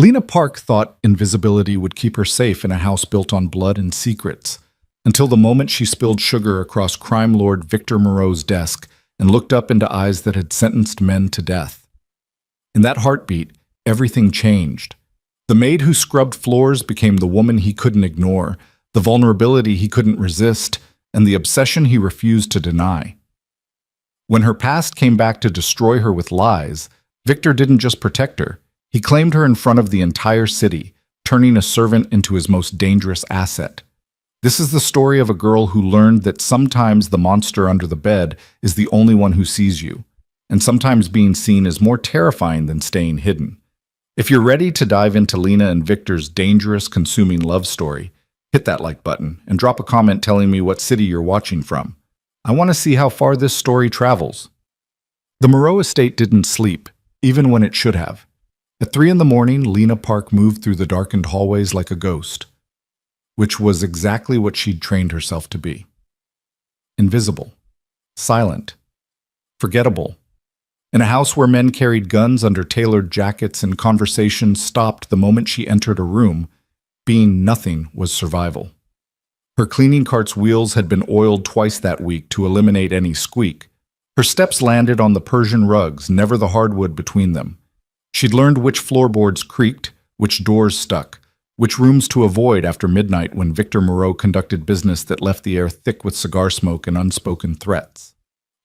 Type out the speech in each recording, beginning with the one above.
Lena Park thought invisibility would keep her safe in a house built on blood and secrets, until the moment she spilled sugar across crime lord Victor Moreau's desk and looked up into eyes that had sentenced men to death. In that heartbeat, everything changed. The maid who scrubbed floors became the woman he couldn't ignore, the vulnerability he couldn't resist, and the obsession he refused to deny. When her past came back to destroy her with lies, Victor didn't just protect her. He claimed her in front of the entire city, turning a servant into his most dangerous asset. This is the story of a girl who learned that sometimes the monster under the bed is the only one who sees you, and sometimes being seen is more terrifying than staying hidden. If you're ready to dive into Lena and Victor's dangerous, consuming love story, hit that like button and drop a comment telling me what city you're watching from. I want to see how far this story travels. The Moreau estate didn't sleep, even when it should have. At 3 in the morning, Lena Park moved through the darkened hallways like a ghost, which was exactly what she'd trained herself to be. Invisible, silent, forgettable. In a house where men carried guns under tailored jackets and conversations stopped the moment she entered a room, being nothing was survival. Her cleaning cart's wheels had been oiled twice that week to eliminate any squeak. Her steps landed on the Persian rugs, never the hardwood between them. She'd learned which floorboards creaked, which doors stuck, which rooms to avoid after midnight when Victor Moreau conducted business that left the air thick with cigar smoke and unspoken threats.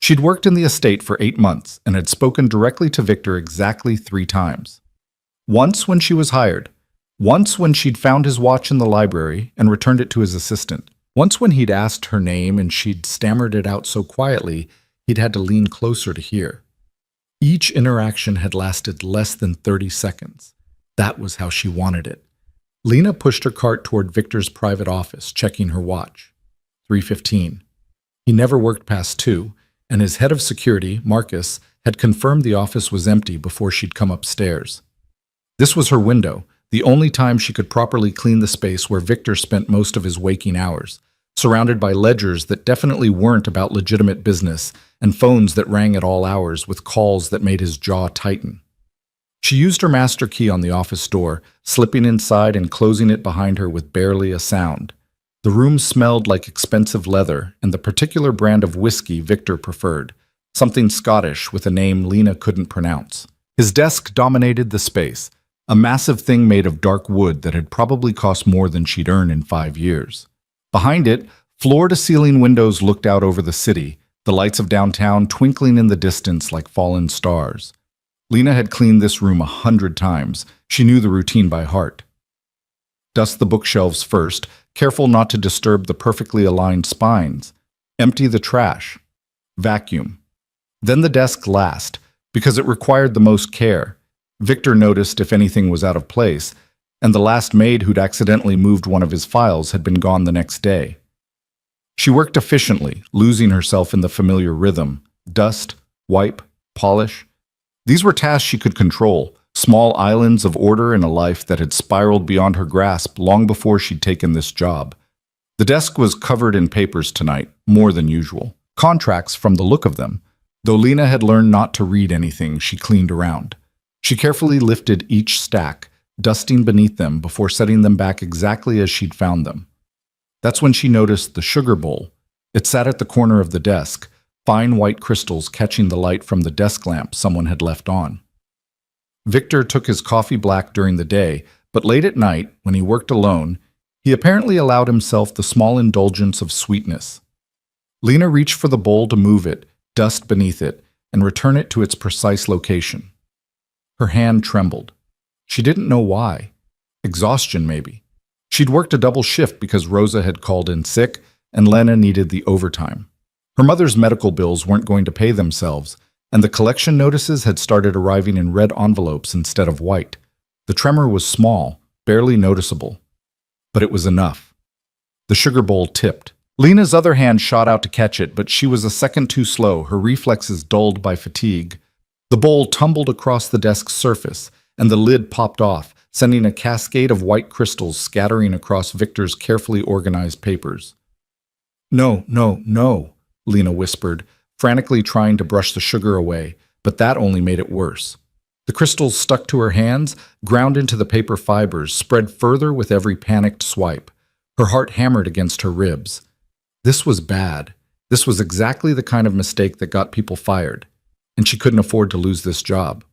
She'd worked in the estate for 8 months and had spoken directly to Victor exactly 3 times. Once when she was hired, once when she'd found his watch in the library and returned it to his assistant, once when he'd asked her name and she'd stammered it out so quietly he'd had to lean closer to hear. Each interaction had lasted less than 30 seconds. That was how she wanted it. Lena pushed her cart toward Victor's private office, checking her watch. 3:15. He never worked past 2, and his head of security, Marcus, had confirmed the office was empty before she'd come upstairs. This was her window, the only time she could properly clean the space where Victor spent most of his waking hours, surrounded by ledgers that definitely weren't about legitimate business and phones that rang at all hours with calls that made his jaw tighten. She used her master key on the office door, slipping inside and closing it behind her with barely a sound. The room smelled like expensive leather and the particular brand of whiskey Victor preferred, something Scottish with a name Lena couldn't pronounce. His desk dominated the space, a massive thing made of dark wood that had probably cost more than she'd earned in 5 years. Behind it, floor-to-ceiling windows looked out over the city, the lights of downtown twinkling in the distance like fallen stars. Lena had cleaned this room 100 times. She knew the routine by heart. Dust the bookshelves first, careful not to disturb the perfectly aligned spines. Empty the trash. Vacuum. Then the desk last, because it required the most care. Victor noticed if anything was out of place, and the last maid who'd accidentally moved one of his files had been gone the next day. She worked efficiently, losing herself in the familiar rhythm. Dust, wipe, polish. These were tasks she could control, small islands of order in a life that had spiraled beyond her grasp long before she'd taken this job. The desk was covered in papers tonight, more than usual. Contracts from the look of them. Though Lena had learned not to read anything, she cleaned around. She carefully lifted each stack, dusting beneath them before setting them back exactly as she'd found them. That's when she noticed the sugar bowl. It sat at the corner of the desk, fine white crystals catching the light from the desk lamp someone had left on. Victor took his coffee black during the day, but late at night, when he worked alone, he apparently allowed himself the small indulgence of sweetness. Lena reached for the bowl to move it, dust beneath it, and return it to its precise location. Her hand trembled. She didn't know why. Exhaustion, maybe. She'd worked a double shift because Rosa had called in sick, and Lena needed the overtime. Her mother's medical bills weren't going to pay themselves, and the collection notices had started arriving in red envelopes instead of white. The tremor was small, barely noticeable. But it was enough. The sugar bowl tipped. Lena's other hand shot out to catch it, but she was a second too slow, her reflexes dulled by fatigue. The bowl tumbled across the desk's surface, and the lid popped off, sending a cascade of white crystals scattering across Victor's carefully organized papers. "No, no, no," Lena whispered, frantically trying to brush the sugar away, but that only made it worse. The crystals stuck to her hands, ground into the paper fibers, spread further with every panicked swipe. Her heart hammered against her ribs. This was bad. This was exactly the kind of mistake that got people fired, and she couldn't afford to lose this job.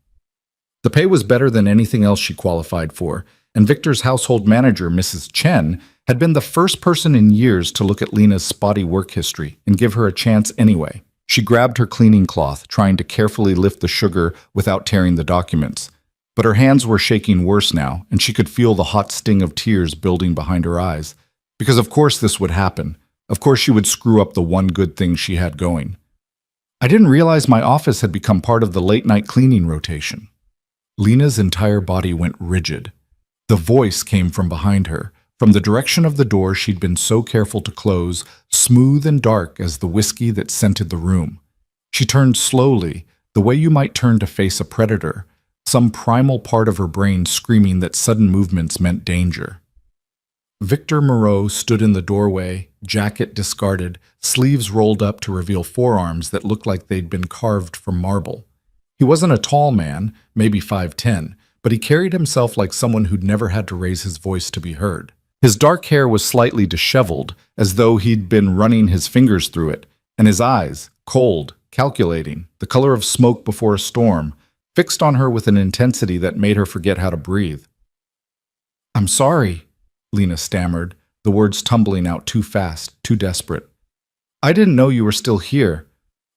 The pay was better than anything else she qualified for, and Victor's household manager, Mrs. Chen, had been the first person in years to look at Lena's spotty work history and give her a chance anyway. She grabbed her cleaning cloth, trying to carefully lift the sugar without tearing the documents. But her hands were shaking worse now, and she could feel the hot sting of tears building behind her eyes. Because of course this would happen. Of course she would screw up the one good thing she had going. I didn't realize my office had become part of the late-night cleaning rotation. Lena's entire body went rigid. The voice came from behind her, from the direction of the door she'd been so careful to close, smooth and dark as the whiskey that scented the room. She turned slowly, the way you might turn to face a predator, some primal part of her brain screaming that sudden movements meant danger. Victor Moreau stood in the doorway, jacket discarded, sleeves rolled up to reveal forearms that looked like they'd been carved from marble. He wasn't a tall man, maybe 5'10", but he carried himself like someone who'd never had to raise his voice to be heard. His dark hair was slightly disheveled, as though he'd been running his fingers through it, and his eyes, cold, calculating, the color of smoke before a storm, fixed on her with an intensity that made her forget how to breathe. "I'm sorry," Lena stammered, the words tumbling out too fast, too desperate. "I didn't know you were still here.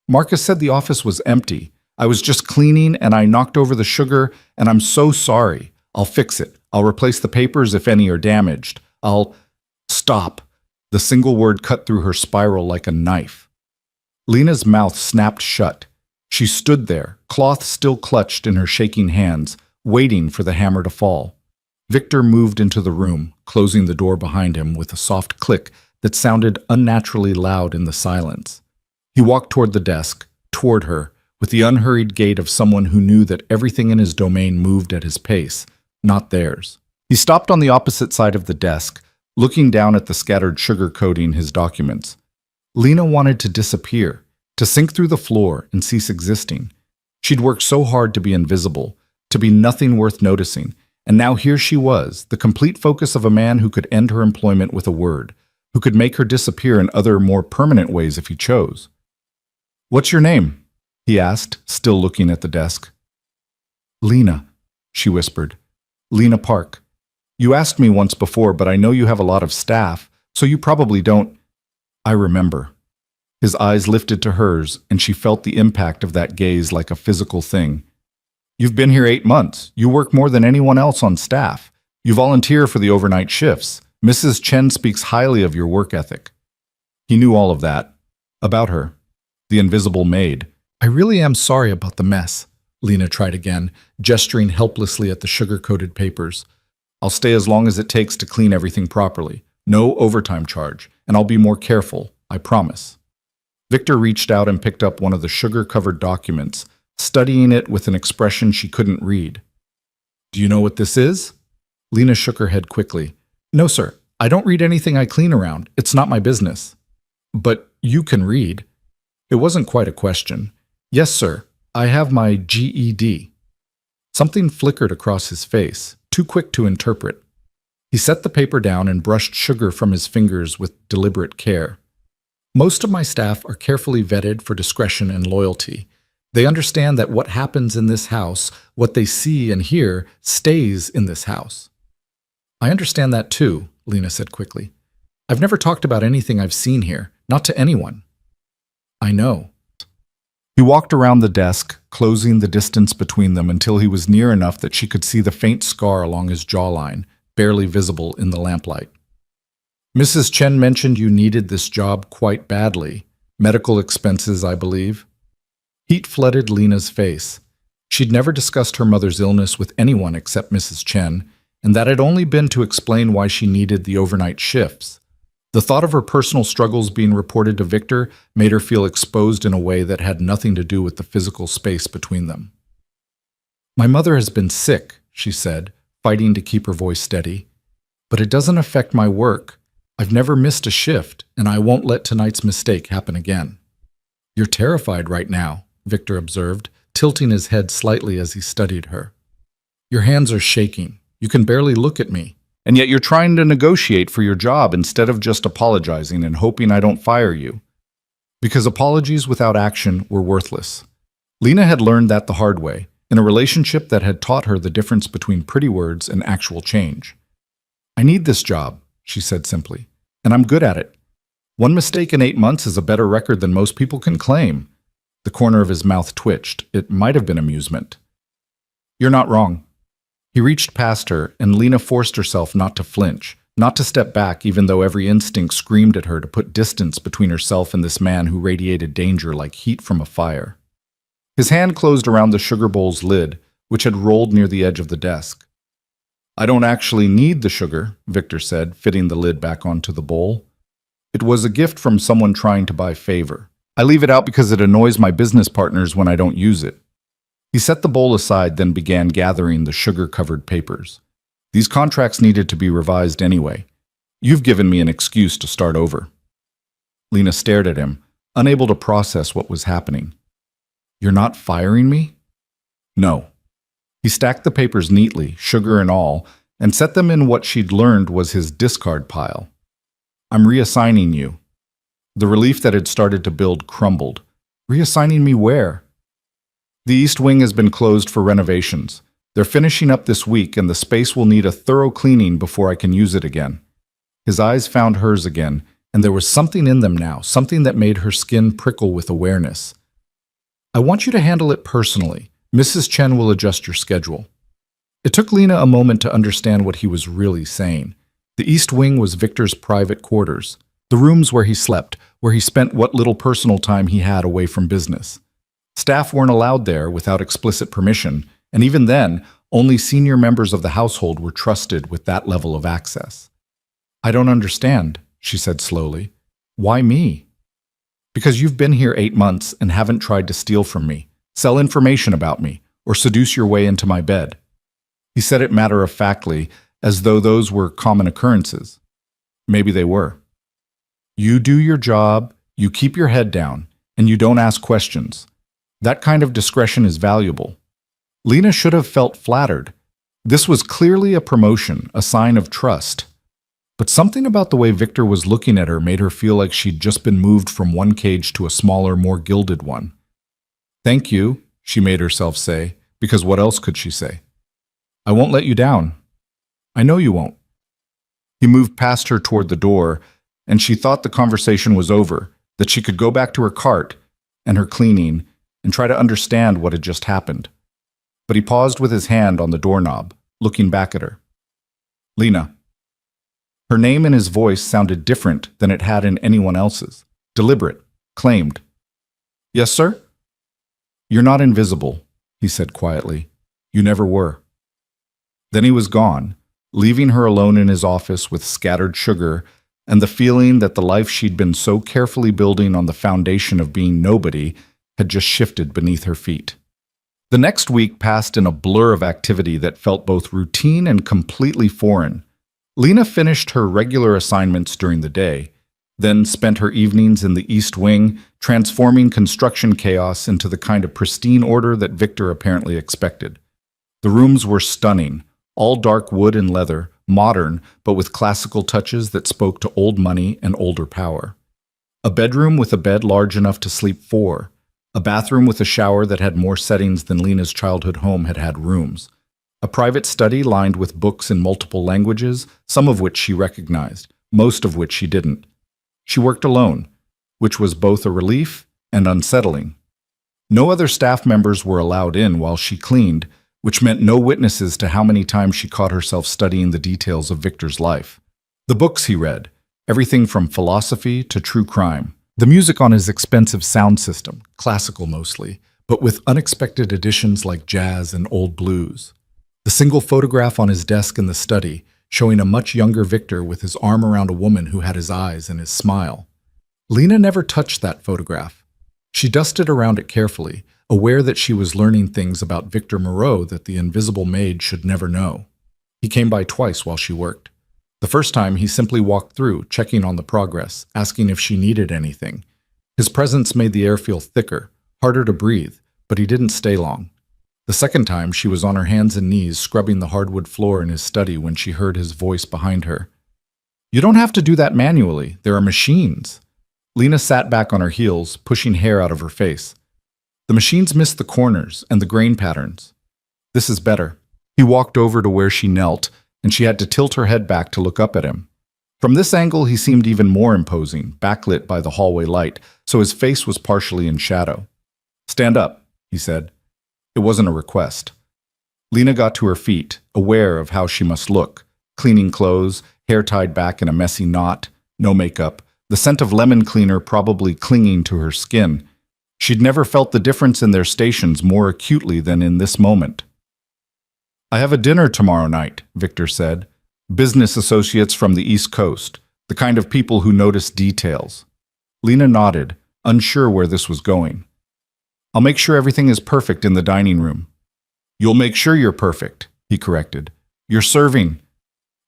Marcus said the office was empty. I was just cleaning and I knocked over the sugar, and I'm so sorry. I'll fix it. I'll replace the papers if any are damaged. I'll—" "Stop." The single word cut through her spiral like a knife. Lena's mouth snapped shut. She stood there, cloth still clutched in her shaking hands, waiting for the hammer to fall. Victor moved into the room, closing the door behind him with a soft click that sounded unnaturally loud in the silence. He walked toward the desk, toward her, with the unhurried gait of someone who knew that everything in his domain moved at his pace, not theirs. He stopped on the opposite side of the desk, looking down at the scattered sugar coating his documents. Lena wanted to disappear, to sink through the floor and cease existing. She'd worked so hard to be invisible, to be nothing worth noticing, and now here she was, the complete focus of a man who could end her employment with a word, who could make her disappear in other, more permanent ways if he chose. "What's your name?" he asked, still looking at the desk. "Lena," she whispered. "Lena Park. You asked me once before, but I know you have a lot of staff, so you probably don't—" "I remember." His eyes lifted to hers, and she felt the impact of that gaze like a physical thing. "You've been here 8 months. You work more than anyone else on staff. You volunteer for the overnight shifts. Mrs. Chen speaks highly of your work ethic." He knew all of that. About her. The invisible maid. "I really am sorry about the mess," Lena tried again, gesturing helplessly at the sugar-coated papers. "I'll stay as long as it takes to clean everything properly. No overtime charge, and I'll be more careful, I promise." Victor reached out and picked up one of the sugar-covered documents, studying it with an expression she couldn't read. "Do you know what this is?" Lena shook her head quickly. "No, sir. I don't read anything I clean around. It's not my business." "But you can read." It wasn't quite a question. "Yes, sir. I have my GED." Something flickered across his face, too quick to interpret. He set the paper down and brushed sugar from his fingers with deliberate care. "Most of my staff are carefully vetted for discretion and loyalty. They understand that what happens in this house, what they see and hear, stays in this house." "I understand that too," Lena said quickly. "I've never talked about anything I've seen here, not to anyone." "I know." He walked around the desk, closing the distance between them until he was near enough that she could see the faint scar along his jawline, barely visible in the lamplight. "Mrs. Chen mentioned you needed this job quite badly. Medical expenses, I believe." Heat flooded Lena's face. She'd never discussed her mother's illness with anyone except Mrs. Chen, and that had only been to explain why she needed the overnight shifts. The thought of her personal struggles being reported to Victor made her feel exposed in a way that had nothing to do with the physical space between them. "My mother has been sick," she said, fighting to keep her voice steady. "But it doesn't affect my work. I've never missed a shift, and I won't let tonight's mistake happen again." "You're terrified right now," Victor observed, tilting his head slightly as he studied her. Your hands are shaking. You can barely look at me. And yet you're trying to negotiate for your job instead of just apologizing and hoping I don't fire you. Because apologies without action were worthless. Lena had learned that the hard way, in a relationship that had taught her the difference between pretty words and actual change. I need this job, she said simply, and I'm good at it. One mistake in 8 months is a better record than most people can claim. The corner of his mouth twitched. It might have been amusement. You're not wrong. He reached past her, and Lena forced herself not to flinch, not to step back even though every instinct screamed at her to put distance between herself and this man who radiated danger like heat from a fire. His hand closed around the sugar bowl's lid, which had rolled near the edge of the desk. I don't actually need the sugar, Victor said, fitting the lid back onto the bowl. It was a gift from someone trying to buy favor. I leave it out because it annoys my business partners when I don't use it. He set the bowl aside, then began gathering the sugar-covered papers. These contracts needed to be revised anyway. You've given me an excuse to start over. Lena stared at him, unable to process what was happening. You're not firing me? No. He stacked the papers neatly, sugar and all, and set them in what she'd learned was his discard pile. I'm reassigning you. The relief that had started to build crumbled. Reassigning me where? The East Wing has been closed for renovations. They're finishing up this week, and the space will need a thorough cleaning before I can use it again. His eyes found hers again, and there was something in them now, something that made her skin prickle with awareness. I want you to handle it personally. Mrs. Chen will adjust your schedule. It took Lena a moment to understand what he was really saying. The East Wing was Victor's private quarters, the rooms where he slept, where he spent what little personal time he had away from business. Staff weren't allowed there without explicit permission, and even then, only senior members of the household were trusted with that level of access. I don't understand, she said slowly. Why me? Because you've been here 8 months and haven't tried to steal from me, sell information about me, or seduce your way into my bed. He said it matter-of-factly, as though those were common occurrences. Maybe they were. You do your job, you keep your head down, and you don't ask questions. That kind of discretion is valuable. Lena should have felt flattered. This was clearly a promotion, a sign of trust. But something about the way Victor was looking at her made her feel like she'd just been moved from one cage to a smaller, more gilded one. Thank you, she made herself say, because what else could she say? I won't let you down. I know you won't. He moved past her toward the door, and she thought the conversation was over, that she could go back to her cart and her cleaning and try to understand what had just happened. But he paused with his hand on the doorknob, looking back at her. Lena. Her name in his voice sounded different than it had in anyone else's. Deliberate, claimed. Yes, sir? You're not invisible, he said quietly. You never were. Then he was gone, leaving her alone in his office with scattered sugar and the feeling that the life she'd been so carefully building on the foundation of being nobody had just shifted beneath her feet. The next week passed in a blur of activity that felt both routine and completely foreign. Lena finished her regular assignments during the day, then spent her evenings in the East Wing, transforming construction chaos into the kind of pristine order that Victor apparently expected. The rooms were stunning, all dark wood and leather, modern, but with classical touches that spoke to old money and older power. A bedroom with a bed large enough to sleep 4, a bathroom with a shower that had more settings than Lena's childhood home had had rooms, a private study lined with books in multiple languages, some of which she recognized, most of which she didn't. She worked alone, which was both a relief and unsettling. No other staff members were allowed in while she cleaned, which meant no witnesses to how many times she caught herself studying the details of Victor's life. The books he read, everything from philosophy to true crime. The music on his expensive sound system, classical mostly, but with unexpected additions like jazz and old blues. The single photograph on his desk in the study, showing a much younger Victor with his arm around a woman who had his eyes and his smile. Lena never touched that photograph. She dusted around it carefully, aware that she was learning things about Victor Moreau that the invisible maid should never know. He came by twice while she worked. The first time, he simply walked through, checking on the progress, asking if she needed anything. His presence made the air feel thicker, harder to breathe, but he didn't stay long. The second time, she was on her hands and knees scrubbing the hardwood floor in his study when she heard his voice behind her. "You don't have to do that manually. There are machines." Lena sat back on her heels, pushing hair out of her face. The machines missed the corners and the grain patterns. "This is better." He walked over to where she knelt, and she had to tilt her head back to look up at him. From this angle, he seemed even more imposing, backlit by the hallway light, so his face was partially in shadow. "Stand up," he said. It wasn't a request. Lena got to her feet, aware of how she must look. Cleaning clothes, hair tied back in a messy knot, no makeup, the scent of lemon cleaner probably clinging to her skin. She'd never felt the difference in their stations more acutely than in this moment. "I have a dinner tomorrow night," Victor said. "Business associates from the East Coast, the kind of people who notice details." Lena nodded, unsure where this was going. "I'll make sure everything is perfect in the dining room." "You'll make sure you're perfect," he corrected. "You're serving."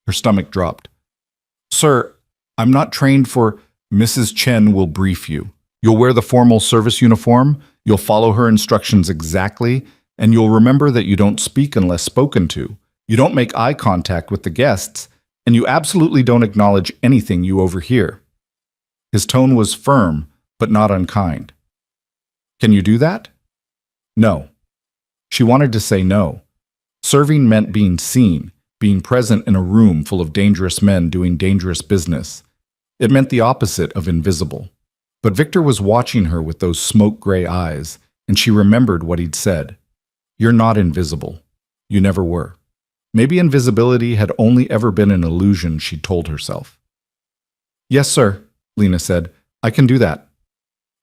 Her stomach dropped. "Sir, I'm not trained for—" "Mrs. Chen will brief you. You'll wear the formal service uniform, you'll follow her instructions exactly, and you'll remember that you don't speak unless spoken to. You don't make eye contact with the guests, and you absolutely don't acknowledge anything you overhear." His tone was firm, but not unkind. "Can you do that?" "No." She wanted to say no. Serving meant being seen, being present in a room full of dangerous men doing dangerous business. It meant the opposite of invisible. But Victor was watching her with those smoke-gray eyes, and she remembered what he'd said. "You're not invisible. You never were." Maybe invisibility had only ever been an illusion, she'd told herself. "Yes, sir," Lena said. "I can do that."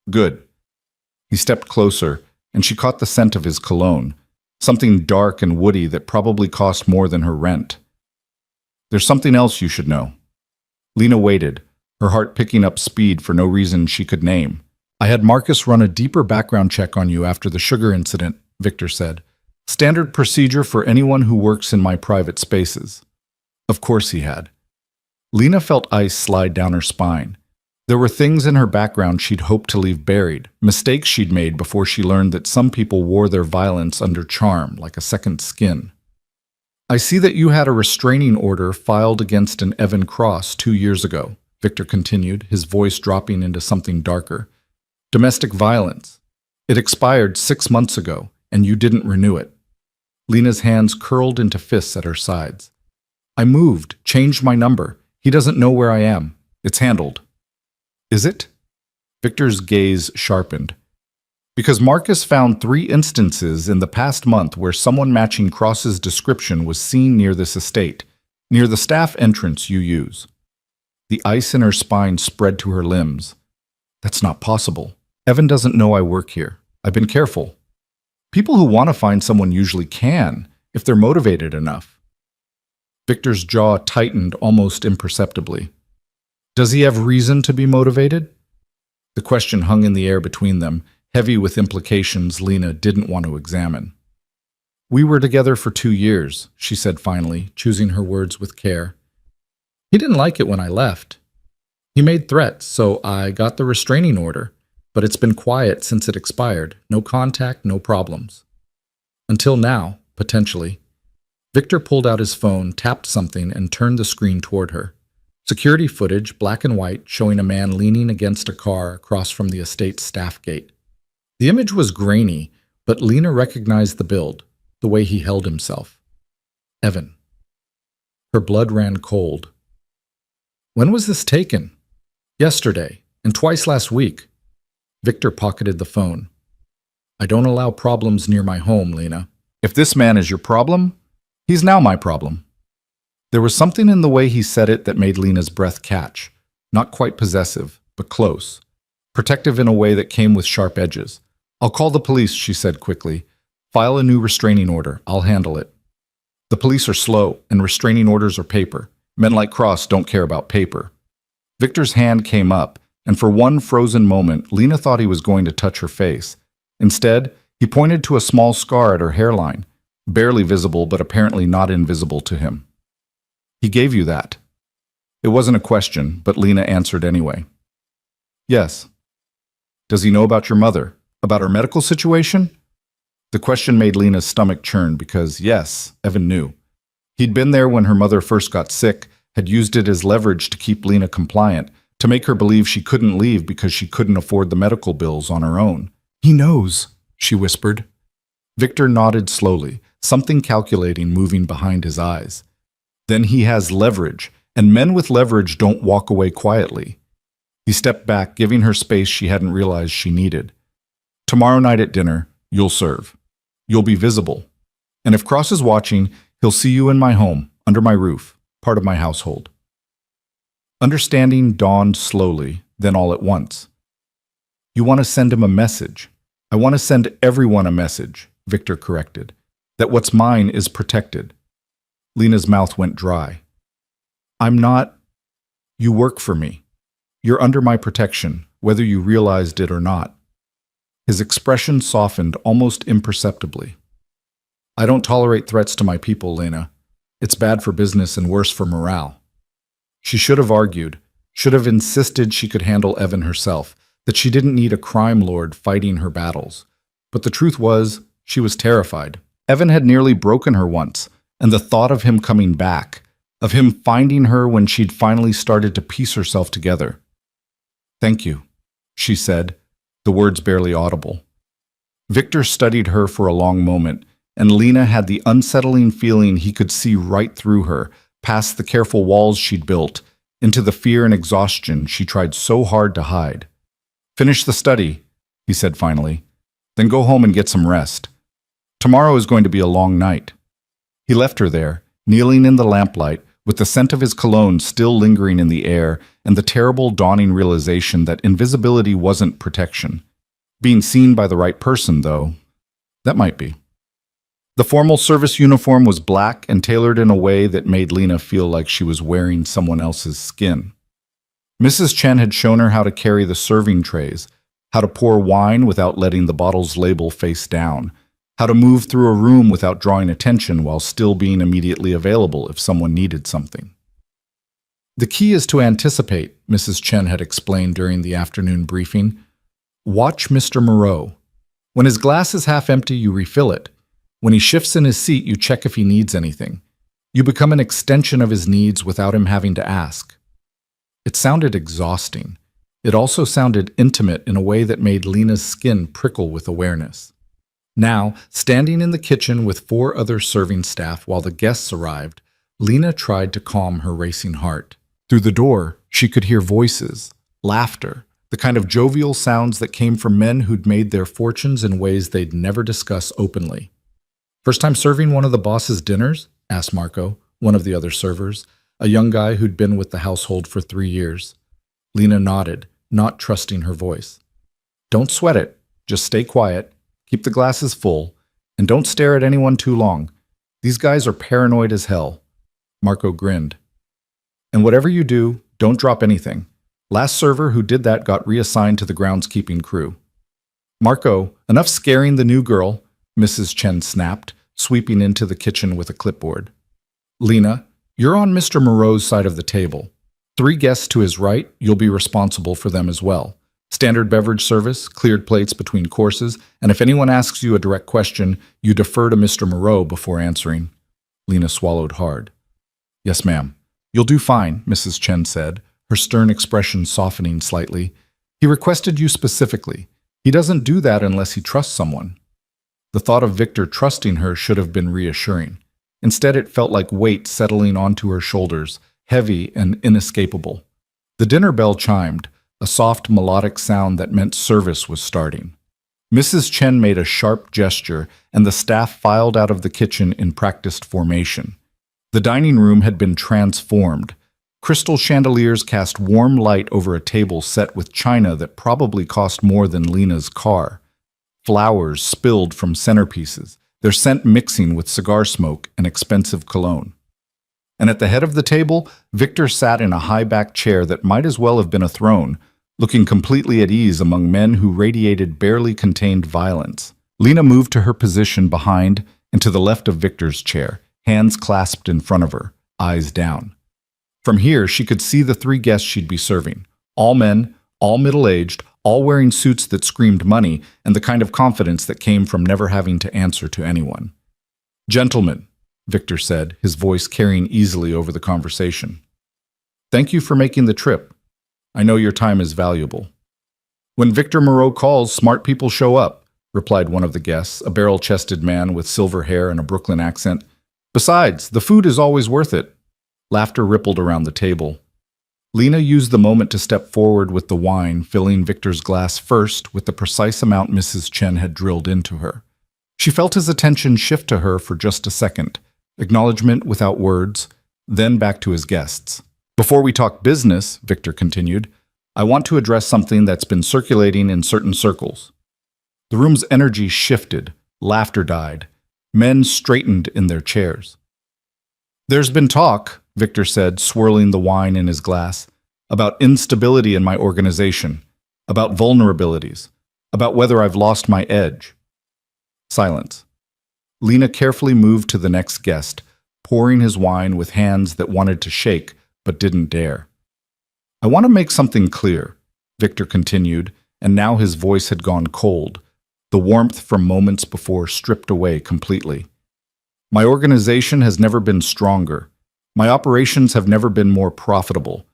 "Good." He stepped closer, and she caught the scent of his cologne, something dark and woody that probably cost more than her rent. "There's something else you should know." Lena waited, her heart picking up speed for no reason she could name. "I had Marcus run a deeper background check on you after the sugar incident," Victor said. "Standard procedure for anyone who works in my private spaces." Of course he had. Lena felt ice slide down her spine. There were things in her background she'd hoped to leave buried, mistakes she'd made before she learned that some people wore their violence under charm, like a second skin. "I see that you had a restraining order filed against an Evan Cross 2 years ago," Victor continued, his voice dropping into something darker. "Domestic violence. It expired 6 months ago, and you didn't renew it." Lena's hands curled into fists at her sides. "I moved, changed my number. He doesn't know where I am. It's handled." "Is it?" Victor's gaze sharpened. "Because Marcus found 3 instances in the past month where someone matching Cross's description was seen near this estate, near the staff entrance you use." The ice in her spine spread to her limbs. "That's not possible. Evan doesn't know I work here. I've been careful." "People who want to find someone usually can, if they're motivated enough." Victor's jaw tightened almost imperceptibly. "Does he have reason to be motivated?" The question hung in the air between them, heavy with implications Lena didn't want to examine. "We were together for 2 years," she said finally, choosing her words with care. "He didn't like it when I left. He made threats, so I got the restraining order, but it's been quiet since it expired. No contact, no problems. Until now, potentially." Victor pulled out his phone, tapped something, and turned the screen toward her. Security footage, black and white, showing a man leaning against a car across from the estate's staff gate. The image was grainy, but Lena recognized the build, the way he held himself. Evan. Her blood ran cold. "When was this taken?" "Yesterday, and twice last week." Victor pocketed the phone. "I don't allow problems near my home, Lena. If this man is your problem, he's now my problem." There was something in the way he said it that made Lena's breath catch. Not quite possessive, but close. Protective in a way that came with sharp edges. "I'll call the police," she said quickly. "File a new restraining order. I'll handle it." The police are slow, and restraining orders are paper. Men like Cross don't care about paper. Victor's hand came up, and for one frozen moment, Lena thought he was going to touch her face. Instead, he pointed to a small scar at her hairline, barely visible but apparently not invisible to him. "He gave you that." It wasn't a question, but Lena answered anyway. "Yes." "Does he know about your mother? About her medical situation?" The question made Lena's stomach churn because, yes, Evan knew. He'd been there when her mother first got sick, had used it as leverage to keep Lena compliant, to make her believe she couldn't leave because she couldn't afford the medical bills on her own. "He knows," she whispered. Victor nodded slowly, something calculating moving behind his eyes. "Then he has leverage, and men with leverage don't walk away quietly." He stepped back, giving her space she hadn't realized she needed. "Tomorrow night at dinner, you'll serve. You'll be visible. And if Cross is watching, he'll see you in my home, under my roof, part of my household." Understanding dawned slowly, then all at once. "You want to send him a message." "I want to send everyone a message," Victor corrected. "That what's mine is protected." Lena's mouth went dry. "I'm not. You work for me. You're under my protection, whether you realized it or not." His expression softened almost imperceptibly. "I don't tolerate threats to my people, Lena. It's bad for business and worse for morale." She should have argued, should have insisted she could handle Evan herself, that she didn't need a crime lord fighting her battles. But the truth was, she was terrified. Evan had nearly broken her once, and the thought of him coming back, of him finding her when she'd finally started to piece herself together. "Thank you," she said, the words barely audible. Victor studied her for a long moment, and Lena had the unsettling feeling he could see right through her, past the careful walls she'd built, into the fear and exhaustion she tried so hard to hide. "Finish the study," he said finally. "Then go home and get some rest. Tomorrow is going to be a long night." He left her there, kneeling in the lamplight, with the scent of his cologne still lingering in the air, and the terrible dawning realization that invisibility wasn't protection. Being seen by the right person, though, that might be. The formal service uniform was black and tailored in a way that made Lena feel like she was wearing someone else's skin. Mrs. Chen had shown her how to carry the serving trays, how to pour wine without letting the bottle's label face down, how to move through a room without drawing attention while still being immediately available if someone needed something. "The key is to anticipate," Mrs. Chen had explained during the afternoon briefing. "Watch Mr. Moreau. When his glass is half empty, you refill it. When he shifts in his seat, you check if he needs anything. You become an extension of his needs without him having to ask." It sounded exhausting. It also sounded intimate in a way that made Lena's skin prickle with awareness. Now, standing in the kitchen with 4 other serving staff while the guests arrived, Lena tried to calm her racing heart. Through the door, she could hear voices, laughter, the kind of jovial sounds that came from men who'd made their fortunes in ways they'd never discuss openly. "First time serving one of the boss's dinners?" asked Marco, one of the other servers, a young guy who'd been with the household for 3 years. Lena nodded, not trusting her voice. "Don't sweat it. Just stay quiet, keep the glasses full, and don't stare at anyone too long. These guys are paranoid as hell." Marco grinned. "And whatever you do, don't drop anything. Last server who did that got reassigned to the groundskeeping crew." "Marco, enough scaring the new girl," Mrs. Chen snapped, sweeping into the kitchen with a clipboard. "Lena, you're on Mr. Moreau's side of the table. 3 guests to his right, you'll be responsible for them as well. Standard beverage service, cleared plates between courses, and if anyone asks you a direct question, you defer to Mr. Moreau before answering." Lena swallowed hard. "Yes, ma'am." "You'll do fine," Mrs. Chen said, her stern expression softening slightly. "He requested you specifically. He doesn't do that unless he trusts someone." The thought of Victor trusting her should have been reassuring. Instead, it felt like weight settling onto her shoulders, heavy and inescapable. The dinner bell chimed, a soft melodic sound that meant service was starting. Mrs. Chen made a sharp gesture, and the staff filed out of the kitchen in practiced formation. The dining room had been transformed. Crystal chandeliers cast warm light over a table set with china that probably cost more than Lena's car. Flowers spilled from centerpieces, their scent mixing with cigar smoke and expensive cologne. And at the head of the table, Victor sat in a high-backed chair that might as well have been a throne, looking completely at ease among men who radiated barely contained violence. Lena moved to her position behind and to the left of Victor's chair, hands clasped in front of her, eyes down. From here, she could see the 3 guests she'd be serving. All men, all middle-aged, all wearing suits that screamed money and the kind of confidence that came from never having to answer to anyone. "Gentlemen," Victor said, his voice carrying easily over the conversation. "Thank you for making the trip. I know your time is valuable." "When Victor Moreau calls, smart people show up," replied one of the guests, a barrel-chested man with silver hair and a Brooklyn accent. "Besides, the food is always worth it." Laughter rippled around the table. Lena used the moment to step forward with the wine, filling Victor's glass first with the precise amount Mrs. Chen had drilled into her. She felt his attention shift to her for just a second, acknowledgement without words, then back to his guests. "Before we talk business," Victor continued, "I want to address something that's been circulating in certain circles." The room's energy shifted, laughter died. Men straightened in their chairs. "There's been talk," Victor said, swirling the wine in his glass, "about instability in my organization, about vulnerabilities, about whether I've lost my edge." Silence. Lena carefully moved to the next guest, pouring his wine with hands that wanted to shake but didn't dare. "I want to make something clear," Victor continued, and now his voice had gone cold, the warmth from moments before stripped away completely. "My organization has never been stronger. My operations have never been more profitable.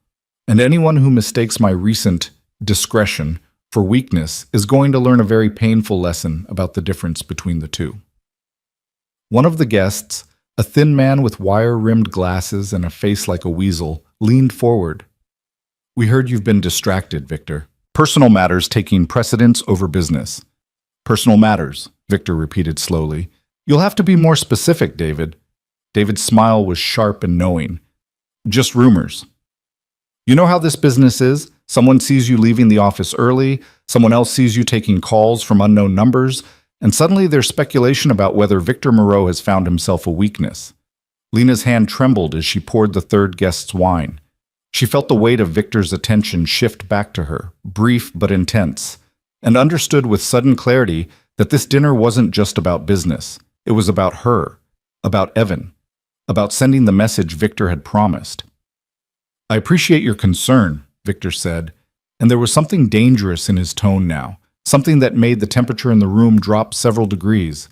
And anyone who mistakes my recent discretion for weakness is going to learn a very painful lesson about the difference between the two." One of the guests, a thin man with wire-rimmed glasses and a face like a weasel, leaned forward. "We heard you've been distracted, Victor. Personal matters taking precedence over business." "Personal matters," Victor repeated slowly. "You'll have to be more specific, David." David's smile was sharp and knowing. "Just rumors. You know how this business is? Someone sees you leaving the office early, someone else sees you taking calls from unknown numbers, and suddenly there's speculation about whether Victor Moreau has found himself a weakness." Lena's hand trembled as she poured the third guest's wine. She felt the weight of Victor's attention shift back to her, brief but intense, and understood with sudden clarity that this dinner wasn't just about business. It was about her, about Evan, about sending the message Victor had promised. "I appreciate your concern," Victor said, and there was something dangerous in his tone now, something that made the temperature in the room drop several degrees.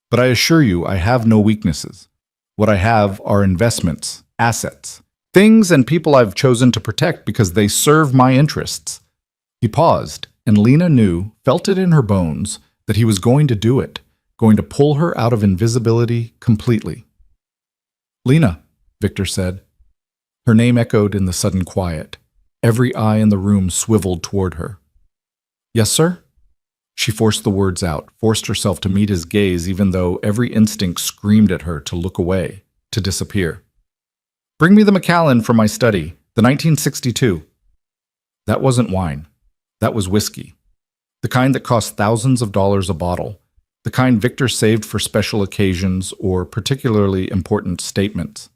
"But I assure you, I have no weaknesses. What I have are investments, assets, things and people I've chosen to protect because they serve my interests." He paused, and Lena knew, felt it in her bones, that he was going to do it, going to pull her out of invisibility completely. "Lena," Victor said. Her name echoed in the sudden quiet. Every eye in the room swiveled toward her. "Yes, sir?" She forced the words out, forced herself to meet his gaze even though every instinct screamed at her to look away, to disappear. "Bring me the Macallan from my study, the 1962. That wasn't wine. That was whiskey. The kind that cost thousands of dollars a bottle. The kind Victor saved for special occasions or particularly important statements.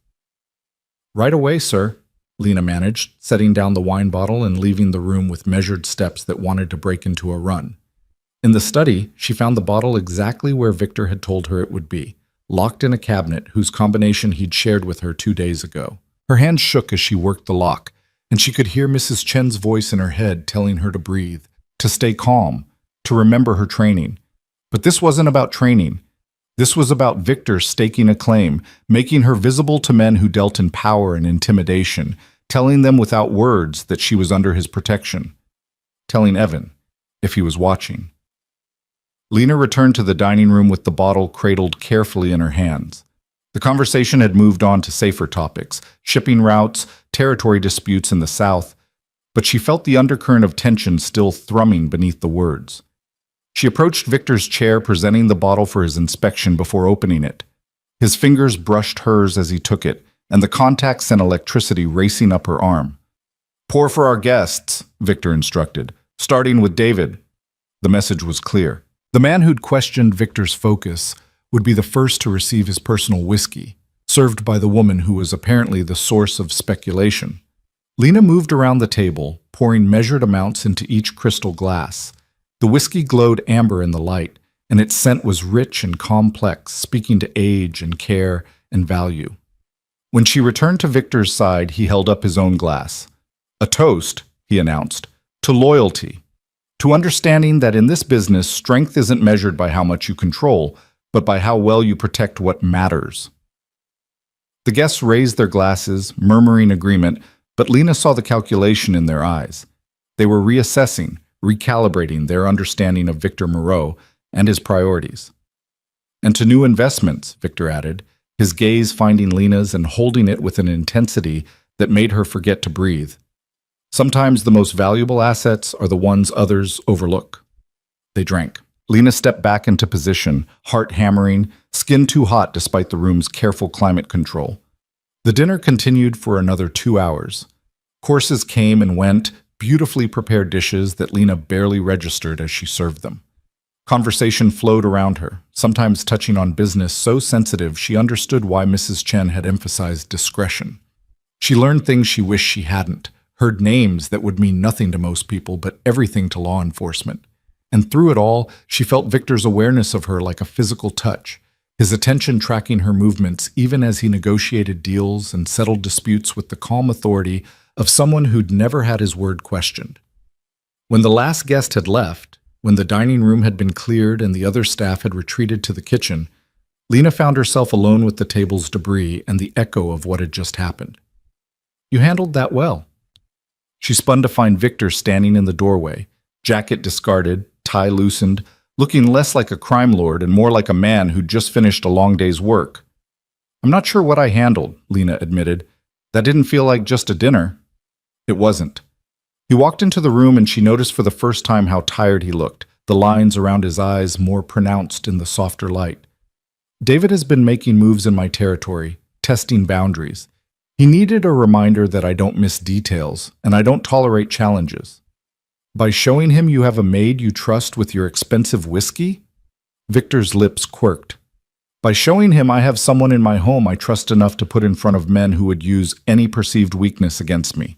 "Right away, sir," Lena managed, setting down the wine bottle and leaving the room with measured steps that wanted to break into a run. In the study, she found the bottle exactly where Victor had told her it would be, locked in a cabinet whose combination he'd shared with her 2 days ago. Her hands shook as she worked the lock, and she could hear Mrs. Chen's voice in her head telling her to breathe, to stay calm, to remember her training. But this wasn't about training. This was about Victor staking a claim, making her visible to men who dealt in power and intimidation, telling them without words that she was under his protection. Telling Evan, if he was watching. Lena returned to the dining room with the bottle cradled carefully in her hands. The conversation had moved on to safer topics, shipping routes, territory disputes in the South, but she felt the undercurrent of tension still thrumming beneath the words. She approached Victor's chair, presenting the bottle for his inspection before opening it. His fingers brushed hers as he took it, and the contact sent electricity racing up her arm. "Pour for our guests," Victor instructed, "starting with David." The message was clear. The man who'd questioned Victor's focus would be the first to receive his personal whiskey, served by the woman who was apparently the source of speculation. Lena moved around the table, pouring measured amounts into each crystal glass. The whiskey glowed amber in the light, and its scent was rich and complex, speaking to age and care and value. When she returned to Victor's side, he held up his own glass. "A toast," he announced, "to loyalty." to understanding that in this business, strength isn't measured by how much you control, but by how well you protect what matters. The guests raised their glasses, murmuring agreement, but Lena saw the calculation in their eyes. They were reassessing, recalibrating their understanding of Victor Moreau and his priorities. And to new investments, Victor added, his gaze finding Lena's and holding it with an intensity that made her forget to breathe. Sometimes the most valuable assets are the ones others overlook. They drank. Lena stepped back into position, heart hammering, skin too hot despite the room's careful climate control. The dinner continued for another 2 hours. Courses came and went, beautifully prepared dishes that Lena barely registered as she served them. Conversation flowed around her, sometimes touching on business so sensitive she understood why Mrs. Chen had emphasized discretion. She learned things she wished she hadn't, heard names that would mean nothing to most people but everything to law enforcement. And through it all, she felt Victor's awareness of her like a physical touch, his attention tracking her movements even as he negotiated deals and settled disputes with the calm authority of someone who'd never had his word questioned. When the last guest had left, when the dining room had been cleared and the other staff had retreated to the kitchen, Lena found herself alone with the table's debris and the echo of what had just happened. "You handled that well." She spun to find Victor standing in the doorway, jacket discarded, tie loosened, looking less like a crime lord and more like a man who'd just finished a long day's work. "I'm not sure what I handled," Lena admitted. "That didn't feel like just a dinner." It wasn't. He walked into the room and she noticed for the first time how tired he looked, the lines around his eyes more pronounced in the softer light. "David has been making moves in my territory, testing boundaries. He needed a reminder that I don't miss details, and I don't tolerate challenges. By showing him you have a maid you trust with your expensive whiskey?" Victor's lips quirked. "By showing him I have someone in my home I trust enough to put in front of men who would use any perceived weakness against me."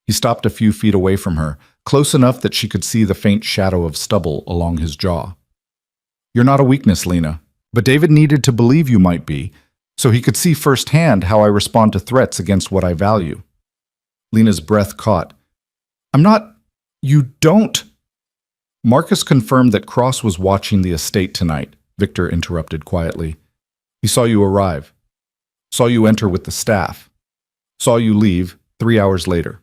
He stopped a few feet away from her, close enough that she could see the faint shadow of stubble along his jaw. "You're not a weakness, Lena, but David needed to believe you might be, so he could see firsthand how I respond to threats against what I value." Lena's breath caught. "I'm not... You don't..." "Marcus confirmed that Cross was watching the estate tonight," Victor interrupted quietly. "He saw you arrive. Saw you enter with the staff. Saw you leave 3 hours later."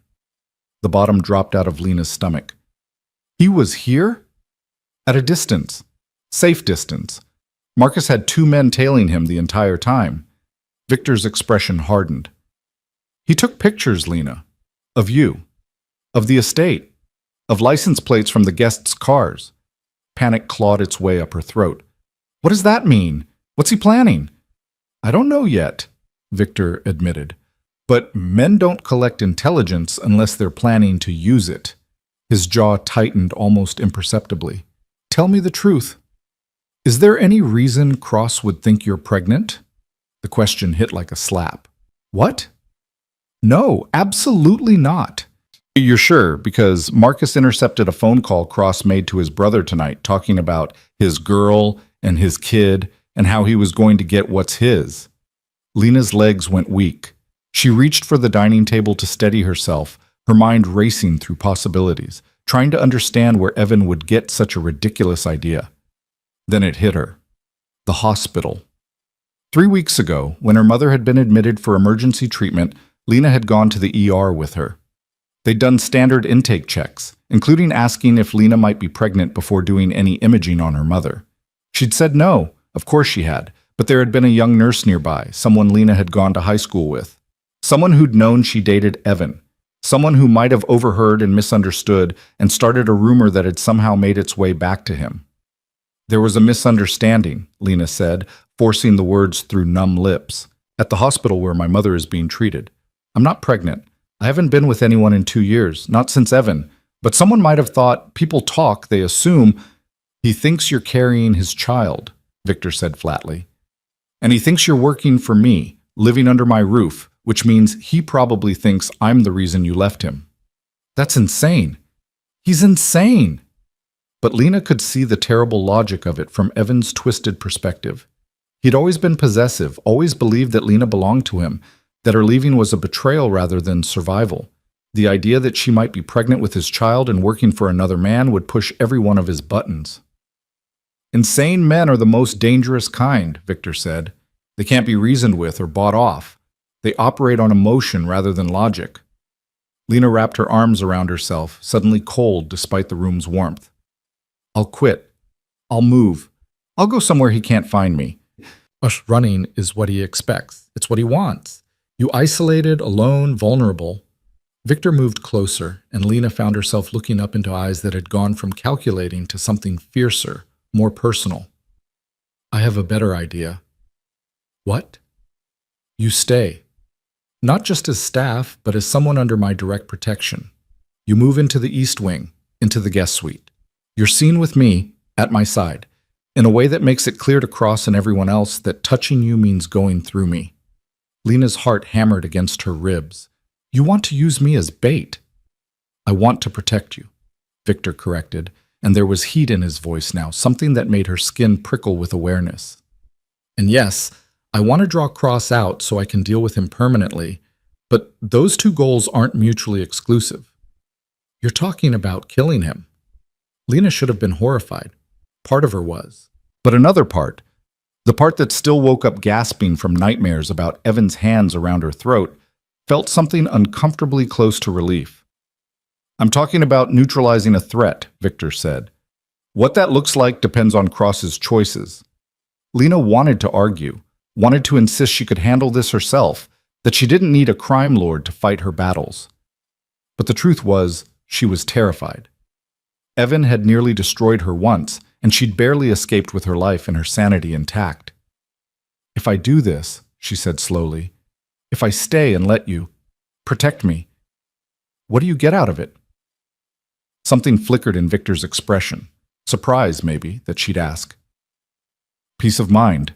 The bottom dropped out of Lena's stomach. "He was here?" "At a distance. Safe distance. Marcus had 2 men tailing him the entire time." Victor's expression hardened. "He took pictures, Lena. Of you. Of the estate. Of license plates from the guests' cars." Panic clawed its way up her throat. "What does that mean? What's he planning?" "I don't know yet," Victor admitted. "But men don't collect intelligence unless they're planning to use it." His jaw tightened almost imperceptibly. "Tell me the truth. Is there any reason Cross would think you're pregnant?" The question hit like a slap. "What?" "No, absolutely not." "You're sure? Because Marcus intercepted a phone call Cross made to his brother tonight talking about his girl and his kid and how he was going to get what's his." Lena's legs went weak. She reached for the dining table to steady herself, her mind racing through possibilities, trying to understand where Evan would get such a ridiculous idea. Then it hit her. The hospital. 3 weeks ago, when her mother had been admitted for emergency treatment, Lena had gone to the ER with her. They'd done standard intake checks, including asking if Lena might be pregnant before doing any imaging on her mother. She'd said no, of course she had, but there had been a young nurse nearby, someone Lena had gone to high school with. Someone who'd known she dated Evan. Someone who might have overheard and misunderstood and started a rumor that had somehow made its way back to him. "There was a misunderstanding," Lena said, forcing the words through numb lips. "At the hospital where my mother is being treated. I'm not pregnant. I haven't been with anyone in 2 years, not since Evan. But someone might have thought, people talk, they assume." "He thinks you're carrying his child," Victor said flatly. "And he thinks you're working for me, living under my roof, which means he probably thinks I'm the reason you left him." "That's insane. He's insane." But Lena could see the terrible logic of it from Evan's twisted perspective. He'd always been possessive, always believed that Lena belonged to him, that her leaving was a betrayal rather than survival. The idea that she might be pregnant with his child and working for another man would push every one of his buttons. Insane men are the most dangerous kind, Victor said. They can't be reasoned with or bought off. They operate on emotion rather than logic. Lena wrapped her arms around herself, suddenly cold despite the room's warmth. I'll quit. I'll move. I'll go somewhere he can't find me. Us running is what he expects. It's what he wants. You isolated, alone, vulnerable. Victor moved closer, and Lena found herself looking up into eyes that had gone from calculating to something fiercer, more personal. I have a better idea. What? You stay. Not just as staff, but as someone under my direct protection. You move into the East Wing, into the guest suite. You're seen with me, at my side, in a way that makes it clear to Cross and everyone else that touching you means going through me. Lena's heart hammered against her ribs. You want to use me as bait. I want to protect you, Victor corrected, and there was heat in his voice now, something that made her skin prickle with awareness. And yes, I want to draw Cross out so I can deal with him permanently, but those two goals aren't mutually exclusive. You're talking about killing him. Lena should have been horrified. Part of her was. But another part, the part that still woke up gasping from nightmares about Evan's hands around her throat, felt something uncomfortably close to relief. I'm talking about neutralizing a threat, Victor said. What that looks like depends on Cross's choices. Lena wanted to argue, wanted to insist she could handle this herself, that she didn't need a crime lord to fight her battles. But the truth was, she was terrified. Evan had nearly destroyed her once, and she'd barely escaped with her life and her sanity intact. If I do this, she said slowly, if I stay and let you protect me, what do you get out of it? Something flickered in Victor's expression. Surprise, maybe, that she'd ask. Peace of mind,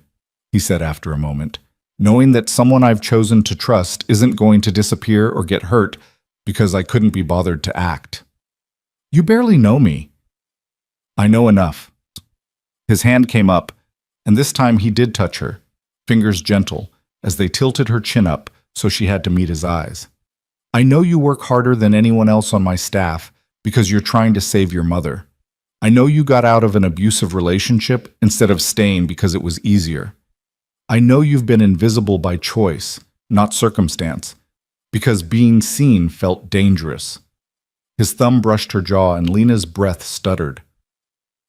he said after a moment, knowing that someone I've chosen to trust isn't going to disappear or get hurt because I couldn't be bothered to act. You barely know me. I know enough. His hand came up, and this time he did touch her, fingers gentle, as they tilted her chin up so she had to meet his eyes. I know you work harder than anyone else on my staff because you're trying to save your mother. I know you got out of an abusive relationship instead of staying because it was easier. I know you've been invisible by choice, not circumstance, because being seen felt dangerous. His thumb brushed her jaw and Lena's breath stuttered.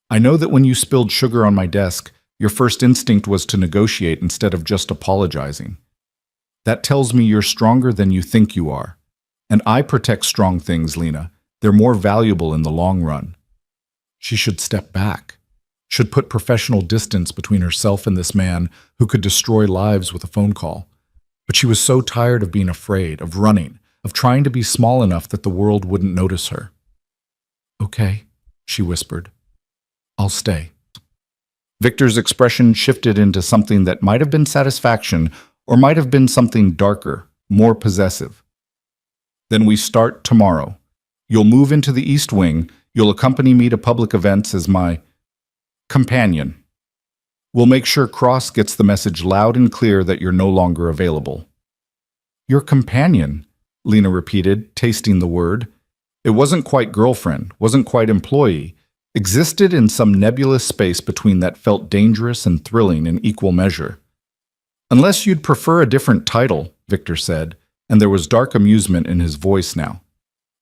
I know that when you spilled sugar on my desk, your first instinct was to negotiate instead of just apologizing. That tells me you're stronger than you think you are. And I protect strong things, Lena. They're more valuable in the long run. She should step back, should put professional distance between herself and this man who could destroy lives with a phone call. But she was so tired of being afraid, of running, of trying to be small enough that the world wouldn't notice her. Okay, she whispered. I'll stay. Victor's expression shifted into something that might have been satisfaction or might have been something darker, more possessive. Then we start tomorrow. You'll move into the East Wing. You'll accompany me to public events as my companion. We'll make sure Cross gets the message loud and clear that you're no longer available. Your companion, Lena repeated, tasting the word. It wasn't quite girlfriend, wasn't quite employee. Existed in some nebulous space between that felt dangerous and thrilling in equal measure. Unless you'd prefer a different title, Victor said, and there was dark amusement in his voice now.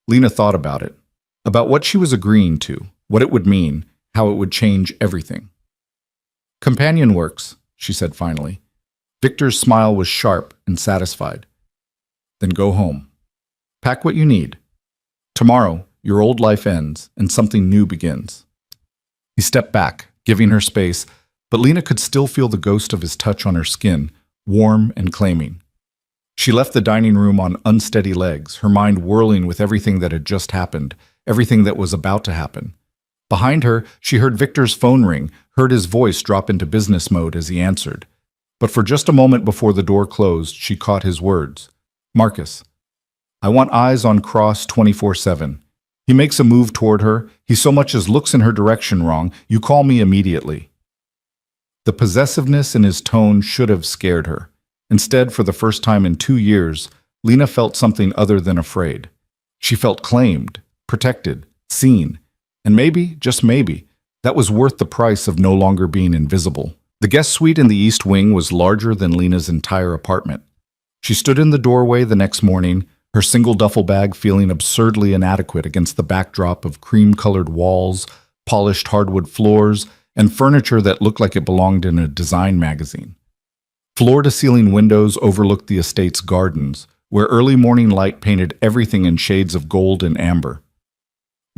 Lena thought about it, about what she was agreeing to, what it would mean, how it would change everything. Companion works, she said finally. Victor's smile was sharp and satisfied. Then go home. Pack what you need. Tomorrow, your old life ends, and something new begins. He stepped back, giving her space, but Lena could still feel the ghost of his touch on her skin, warm and claiming. She left the dining room on unsteady legs, her mind whirling with everything that had just happened, everything that was about to happen. Behind her, she heard Victor's phone ring, heard his voice drop into business mode as he answered. But for just a moment before the door closed, she caught his words. Marcus, I want eyes on Cross 24/7. He makes a move toward her. He so much as looks in her direction wrong. You call me immediately. The possessiveness in his tone should have scared her. Instead, for the first time in 2 years, Lena felt something other than afraid. She felt claimed, protected, seen, and maybe, just maybe, that was worth the price of no longer being invisible. The guest suite in the East Wing was larger than Lena's entire apartment. She stood in the doorway the next morning, her single duffel bag feeling absurdly inadequate against the backdrop of cream-colored walls, polished hardwood floors, and furniture that looked like it belonged in a design magazine. Floor-to-ceiling windows overlooked the estate's gardens, where early morning light painted everything in shades of gold and amber.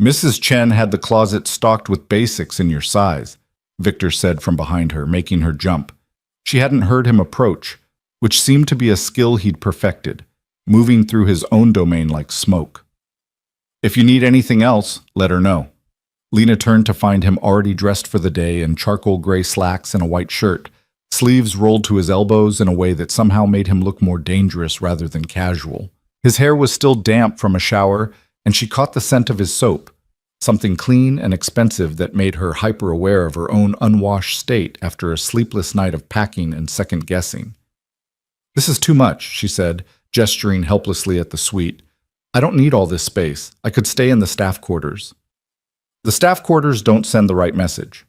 "Mrs. Chen had the closet stocked with basics in your size," Victor said from behind her, making her jump. She hadn't heard him approach, which seemed to be a skill he'd perfected, moving through his own domain like smoke. "If you need anything else, let her know." Lena turned to find him already dressed for the day in charcoal gray slacks and a white shirt, sleeves rolled to his elbows in a way that somehow made him look more dangerous rather than casual. His hair was still damp from a shower, and she caught the scent of his soap, something clean and expensive that made her hyper-aware of her own unwashed state after a sleepless night of packing and second-guessing. "This is too much," she said, gesturing helplessly at the suite. "I don't need all this space. I could stay in the staff quarters." "The staff quarters don't send the right message."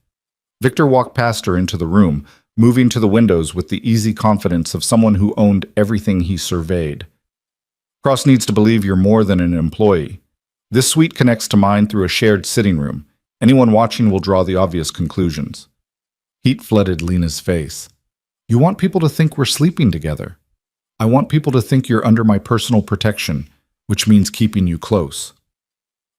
Victor walked past her into the room, moving to the windows with the easy confidence of someone who owned everything he surveyed. "Cross needs to believe you're more than an employee. This suite connects to mine through a shared sitting room. Anyone watching will draw the obvious conclusions." Heat flooded Lena's face. "You want people to think we're sleeping together. I want people to think you're under my personal protection, which means keeping you close."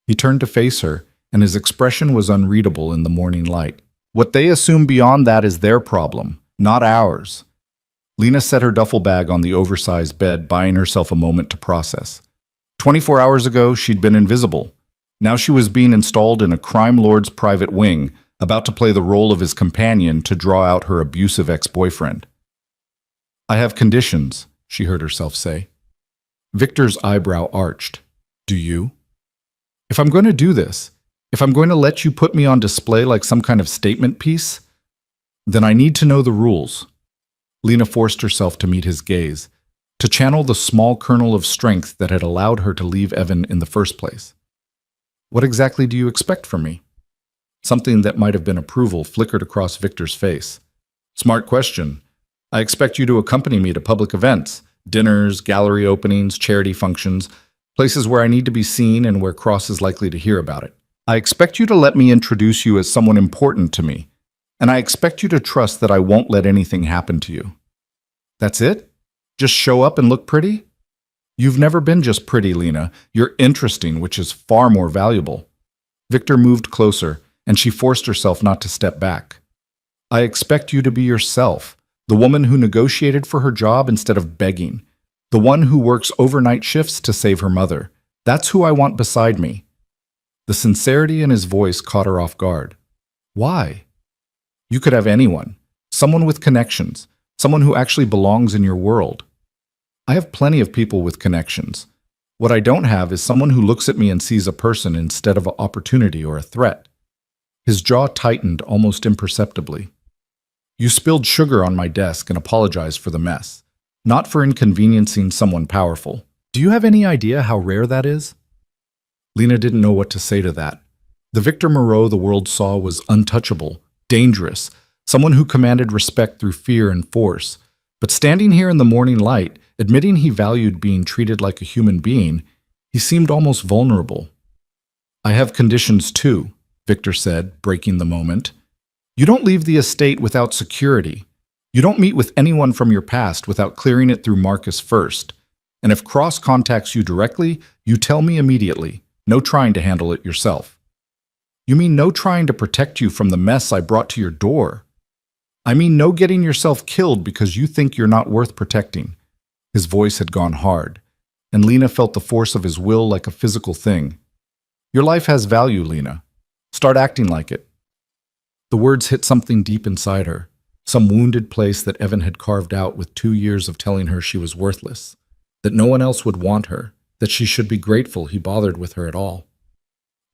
He turned to face her, and his expression was unreadable in the morning light. "What they assume beyond that is their problem, not ours." Lena set her duffel bag on the oversized bed, buying herself a moment to process. 24 hours ago, she'd been invisible. Now she was being installed in a crime lord's private wing, about to play the role of his companion to draw out her abusive ex-boyfriend. "I have conditions," she heard herself say. Victor's eyebrow arched. "Do you?" "If I'm going to do this, if I'm going to let you put me on display like some kind of statement piece, then I need to know the rules." Lena forced herself to meet his gaze, to channel the small kernel of strength that had allowed her to leave Evan in the first place. "What exactly do you expect from me?" Something that might have been approval flickered across Victor's face. "Smart question. I expect you to accompany me to public events, dinners, gallery openings, charity functions, places where I need to be seen and where Cross is likely to hear about it. I expect you to let me introduce you as someone important to me, and I expect you to trust that I won't let anything happen to you." "That's it? Just show up and look pretty?" "You've never been just pretty, Lena. You're interesting, which is far more valuable." Victor moved closer, and she forced herself not to step back. "I expect you to be yourself, the woman who negotiated for her job instead of begging, the one who works overnight shifts to save her mother. That's who I want beside me." The sincerity in his voice caught her off guard. "Why?" "You could have anyone, someone with connections, someone who actually belongs in your world." "I have plenty of people with connections. What I don't have is someone who looks at me and sees a person instead of an opportunity or a threat." His jaw tightened almost imperceptibly. "You spilled sugar on my desk and apologized for the mess, not for inconveniencing someone powerful. Do you have any idea how rare that is?" Lena didn't know what to say to that. The Victor Moreau the world saw was untouchable, dangerous, someone who commanded respect through fear and force. But standing here in the morning light, admitting he valued being treated like a human being, he seemed almost vulnerable. "I have conditions too," Victor said, breaking the moment. "You don't leave the estate without security. You don't meet with anyone from your past without clearing it through Marcus first. And if Cross contacts you directly, you tell me immediately. No trying to handle it yourself." "You mean no trying to protect you from the mess I brought to your door?" "I mean no getting yourself killed because you think you're not worth protecting." His voice had gone hard, and Lena felt the force of his will like a physical thing. "Your life has value, Lena. Start acting like it." The words hit something deep inside her, some wounded place that Evan had carved out with 2 years of telling her she was worthless, that no one else would want her, that she should be grateful he bothered with her at all.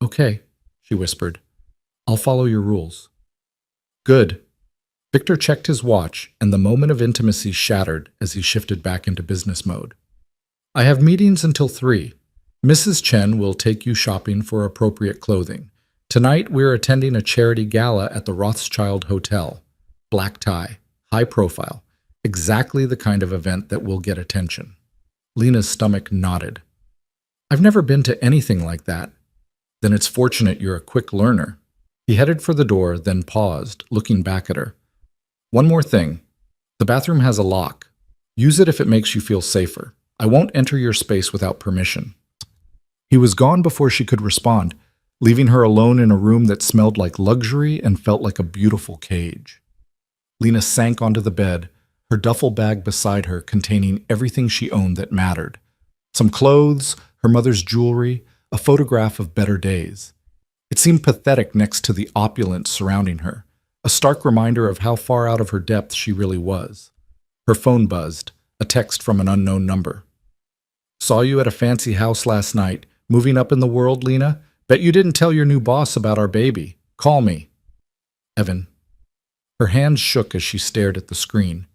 "Okay," she whispered. "I'll follow your rules." "Good." Victor checked his watch, and the moment of intimacy shattered as he shifted back into business mode. "I have meetings until 3. Mrs. Chen will take you shopping for appropriate clothing. Tonight, we're attending a charity gala at the Rothschild Hotel. Black tie, high profile, exactly the kind of event that will get attention. Lena's stomach nodded. I've never been to anything like that. Then it's fortunate you're a quick learner. He headed for the door, then paused, looking back at her. One more thing. The bathroom has a lock. Use it if it makes you feel safer. I won't enter your space without permission. He was gone before she could respond, leaving her alone in a room that smelled like luxury and felt like a beautiful cage. Lena sank onto the bed, her duffel bag beside her containing everything she owned that mattered. Some clothes, her mother's jewelry, a photograph of better days. It seemed pathetic next to the opulence surrounding her, a stark reminder of how far out of her depth she really was. Her phone buzzed, a text from an unknown number. Saw you at a fancy house last night. Moving up in the world, Lena? Bet you didn't tell your new boss about our baby. Call me. Evan. Her hands shook as she stared at the screen.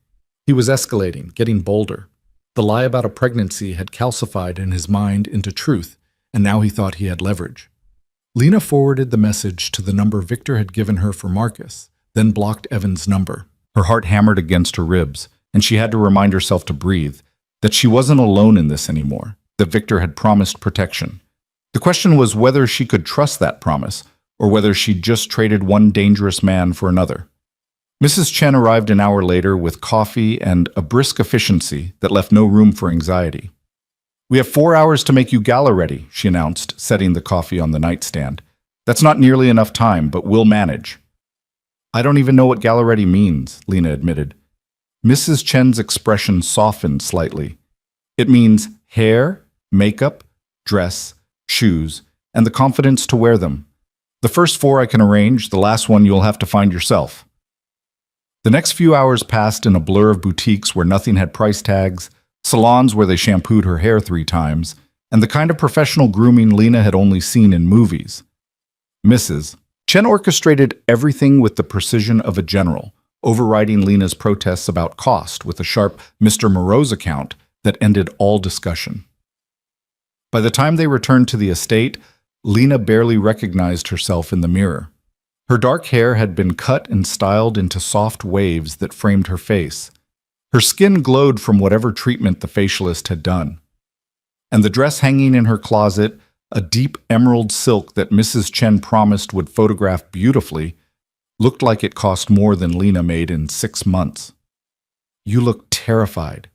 He was escalating, getting bolder. The lie about a pregnancy had calcified in his mind into truth, and now he thought he had leverage. Lena forwarded the message to the number Victor had given her for Marcus, then blocked Evan's number. Her heart hammered against her ribs, and she had to remind herself to breathe, that she wasn't alone in this anymore, that Victor had promised protection. The question was whether she could trust that promise, or whether she'd just traded one dangerous man for another. Mrs. Chen arrived an hour later with coffee and a brisk efficiency that left no room for anxiety. We have 4 hours to make you gala ready, she announced, setting the coffee on the nightstand. That's not nearly enough time, but we'll manage. I don't even know what gala ready means, Lena admitted. Mrs. Chen's expression softened slightly. It means hair, makeup, dress, shoes, and the confidence to wear them. The first 4 I can arrange, the last one you'll have to find yourself. The next few hours passed in a blur of boutiques where nothing had price tags, salons where they shampooed her hair 3 times, and the kind of professional grooming Lena had only seen in movies. Mrs. Chen orchestrated everything with the precision of a general, overriding Lena's protests about cost with a sharp Mr. Moreau's account that ended all discussion. By the time they returned to the estate, Lena barely recognized herself in the mirror. Her dark hair had been cut and styled into soft waves that framed her face. Her skin glowed from whatever treatment the facialist had done. And the dress hanging in her closet, a deep emerald silk that Mrs. Chen promised would photograph beautifully, looked like it cost more than Lena made in 6 months. You look terrified,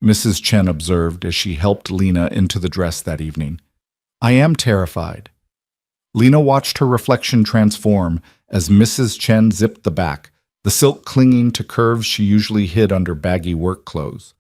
Mrs. Chen observed as she helped Lena into the dress that evening. I am terrified. Lena watched her reflection transform as Mrs. Chen zipped the back, the silk clinging to curves she usually hid under baggy work clothes.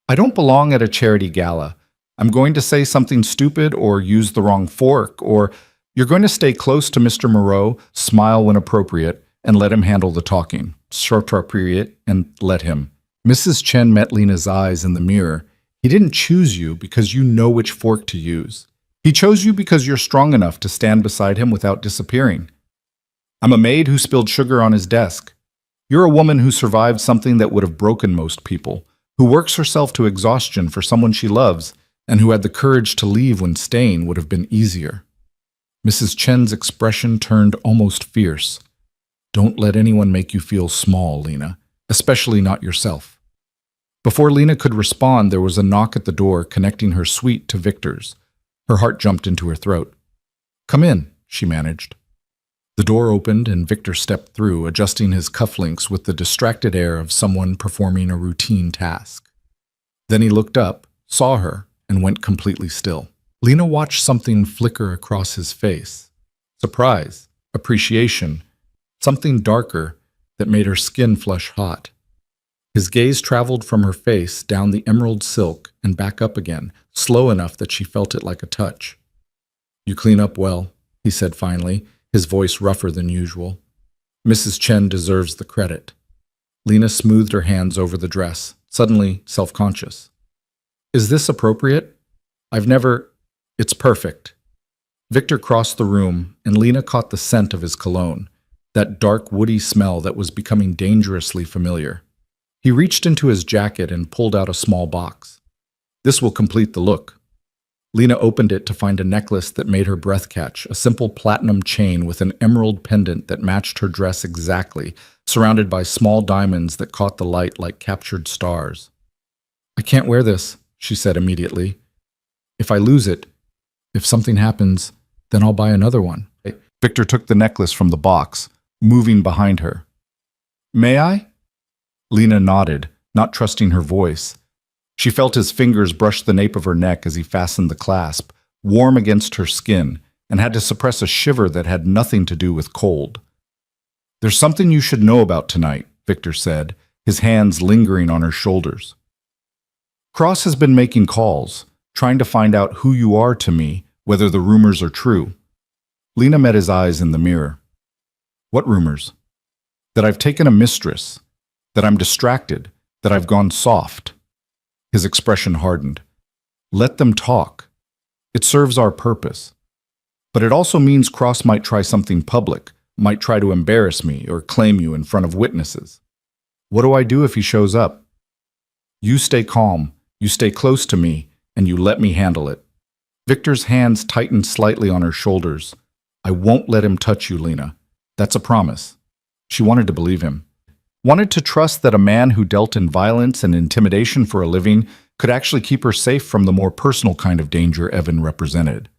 I don't belong at a charity gala. I'm going to say something stupid or use the wrong fork, or you're going to stay close to Mr. Moreau, smile when appropriate, and let him handle the talking. Appropriate, and let him. Mrs. Chen met Lena's eyes in the mirror. He didn't choose you because you know which fork to use. He chose you because you're strong enough to stand beside him without disappearing. I'm a maid who spilled sugar on his desk. You're a woman who survived something that would have broken most people, who works herself to exhaustion for someone she loves, and who had the courage to leave when staying would have been easier. Mrs. Chen's expression turned almost fierce. Don't let anyone make you feel small, Lena, especially not yourself. Before Lena could respond, there was a knock at the door connecting her suite to Victor's. Her heart jumped into her throat. Come in, she managed. The door opened and Victor stepped through, adjusting his cufflinks with the distracted air of someone performing a routine task. Then he looked up, saw her, and went completely still. Lena watched something flicker across his face. Surprise, appreciation, something darker that made her skin flush hot. His gaze traveled from her face down the emerald silk and back up again, slow enough that she felt it like a touch. You clean up well, he said finally, his voice rougher than usual. Mrs. Chen deserves the credit. Lena smoothed her hands over the dress, suddenly self-conscious. Is this appropriate? It's perfect. Victor crossed the room, and Lena caught the scent of his cologne, that dark, woody smell that was becoming dangerously familiar. He reached into his jacket and pulled out a small box. This will complete the look. Lena opened it to find a necklace that made her breath catch, a simple platinum chain with an emerald pendant that matched her dress exactly, surrounded by small diamonds that caught the light like captured stars. "I can't wear this," she said immediately. "If I lose it, if something happens, then I'll buy another one." Victor took the necklace from the box, moving behind her. "May I?" Lena nodded, not trusting her voice. She felt his fingers brush the nape of her neck as he fastened the clasp, warm against her skin, and had to suppress a shiver that had nothing to do with cold. "There's something you should know about tonight," Victor said, his hands lingering on her shoulders. "Cross has been making calls, trying to find out who you are to me, whether the rumors are true." Lena met his eyes in the mirror. "What rumors?" "That I've taken a mistress, that I'm distracted, that I've gone soft." His expression hardened. "Let them talk. It serves our purpose. But it also means Cross might try something public, might try to embarrass me or claim you in front of witnesses. What do I do if he shows up? You stay calm, you stay close to me, and you let me handle it." Victor's hands tightened slightly on her shoulders. "I won't let him touch you, Lena. That's a promise." She wanted to believe him. Wanted to trust that a man who dealt in violence and intimidation for a living could actually keep her safe from the more personal kind of danger Evan represented.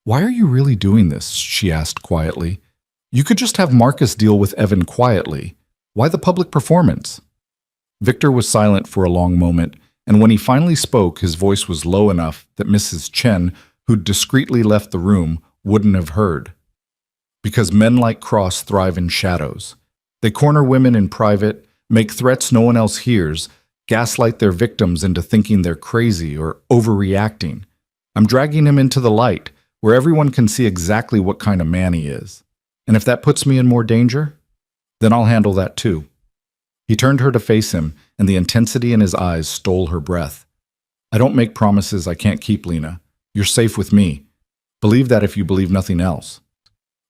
"Why are you really doing this?" she asked quietly. "You could just have Marcus deal with Evan quietly. Why the public performance?" Victor was silent for a long moment, and when he finally spoke, his voice was low enough that Mrs. Chen, who'd discreetly left the room, wouldn't have heard. "Because men like Cross thrive in shadows. They corner women in private, make threats no one else hears, gaslight their victims into thinking they're crazy or overreacting. I'm dragging him into the light, where everyone can see exactly what kind of man he is. And if that puts me in more danger, then I'll handle that too." He turned her to face him, and the intensity in his eyes stole her breath. "I don't make promises I can't keep, Lena. You're safe with me. Believe that if you believe nothing else."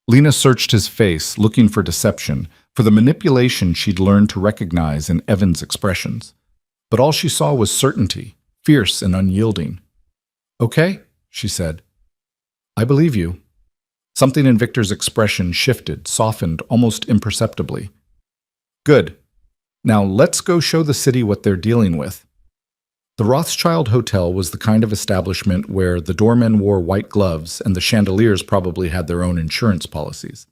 Lena searched his face, looking for deception, for the manipulation she'd learned to recognize in Evan's expressions. But all she saw was certainty, fierce and unyielding. "Okay," she said. "I believe you." Something in Victor's expression shifted, softened almost imperceptibly. "Good. Now let's go show the city what they're dealing with." The Rothschild Hotel was the kind of establishment where the doormen wore white gloves and the chandeliers probably had their own insurance policies.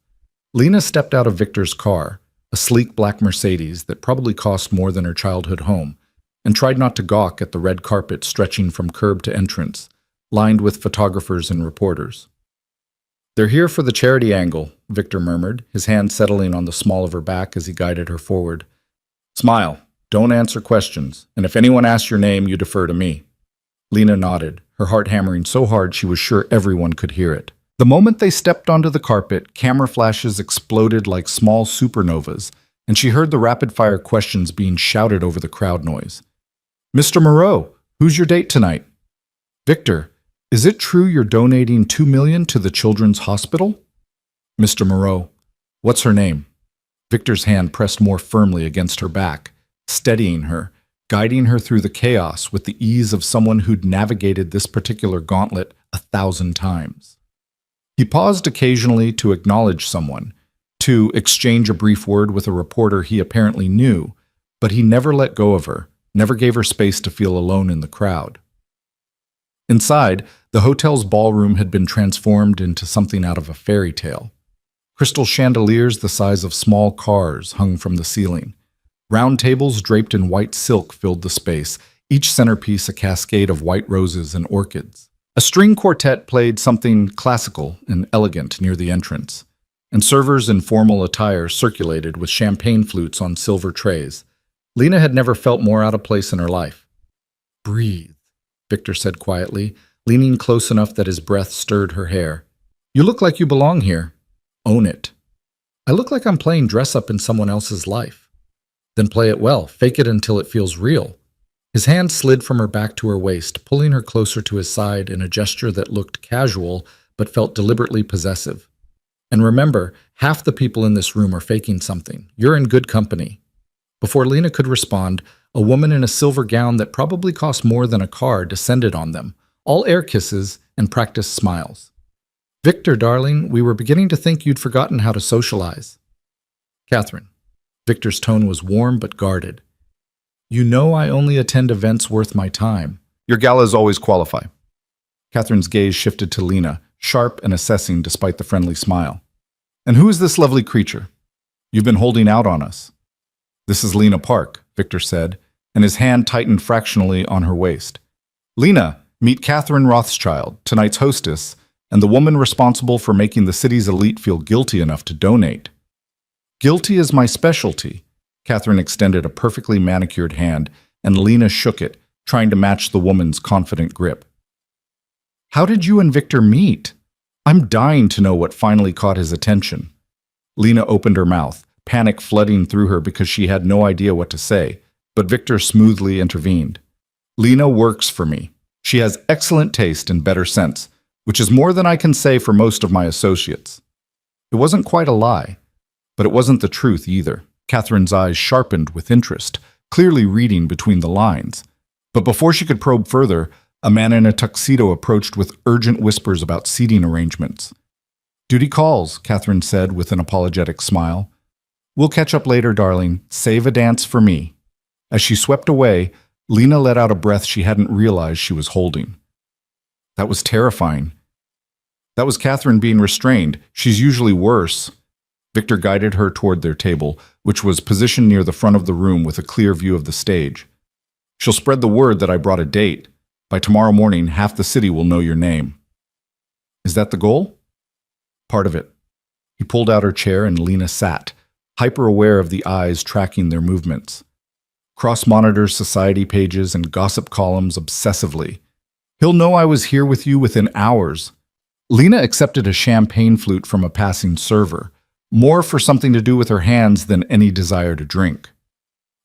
Lena stepped out of Victor's car, a sleek black Mercedes that probably cost more than her childhood home, and tried not to gawk at the red carpet stretching from curb to entrance, lined with photographers and reporters. "They're here for the charity angle," Victor murmured, his hand settling on the small of her back as he guided her forward. "Smile, don't answer questions, and if anyone asks your name, you defer to me." Lena nodded, her heart hammering so hard she was sure everyone could hear it. The moment they stepped onto the carpet, camera flashes exploded like small supernovas, and she heard the rapid-fire questions being shouted over the crowd noise. "Mr. Moreau, who's your date tonight?" "Victor, is it true you're donating $2 million to the Children's Hospital?" "Mr. Moreau, what's her name?" Victor's hand pressed more firmly against her back, steadying her, guiding her through the chaos with the ease of someone who'd navigated this particular gauntlet 1,000 times. He paused occasionally to acknowledge someone, to exchange a brief word with a reporter he apparently knew, but he never let go of her, never gave her space to feel alone in the crowd. Inside, the hotel's ballroom had been transformed into something out of a fairy tale. Crystal chandeliers the size of small cars hung from the ceiling. Round tables draped in white silk filled the space, each centerpiece a cascade of white roses and orchids. A string quartet played something classical and elegant near the entrance, and servers in formal attire circulated with champagne flutes on silver trays. Lena had never felt more out of place in her life. "Breathe," Victor said quietly, leaning close enough that his breath stirred her hair. "You look like you belong here. Own it." "I look like I'm playing dress-up in someone else's life." "Then play it well. Fake it until it feels real." His hand slid from her back to her waist, pulling her closer to his side in a gesture that looked casual but felt deliberately possessive. "And remember, half the people in this room are faking something. You're in good company." Before Lena could respond, a woman in a silver gown that probably cost more than a car descended on them, all air kisses and practiced smiles. Victor, darling, we were beginning to think you'd forgotten how to socialize. Catherine. Victor's tone was warm but guarded. You know I only attend events worth my time. Your galas always qualify. Catherine's gaze shifted to Lena, sharp and assessing despite the friendly smile. And who is this lovely creature? You've been holding out on us. This is Lena Park, Victor said, and his hand tightened fractionally on her waist. Lena, meet Catherine Rothschild, tonight's hostess, and the woman responsible for making the city's elite feel guilty enough to donate. Guilty is my specialty. Catherine extended a perfectly manicured hand, and Lena shook it, trying to match the woman's confident grip. How did you and Victor meet? I'm dying to know what finally caught his attention. Lena opened her mouth, panic flooding through her because she had no idea what to say, but Victor smoothly intervened. Lena works for me. She has excellent taste and better sense, which is more than I can say for most of my associates. It wasn't quite a lie, but it wasn't the truth either. Catherine's eyes sharpened with interest, clearly reading between the lines. But before she could probe further, a man in a tuxedo approached with urgent whispers about seating arrangements. Duty calls, Catherine said with an apologetic smile. We'll catch up later, darling. Save a dance for me. As she swept away, Lena let out a breath she hadn't realized she was holding. That was terrifying. That was Catherine being restrained. She's usually worse. Victor guided her toward their table, which was positioned near the front of the room with a clear view of the stage. She'll spread the word that I brought a date. By tomorrow morning, half the city will know your name. Is that the goal? Part of it. He pulled out her chair and Lena sat, hyper-aware of the eyes tracking their movements. Cross-monitors society pages and gossip columns obsessively. He'll know I was here with you within hours. Lena accepted a champagne flute from a passing server, more for something to do with her hands than any desire to drink.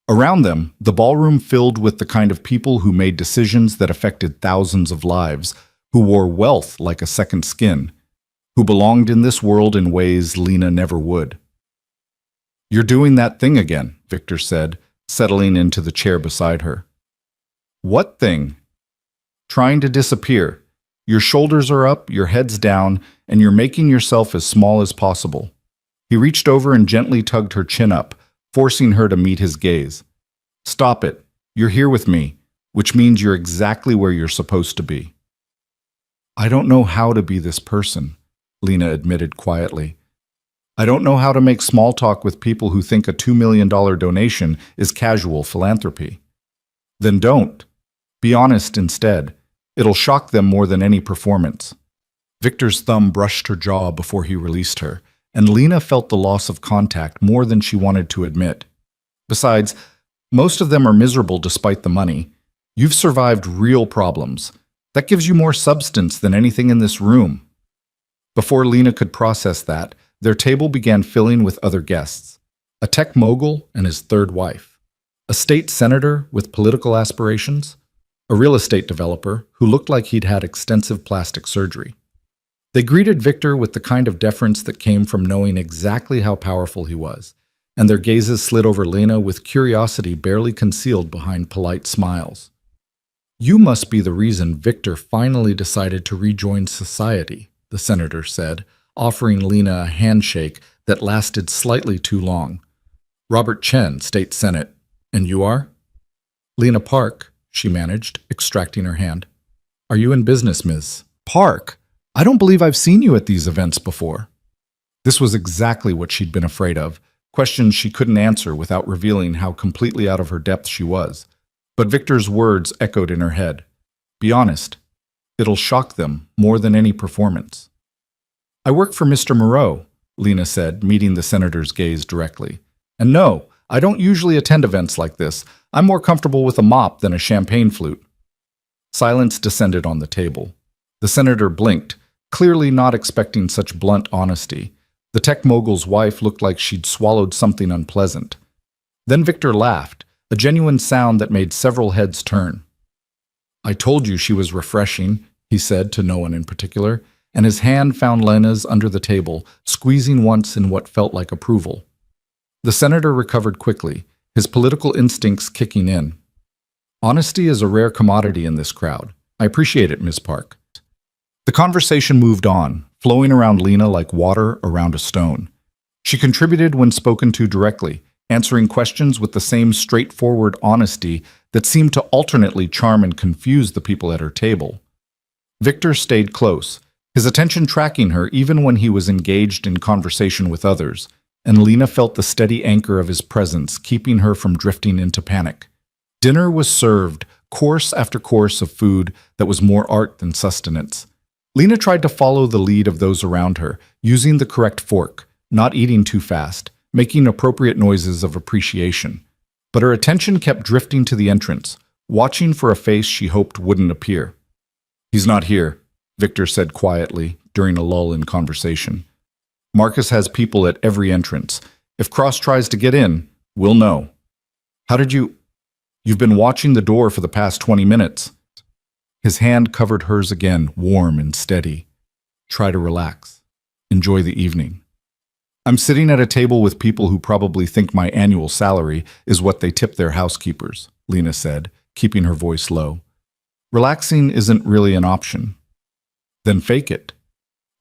Around them, the ballroom filled with the kind of people who made decisions that affected thousands of lives, who wore wealth like a second skin, who belonged in this world in ways Lena never would. You're doing that thing again, Victor said, settling into the chair beside her. What thing? Trying to disappear. Your shoulders are up, your head's down, and you're making yourself as small as possible. He reached over and gently tugged her chin up, forcing her to meet his gaze. Stop it. You're here with me, which means you're exactly where you're supposed to be. I don't know how to be this person, Lena admitted quietly. I don't know how to make small talk with people who think a $2 million donation is casual philanthropy. Then don't. Be honest instead. It'll shock them more than any performance. Victor's thumb brushed her jaw before he released her, and Lena felt the loss of contact more than she wanted to admit. Besides, most of them are miserable despite the money. You've survived real problems. That gives you more substance than anything in this room. Before Lena could process that, their table began filling with other guests. A tech mogul and his third wife. A state senator with political aspirations. A real estate developer who looked like he'd had extensive plastic surgery. They greeted Victor with the kind of deference that came from knowing exactly how powerful he was, and their gazes slid over Lena with curiosity barely concealed behind polite smiles. You must be the reason Victor finally decided to rejoin society, the senator said, offering Lena a handshake that lasted slightly too long. Robert Chen, State Senate. And you are? Lena Park, she managed, extracting her hand. Are you in business, Ms. Park? I don't believe I've seen you at these events before. This was exactly what she'd been afraid of, questions she couldn't answer without revealing how completely out of her depth she was. But Victor's words echoed in her head. Be honest. It'll shock them more than any performance. I work for Mr. Moreau, Lena said, meeting the senator's gaze directly. And no, I don't usually attend events like this. I'm more comfortable with a mop than a champagne flute. Silence descended on the table. The senator blinked, clearly not expecting such blunt honesty. The tech mogul's wife looked like she'd swallowed something unpleasant. Then Victor laughed, a genuine sound that made several heads turn. I told you she was refreshing, he said to no one in particular, and his hand found Lena's under the table, squeezing once in what felt like approval. The senator recovered quickly, his political instincts kicking in. Honesty is a rare commodity in this crowd. I appreciate it, Miss Park. The conversation moved on, flowing around Lena like water around a stone. She contributed when spoken to directly, answering questions with the same straightforward honesty that seemed to alternately charm and confuse the people at her table. Victor stayed close, his attention tracking her even when he was engaged in conversation with others, and Lena felt the steady anchor of his presence, keeping her from drifting into panic. Dinner was served, course after course of food that was more art than sustenance. Lena tried to follow the lead of those around her, using the correct fork, not eating too fast, making appropriate noises of appreciation. But her attention kept drifting to the entrance, watching for a face she hoped wouldn't appear. "He's not here," Victor said quietly during a lull in conversation. "Marcus has people at every entrance. If Cross tries to get in, we'll know." "How did you—" "You've been watching the door for the past 20 minutes. His hand covered hers again, warm and steady. "Try to relax. Enjoy the evening." "I'm sitting at a table with people who probably think my annual salary is what they tip their housekeepers," Lena said, keeping her voice low. "Relaxing isn't really an option." "Then fake it."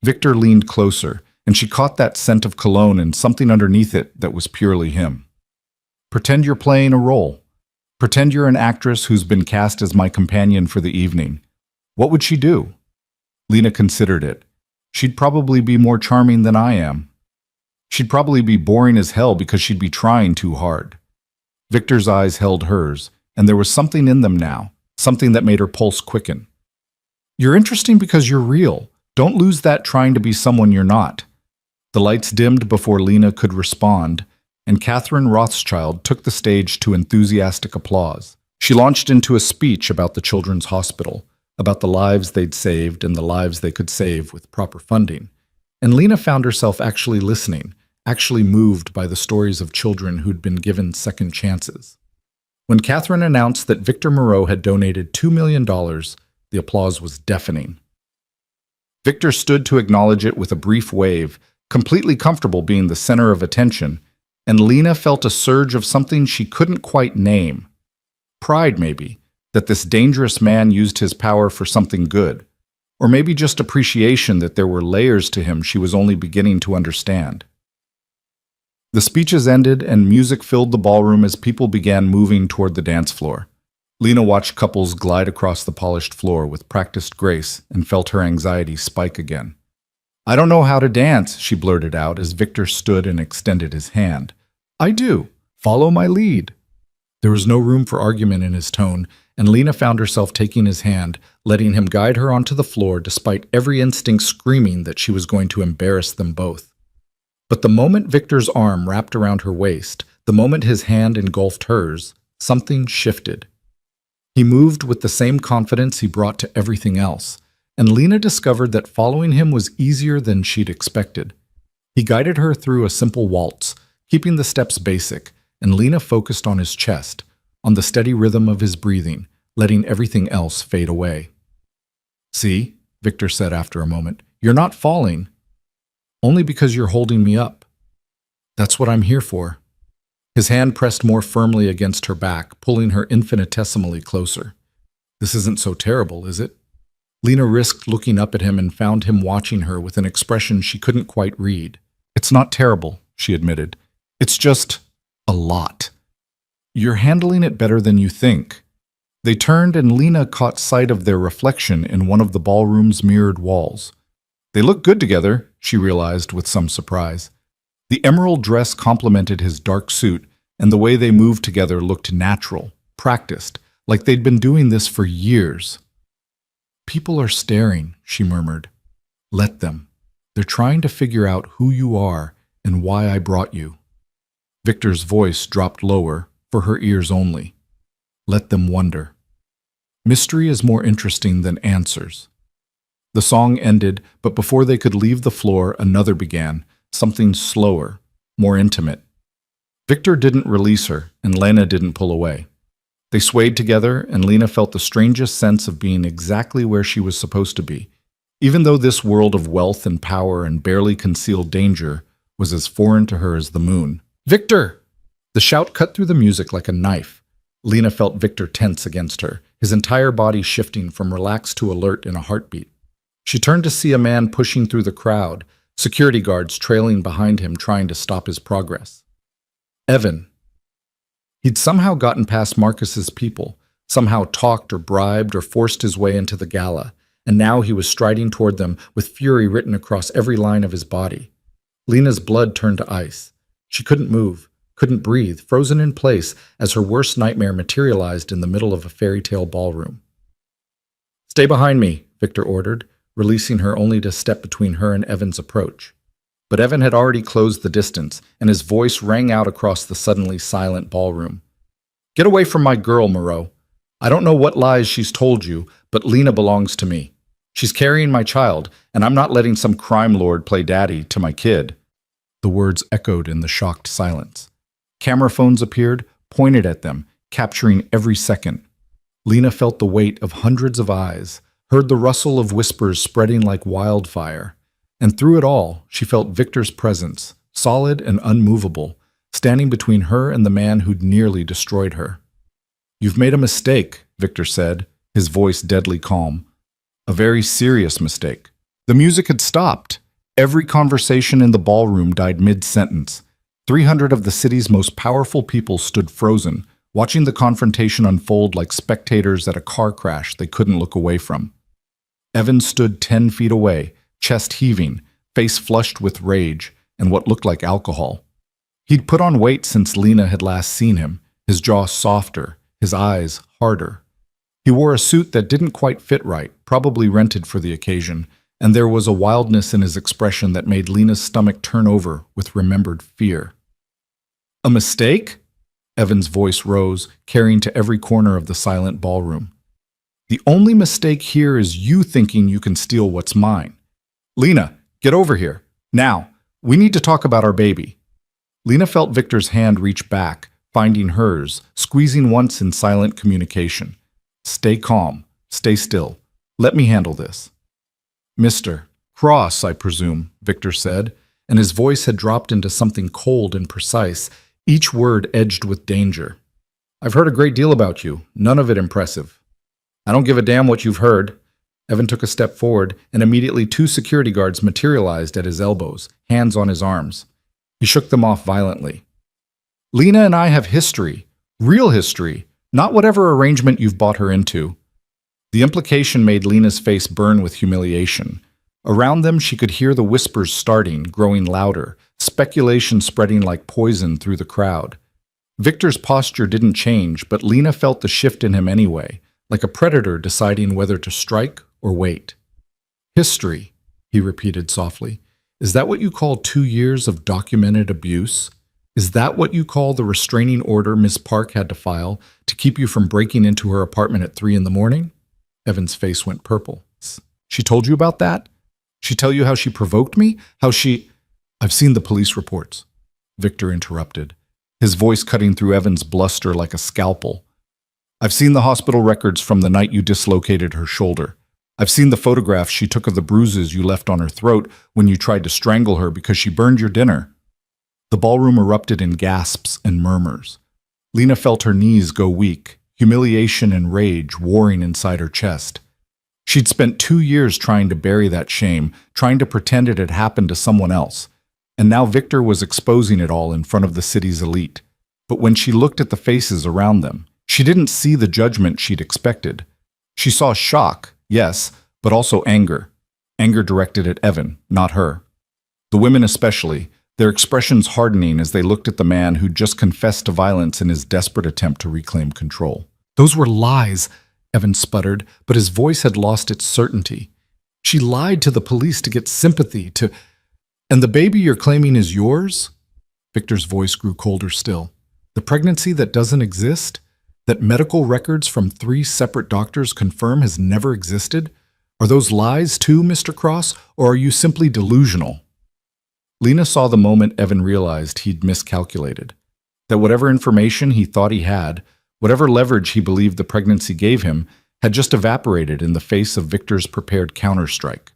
Victor leaned closer, and she caught that scent of cologne and something underneath it that was purely him. "Pretend you're playing a role. Pretend you're an actress who's been cast as my companion for the evening. What would she do?" Lena considered it. "She'd probably be more charming than I am. She'd probably be boring as hell because she'd be trying too hard." Victor's eyes held hers, and there was something in them now, something that made her pulse quicken. "You're interesting because you're real. Don't lose that trying to be someone you're not." The lights dimmed before Lena could respond, and Catherine Rothschild took the stage to enthusiastic applause. She launched into a speech about the children's hospital, about the lives they'd saved and the lives they could save with proper funding. And Lena found herself actually listening, actually moved by the stories of children who'd been given second chances. When Catherine announced that Victor Moreau had donated $2 million, the applause was deafening. Victor stood to acknowledge it with a brief wave, completely comfortable being the center of attention, and Lena felt a surge of something she couldn't quite name. Pride, maybe, that this dangerous man used his power for something good. Or maybe just appreciation that there were layers to him she was only beginning to understand. The speeches ended and music filled the ballroom as people began moving toward the dance floor. Lena watched couples glide across the polished floor with practiced grace and felt her anxiety spike again. "I don't know how to dance," she blurted out as Victor stood and extended his hand. "I do. Follow my lead." There was no room for argument in his tone, and Lena found herself taking his hand, letting him guide her onto the floor despite every instinct screaming that she was going to embarrass them both. But the moment Victor's arm wrapped around her waist, the moment his hand engulfed hers, something shifted. He moved with the same confidence he brought to everything else, and Lena discovered that following him was easier than she'd expected. He guided her through a simple waltz, keeping the steps basic, and Lena focused on his chest, on the steady rhythm of his breathing, letting everything else fade away. "See," Victor said after a moment, "you're not falling. Only because you're holding me up. That's what I'm here for." His hand pressed more firmly against her back, pulling her infinitesimally closer. "This isn't so terrible, is it?" Lena risked looking up at him and found him watching her with an expression she couldn't quite read. "It's not terrible," she admitted. "It's just a lot. You're handling it better than you think." They turned and Lena caught sight of their reflection in one of the ballroom's mirrored walls. They looked good together, she realized with some surprise. The emerald dress complemented his dark suit, and the way they moved together looked natural, practiced, like they'd been doing this for years. "People are staring," she murmured. "Let them. They're trying to figure out who you are and why I brought you." Victor's voice dropped lower, for her ears only. "Let them wonder. Mystery is more interesting than answers." The song ended, but before they could leave the floor, another began, something slower, more intimate. Victor didn't release her, and Lena didn't pull away. They swayed together, and Lena felt the strangest sense of being exactly where she was supposed to be, even though this world of wealth and power and barely concealed danger was as foreign to her as the moon. "Victor!" The shout cut through the music like a knife. Lena felt Victor tense against her, his entire body shifting from relaxed to alert in a heartbeat. She turned to see a man pushing through the crowd, security guards trailing behind him trying to stop his progress. Evan. He'd somehow gotten past Marcus's people, somehow talked or bribed or forced his way into the gala, and now he was striding toward them with fury written across every line of his body. Lena's blood turned to ice. She couldn't move, couldn't breathe, frozen in place as her worst nightmare materialized in the middle of a fairy tale ballroom. "Stay behind me," Victor ordered, releasing her only to step between her and Evan's approach. But Evan had already closed the distance, and his voice rang out across the suddenly silent ballroom. "Get away from my girl, Moreau. I don't know what lies she's told you, but Lena belongs to me. She's carrying my child, and I'm not letting some crime lord play daddy to my kid." The words echoed in the shocked silence. Camera phones appeared, pointed at them, capturing every second. Lena felt the weight of hundreds of eyes, heard the rustle of whispers spreading like wildfire. And through it all, she felt Victor's presence, solid and unmovable, standing between her and the man who'd nearly destroyed her. "You've made a mistake," Victor said, his voice deadly calm. "A very serious mistake." The music had stopped. Every conversation in the ballroom died mid-sentence. 300 of the city's most powerful people stood frozen, watching the confrontation unfold like spectators at a car crash they couldn't look away from. Evan stood 10 feet away, chest heaving, face flushed with rage and what looked like alcohol. He'd put on weight since Lena had last seen him, his jaw softer, his eyes harder. He wore a suit that didn't quite fit right, probably rented for the occasion, and there was a wildness in his expression that made Lena's stomach turn over with remembered fear. "A mistake?" Evan's voice rose, carrying to every corner of the silent ballroom. "The only mistake here is you thinking you can steal what's mine. Lena, get over here. Now, we need to talk about our baby." Lena felt Victor's hand reach back, finding hers, squeezing once in silent communication. "Stay calm. Stay still. Let me handle this." "Mr. Cross, I presume," Victor said, and his voice had dropped into something cold and precise, each word edged with danger. "I've heard a great deal about you, none of it impressive." "I don't give a damn what you've heard." Evan took a step forward, and immediately 2 security guards materialized at his elbows, hands on his arms. He shook them off violently. "Lena and I have history, real history, not whatever arrangement you've bought her into." The implication made Lena's face burn with humiliation. Around them, she could hear the whispers starting, growing louder, speculation spreading like poison through the crowd. Victor's posture didn't change, but Lena felt the shift in him anyway, like a predator deciding whether to strike or wait. "History," he repeated softly. "Is that what you call 2 years of documented abuse? Is that what you call the restraining order Miss Park had to file to keep you from breaking into her apartment at 3 in the morning? Evan's face went purple. "She told you about that? She tell you how she provoked me? How she—" "I've seen the police reports," Victor interrupted, his voice cutting through Evan's bluster like a scalpel. "I've seen the hospital records from the night you dislocated her shoulder. I've seen the photographs she took of the bruises you left on her throat when you tried to strangle her because she burned your dinner." The ballroom erupted in gasps and murmurs. Lena felt her knees go weak, humiliation and rage warring inside her chest. She'd spent 2 years trying to bury that shame, trying to pretend it had happened to someone else. And now Victor was exposing it all in front of the city's elite. But when she looked at the faces around them, she didn't see the judgment she'd expected. She saw shock, yes, but also anger. Anger directed at Evan, not her. The women especially, their expressions hardening as they looked at the man who'd just confessed to violence in his desperate attempt to reclaim control. "Those were lies," Evan sputtered, but his voice had lost its certainty. "She lied to the police to get sympathy, to— And the baby you're claiming is yours?" Victor's voice grew colder still. "The pregnancy that doesn't exist? That medical records from 3 separate doctors confirm has never existed? Are those lies too, Mr. Cross, or are you simply delusional?" Lena saw the moment Evan realized he'd miscalculated. That whatever information he thought he had, whatever leverage he believed the pregnancy gave him, had just evaporated in the face of Victor's prepared counterstrike.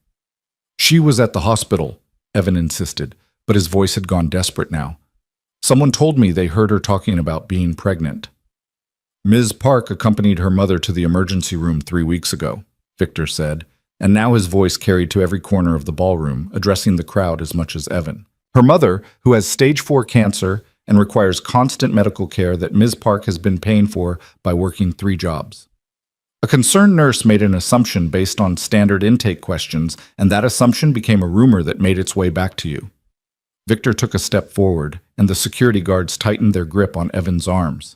"She was at the hospital," Evan insisted, but his voice had gone desperate now. "Someone told me they heard her talking about being pregnant." Ms. Park accompanied her mother to the emergency room 3 weeks ago, Victor said, and now his voice carried to every corner of the ballroom, addressing the crowd as much as Evan. Her mother, who has stage 4 cancer and requires constant medical care that Ms. Park has been paying for by working 3 jobs. A concerned nurse made an assumption based on standard intake questions, and that assumption became a rumor that made its way back to you. Victor took a step forward, and the security guards tightened their grip on Evan's arms.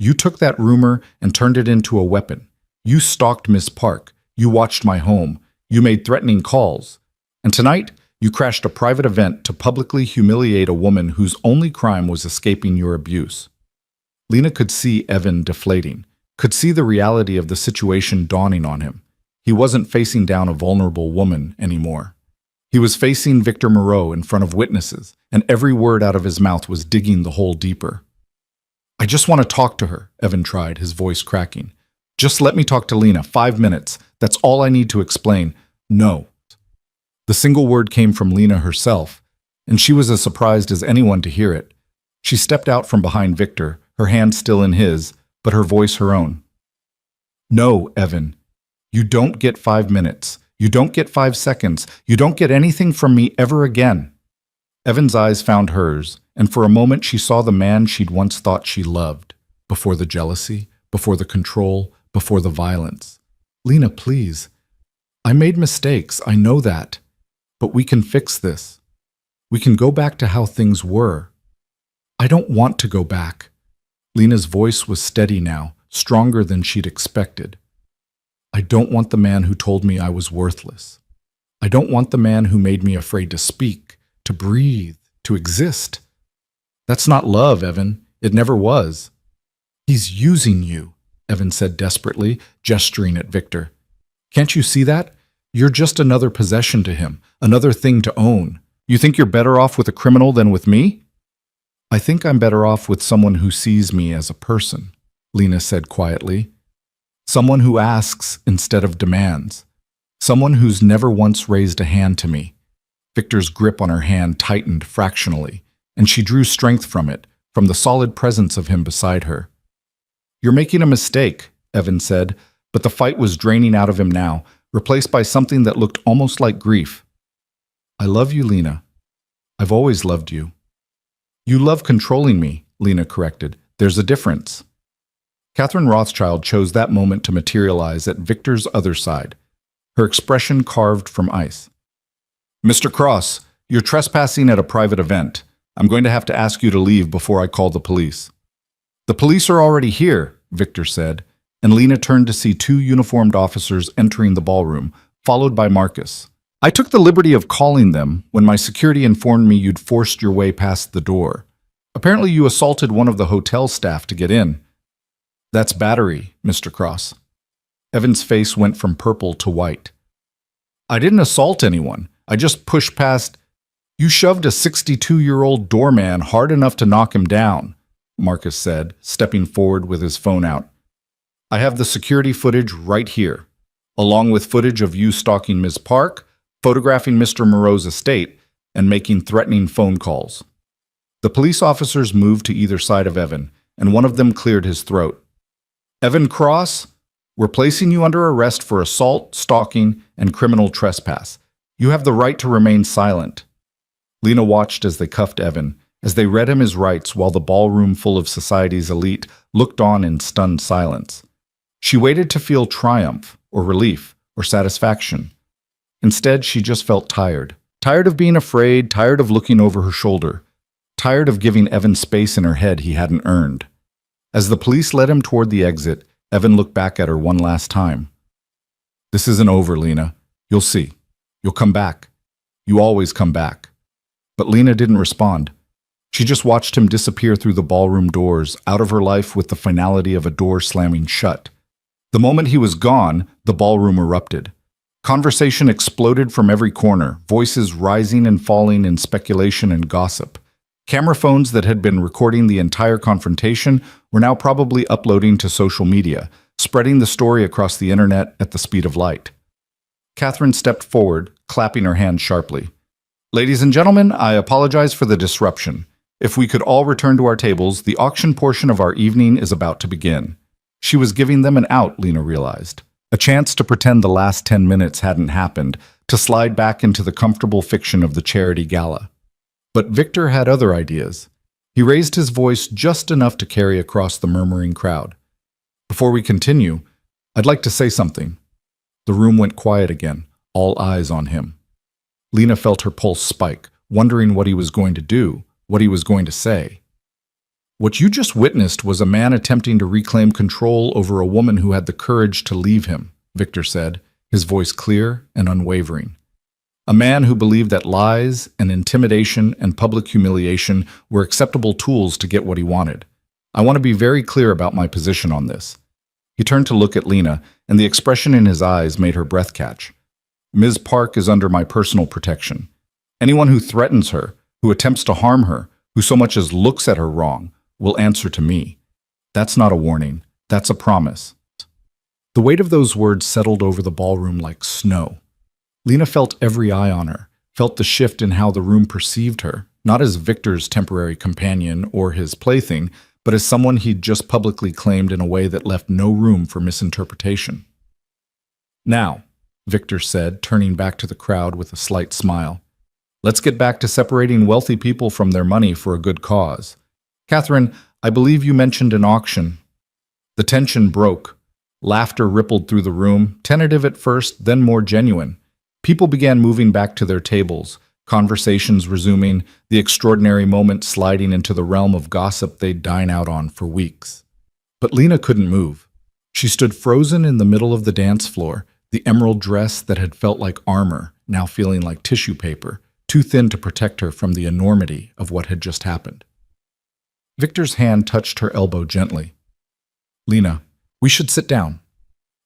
You took that rumor and turned it into a weapon. You stalked Miss Park. You watched my home. You made threatening calls. And tonight, you crashed a private event to publicly humiliate a woman whose only crime was escaping your abuse. Lena could see Evan deflating, could see the reality of the situation dawning on him. He wasn't facing down a vulnerable woman anymore. He was facing Victor Moreau in front of witnesses, and every word out of his mouth was digging the hole deeper. I just want to talk to her, Evan tried, his voice cracking. Just let me talk to Lena, 5 minutes. That's all I need to explain. No. The single word came from Lena herself, and she was as surprised as anyone to hear it. She stepped out from behind Victor, her hand still in his, but her voice her own. No, Evan. You don't get 5 minutes. You don't get 5 seconds. You don't get anything from me ever again. Evan's eyes found hers, and for a moment she saw the man she'd once thought she loved, before the jealousy, before the control, before the violence. Lena, please. I made mistakes, I know that. But we can fix this. We can go back to how things were. I don't want to go back. Lena's voice was steady now, stronger than she'd expected. I don't want the man who told me I was worthless. I don't want the man who made me afraid to speak, to breathe, to exist. That's not love, Evan. It never was. He's using you, Evan said desperately, gesturing at Victor. Can't you see that? You're just another possession to him, another thing to own. You think you're better off with a criminal than with me? I think I'm better off with someone who sees me as a person, Lena said quietly. Someone who asks instead of demands. Someone who's never once raised a hand to me. Victor's grip on her hand tightened fractionally, and she drew strength from it, from the solid presence of him beside her. You're making a mistake, Evan said, but the fight was draining out of him now, replaced by something that looked almost like grief. I love you, Lena. I've always loved you. You love controlling me, Lena corrected. There's a difference. Catherine Rothschild chose that moment to materialize at Victor's other side, her expression carved from ice. Mr. Cross, you're trespassing at a private event. I'm going to have to ask you to leave before I call the police. The police are already here, Victor said, and Lena turned to see 2 uniformed officers entering the ballroom, followed by Marcus. I took the liberty of calling them when my security informed me you'd forced your way past the door. Apparently you assaulted one of the hotel staff to get in. That's battery, Mr. Cross. Evan's face went from purple to white. I didn't assault anyone. I just pushed past. You shoved a 62-year-old doorman hard enough to knock him down, Marcus said, stepping forward with his phone out. I have the security footage right here, along with footage of you stalking Ms. Park, photographing Mr. Moreau's estate, and making threatening phone calls. The police officers moved to either side of Evan, and one of them cleared his throat. Evan Cross, we're placing you under arrest for assault, stalking, and criminal trespass. You have the right to remain silent. Lena watched as they cuffed Evan, as they read him his rights while the ballroom full of society's elite looked on in stunned silence. She waited to feel triumph, or relief, or satisfaction. Instead, she just felt tired. Tired of being afraid, tired of looking over her shoulder, tired of giving Evan space in her head he hadn't earned. As the police led him toward the exit, Evan looked back at her one last time. This isn't over, Lena. You'll see. You'll come back. You always come back. But Lena didn't respond. She just watched him disappear through the ballroom doors, out of her life with the finality of a door slamming shut. The moment he was gone, the ballroom erupted. Conversation exploded from every corner, voices rising and falling in speculation and gossip. Camera phones that had been recording the entire confrontation were now probably uploading to social media, spreading the story across the internet at the speed of light. Catherine stepped forward, clapping her hands sharply. Ladies and gentlemen, I apologize for the disruption. If we could all return to our tables, the auction portion of our evening is about to begin. She was giving them an out, Lena realized. A chance to pretend the last 10 minutes hadn't happened, to slide back into the comfortable fiction of the charity gala. But Victor had other ideas. He raised his voice just enough to carry across the murmuring crowd. Before we continue, I'd like to say something. The room went quiet again, all eyes on him. Lena felt her pulse spike, wondering what he was going to do, what he was going to say. What you just witnessed was a man attempting to reclaim control over a woman who had the courage to leave him, Victor said, his voice clear and unwavering. A man who believed that lies and intimidation and public humiliation were acceptable tools to get what he wanted. I want to be very clear about my position on this. He turned to look at Lena, and the expression in his eyes made her breath catch. Ms. Park is under my personal protection. Anyone who threatens her, who attempts to harm her, who so much as looks at her wrong, will answer to me. That's not a warning. That's a promise. The weight of those words settled over the ballroom like snow. Lena felt every eye on her, felt the shift in how the room perceived her, not as Victor's temporary companion or his plaything, but as someone he'd just publicly claimed in a way that left no room for misinterpretation. Now, Victor said, turning back to the crowd with a slight smile, let's get back to separating wealthy people from their money for a good cause. Catherine, I believe you mentioned an auction. The tension broke. Laughter rippled through the room, tentative at first, then more genuine. People began moving back to their tables, conversations resuming, the extraordinary moment sliding into the realm of gossip they'd dine out on for weeks. But Lena couldn't move. She stood frozen in the middle of the dance floor, the emerald dress that had felt like armor, now feeling like tissue paper, too thin to protect her from the enormity of what had just happened. Victor's hand touched her elbow gently. Lena, we should sit down.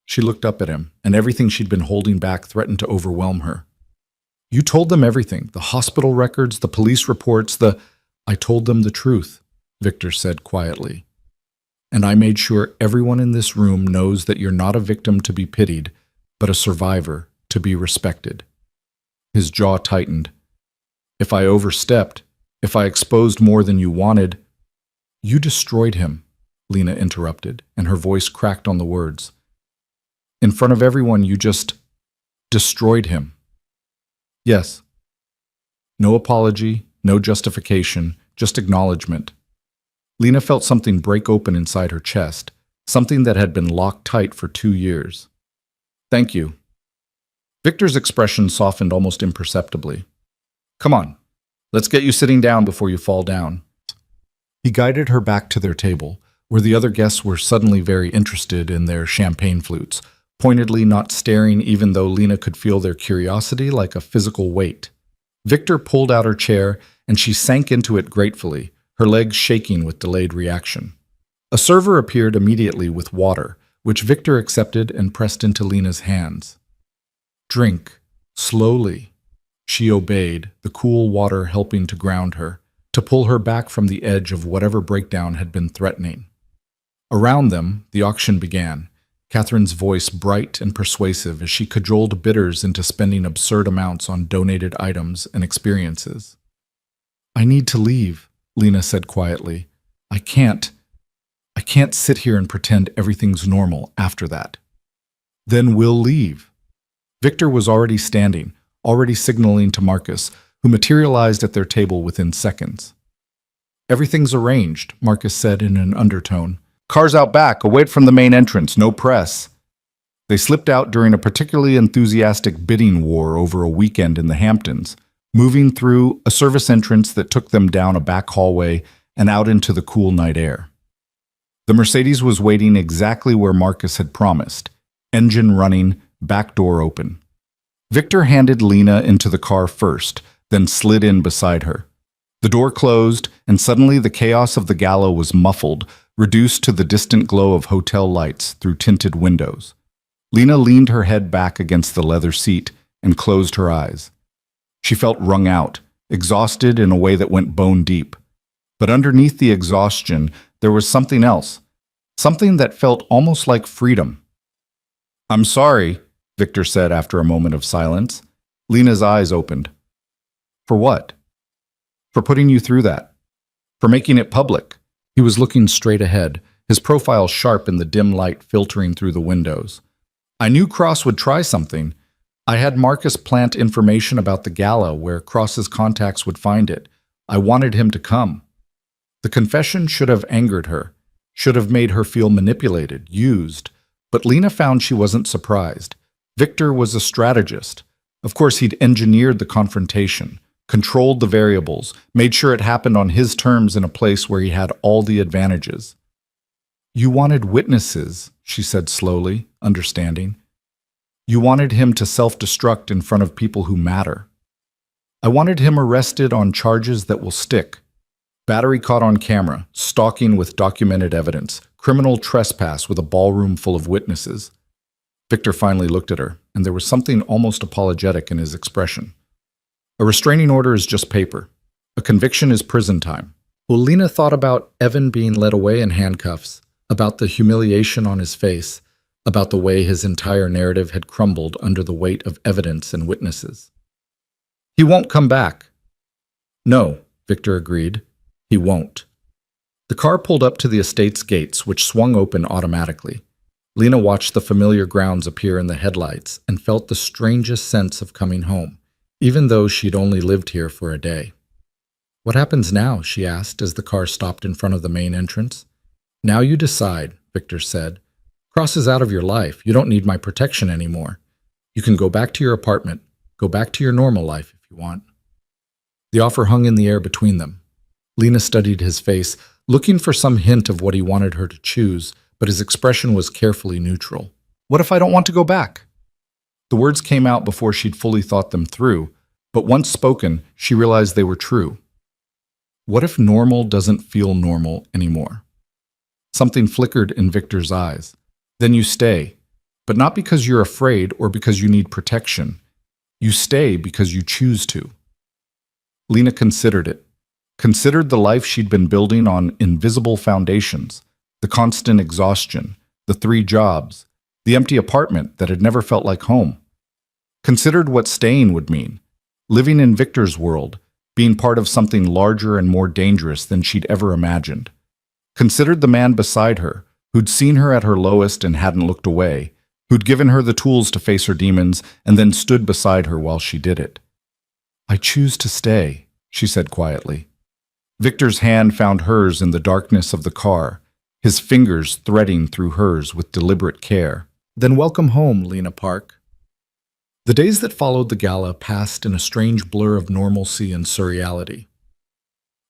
She looked up at him, and everything she'd been holding back threatened to overwhelm her. You told them everything, the hospital records, the police reports, I told them the truth, Victor said quietly. And I made sure everyone in this room knows that you're not a victim to be pitied, but a survivor to be respected. His jaw tightened. If I overstepped, if I exposed more than you wanted, you destroyed him, Lena interrupted, and her voice cracked on the words. In front of everyone, you just destroyed him. Yes. No apology, no justification, just acknowledgement. Lena felt something break open inside her chest, something that had been locked tight for 2 years. Thank you. Victor's expression softened almost imperceptibly. Come on, let's get you sitting down before you fall down. He guided her back to their table, where the other guests were suddenly very interested in their champagne flutes, pointedly not staring even though Lena could feel their curiosity like a physical weight. Victor pulled out her chair, and she sank into it gratefully, her legs shaking with delayed reaction. A server appeared immediately with water, which Victor accepted and pressed into Lena's hands. Drink, slowly. She obeyed, the cool water helping to ground her, to pull her back from the edge of whatever breakdown had been threatening. Around them, the auction began, Catherine's voice bright and persuasive as she cajoled bidders into spending absurd amounts on donated items and experiences. I need to leave, Lena said quietly. I can't sit here and pretend everything's normal after that. Then we'll leave. Victor was already standing, already signaling to Marcus, who materialized at their table within seconds. Everything's arranged, Marcus said in an undertone. Cars out back, away from the main entrance, no press. They slipped out during a particularly enthusiastic bidding war over a weekend in the Hamptons, moving through a service entrance that took them down a back hallway and out into the cool night air. The Mercedes was waiting exactly where Marcus had promised, engine running, back door open. Victor handed Lena into the car first, then slid in beside her. The door closed, and suddenly the chaos of the gala was muffled, reduced to the distant glow of hotel lights through tinted windows. Lena leaned her head back against the leather seat and closed her eyes. She felt wrung out, exhausted in a way that went bone deep. But underneath the exhaustion, there was something else, something that felt almost like freedom. I'm sorry, Victor said after a moment of silence. Lena's eyes opened. For what? For putting you through that. For making it public. He was looking straight ahead, his profile sharp in the dim light filtering through the windows. I knew Cross would try something. I had Marcus plant information about the gala where Cross's contacts would find it. I wanted him to come. The confession should have angered her, should have made her feel manipulated, used, but Lena found she wasn't surprised. Victor was a strategist. Of course, he'd engineered the confrontation, controlled the variables, made sure it happened on his terms in a place where he had all the advantages. You wanted witnesses, she said slowly, understanding. You wanted him to self-destruct in front of people who matter. I wanted him arrested on charges that will stick. Battery caught on camera, stalking with documented evidence, criminal trespass with a ballroom full of witnesses. Victor finally looked at her, and there was something almost apologetic in his expression. A restraining order is just paper. A conviction is prison time. Well, Lena thought about Evan being led away in handcuffs, about the humiliation on his face, about the way his entire narrative had crumbled under the weight of evidence and witnesses. He won't come back. No, Victor agreed. He won't. The car pulled up to the estate's gates, which swung open automatically. Lena watched the familiar grounds appear in the headlights and felt the strangest sense of coming home, even though she'd only lived here for a day. What happens now? She asked as the car stopped in front of the main entrance. Now you decide, Victor said. Cross is out of your life. You don't need my protection anymore. You can go back to your apartment, go back to your normal life if you want. The offer hung in the air between them. Lena studied his face, looking for some hint of what he wanted her to choose, but his expression was carefully neutral. What if I don't want to go back? The words came out before she'd fully thought them through, but once spoken, she realized they were true. What if normal doesn't feel normal anymore? Something flickered in Victor's eyes. Then you stay, but not because you're afraid or because you need protection. You stay because you choose to. Lena considered it. Considered the life she'd been building on invisible foundations, the constant exhaustion, the 3 jobs, the empty apartment that had never felt like home. Considered what staying would mean, living in Victor's world, being part of something larger and more dangerous than she'd ever imagined. Considered the man beside her, who'd seen her at her lowest and hadn't looked away, who'd given her the tools to face her demons and then stood beside her while she did it. I choose to stay, she said quietly. Victor's hand found hers in the darkness of the car, his fingers threading through hers with deliberate care. Then welcome home, Lena Park. The days that followed the gala passed in a strange blur of normalcy and surreality.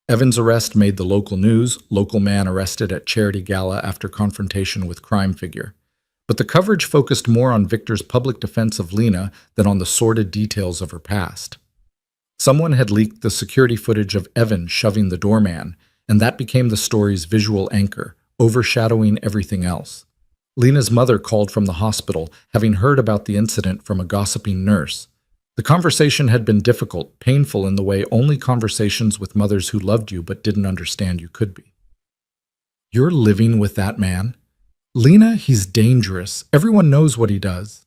Evan's arrest made the local news, local man arrested at charity gala after confrontation with crime figure. But the coverage focused more on Victor's public defense of Lena than on the sordid details of her past. Someone had leaked the security footage of Evan shoving the doorman, and that became the story's visual anchor, overshadowing everything else. Lena's mother called from the hospital, having heard about the incident from a gossiping nurse. The conversation had been difficult, painful in the way only conversations with mothers who loved you but didn't understand you could be. You're living with that man? Lena, he's dangerous. Everyone knows what he does.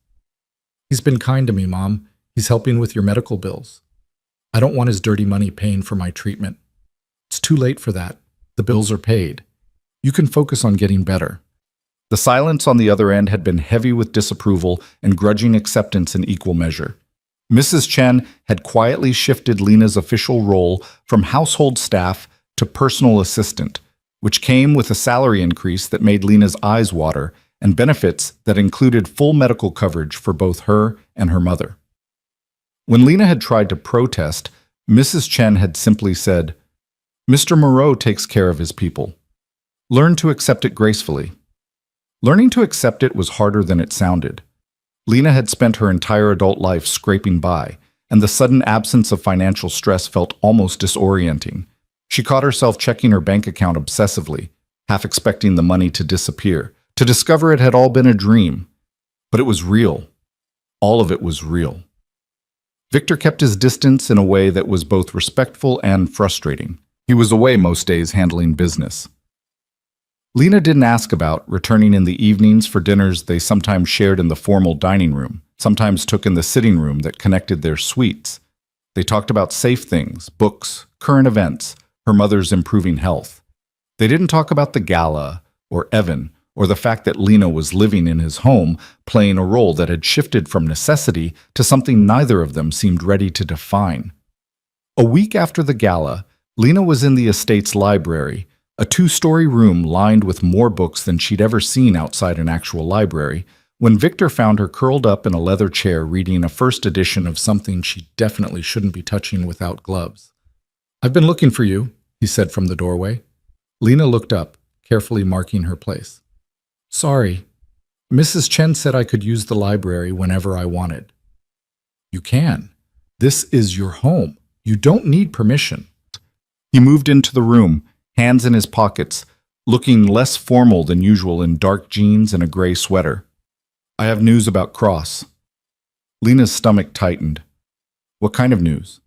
He's been kind to me, Mom. He's helping with your medical bills. I don't want his dirty money paying for my treatment. It's too late for that. The bills are paid. You can focus on getting better. The silence on the other end had been heavy with disapproval and grudging acceptance in equal measure. Mrs. Chen had quietly shifted Lena's official role from household staff to personal assistant, which came with a salary increase that made Lena's eyes water and benefits that included full medical coverage for both her and her mother. When Lena had tried to protest, Mrs. Chen had simply said, "Mr. Moreau takes care of his people. Learn to accept it gracefully." Learning to accept it was harder than it sounded. Lena had spent her entire adult life scraping by, and the sudden absence of financial stress felt almost disorienting. She caught herself checking her bank account obsessively, half expecting the money to disappear, to discover it had all been a dream. But it was real. All of it was real. Victor kept his distance in a way that was both respectful and frustrating. He was away most days handling business. Lena didn't ask about returning in the evenings for dinners they sometimes shared in the formal dining room, sometimes took in the sitting room that connected their suites. They talked about safe things, books, current events, her mother's improving health. They didn't talk about the gala or Evan, or the fact that Lena was living in his home, playing a role that had shifted from necessity to something neither of them seemed ready to define. A week after the gala, Lena was in the estate's library, a two-story room lined with more books than she'd ever seen outside an actual library, when Victor found her curled up in a leather chair reading a first edition of something she definitely shouldn't be touching without gloves. "I've been looking for you," he said from the doorway. Lena looked up, carefully marking her place. "Sorry. Mrs. Chen said I could use the library whenever I wanted." "You can. This is your home. You don't need permission." He moved into the room, hands in his pockets, looking less formal than usual in dark jeans and a gray sweater. "I have news about Cross." Lena's stomach tightened. "What kind of news?"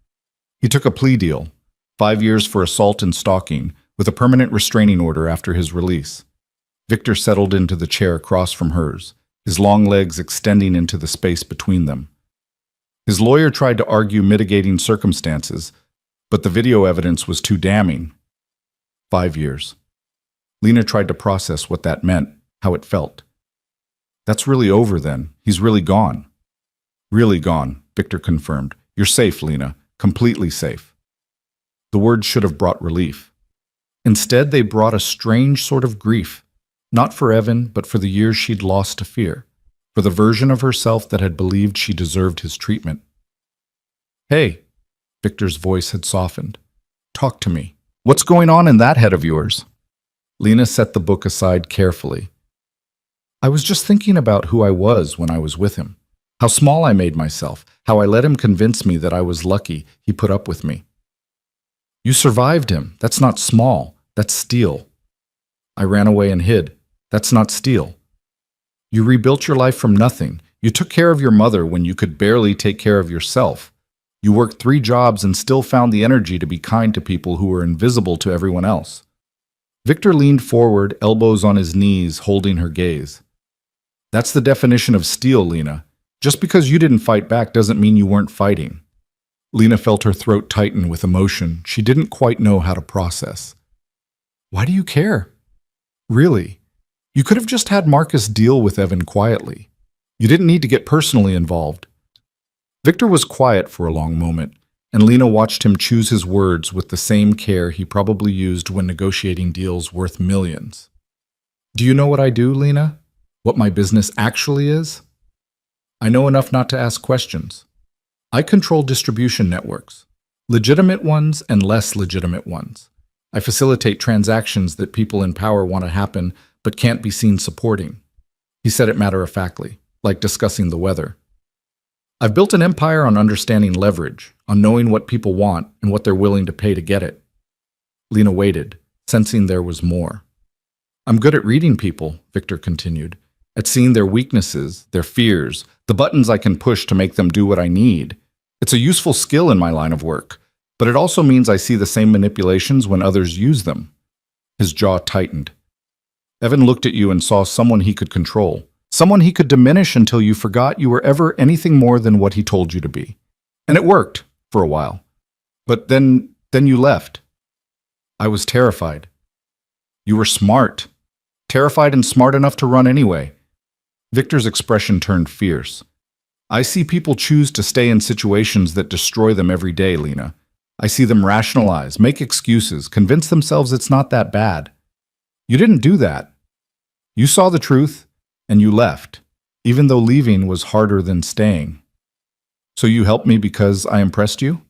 "He took a plea deal, 5 years for assault and stalking, with a permanent restraining order after his release." Victor settled into the chair across from hers, his long legs extending into the space between them. His lawyer tried to argue mitigating circumstances, but the video evidence was too damning. 5 years. Lena tried to process what that meant, how it felt. "That's really over then. He's really gone." "Really gone," Victor confirmed. "You're safe, Lena. Completely safe." The words should have brought relief. Instead, they brought a strange sort of grief, not for Evan, but for the years she'd lost to fear, for the version of herself that had believed she deserved his treatment. "Hey," Victor's voice had softened. "Talk to me. What's going on in that head of yours?" Lena set the book aside carefully. "I was just thinking about who I was when I was with him, how small I made myself, how I let him convince me that I was lucky he put up with me." "You survived him. That's not small. That's steel." "I ran away and hid. That's not steel." "You rebuilt your life from nothing. You took care of your mother when you could barely take care of yourself. You worked 3 jobs and still found the energy to be kind to people who were invisible to everyone else." Victor leaned forward, elbows on his knees, holding her gaze. "That's the definition of steel, Lena. Just because you didn't fight back doesn't mean you weren't fighting." Lena felt her throat tighten with emotion she didn't quite know how to process. "Why do you care? Really? You could have just had Marcus deal with Evan quietly. You didn't need to get personally involved." Victor was quiet for a long moment, and Lena watched him choose his words with the same care he probably used when negotiating deals worth millions. "Do you know what I do, Lena? What my business actually is?" "I know enough not to ask questions. I control distribution networks, legitimate ones and less legitimate ones. I facilitate transactions that people in power want to happen but can't be seen supporting." He said it matter-of-factly, like discussing the weather. "I've built an empire on understanding leverage, on knowing what people want and what they're willing to pay to get it." Lena waited, sensing there was more. "I'm good at reading people," Victor continued, "at seeing their weaknesses, their fears, the buttons I can push to make them do what I need. It's a useful skill in my line of work, but it also means I see the same manipulations when others use them." His jaw tightened. "Evan looked at you and saw someone he could control, someone he could diminish until you forgot you were ever anything more than what he told you to be. And it worked, for a while. But then you left. I was terrified." "You were smart. Terrified and smart enough to run anyway." Victor's expression turned fierce. "I see people choose to stay in situations that destroy them every day, Lena. I see them rationalize, make excuses, convince themselves it's not that bad. You didn't do that. You saw the truth, and you left, even though leaving was harder than staying. So you helped me because I impressed you?"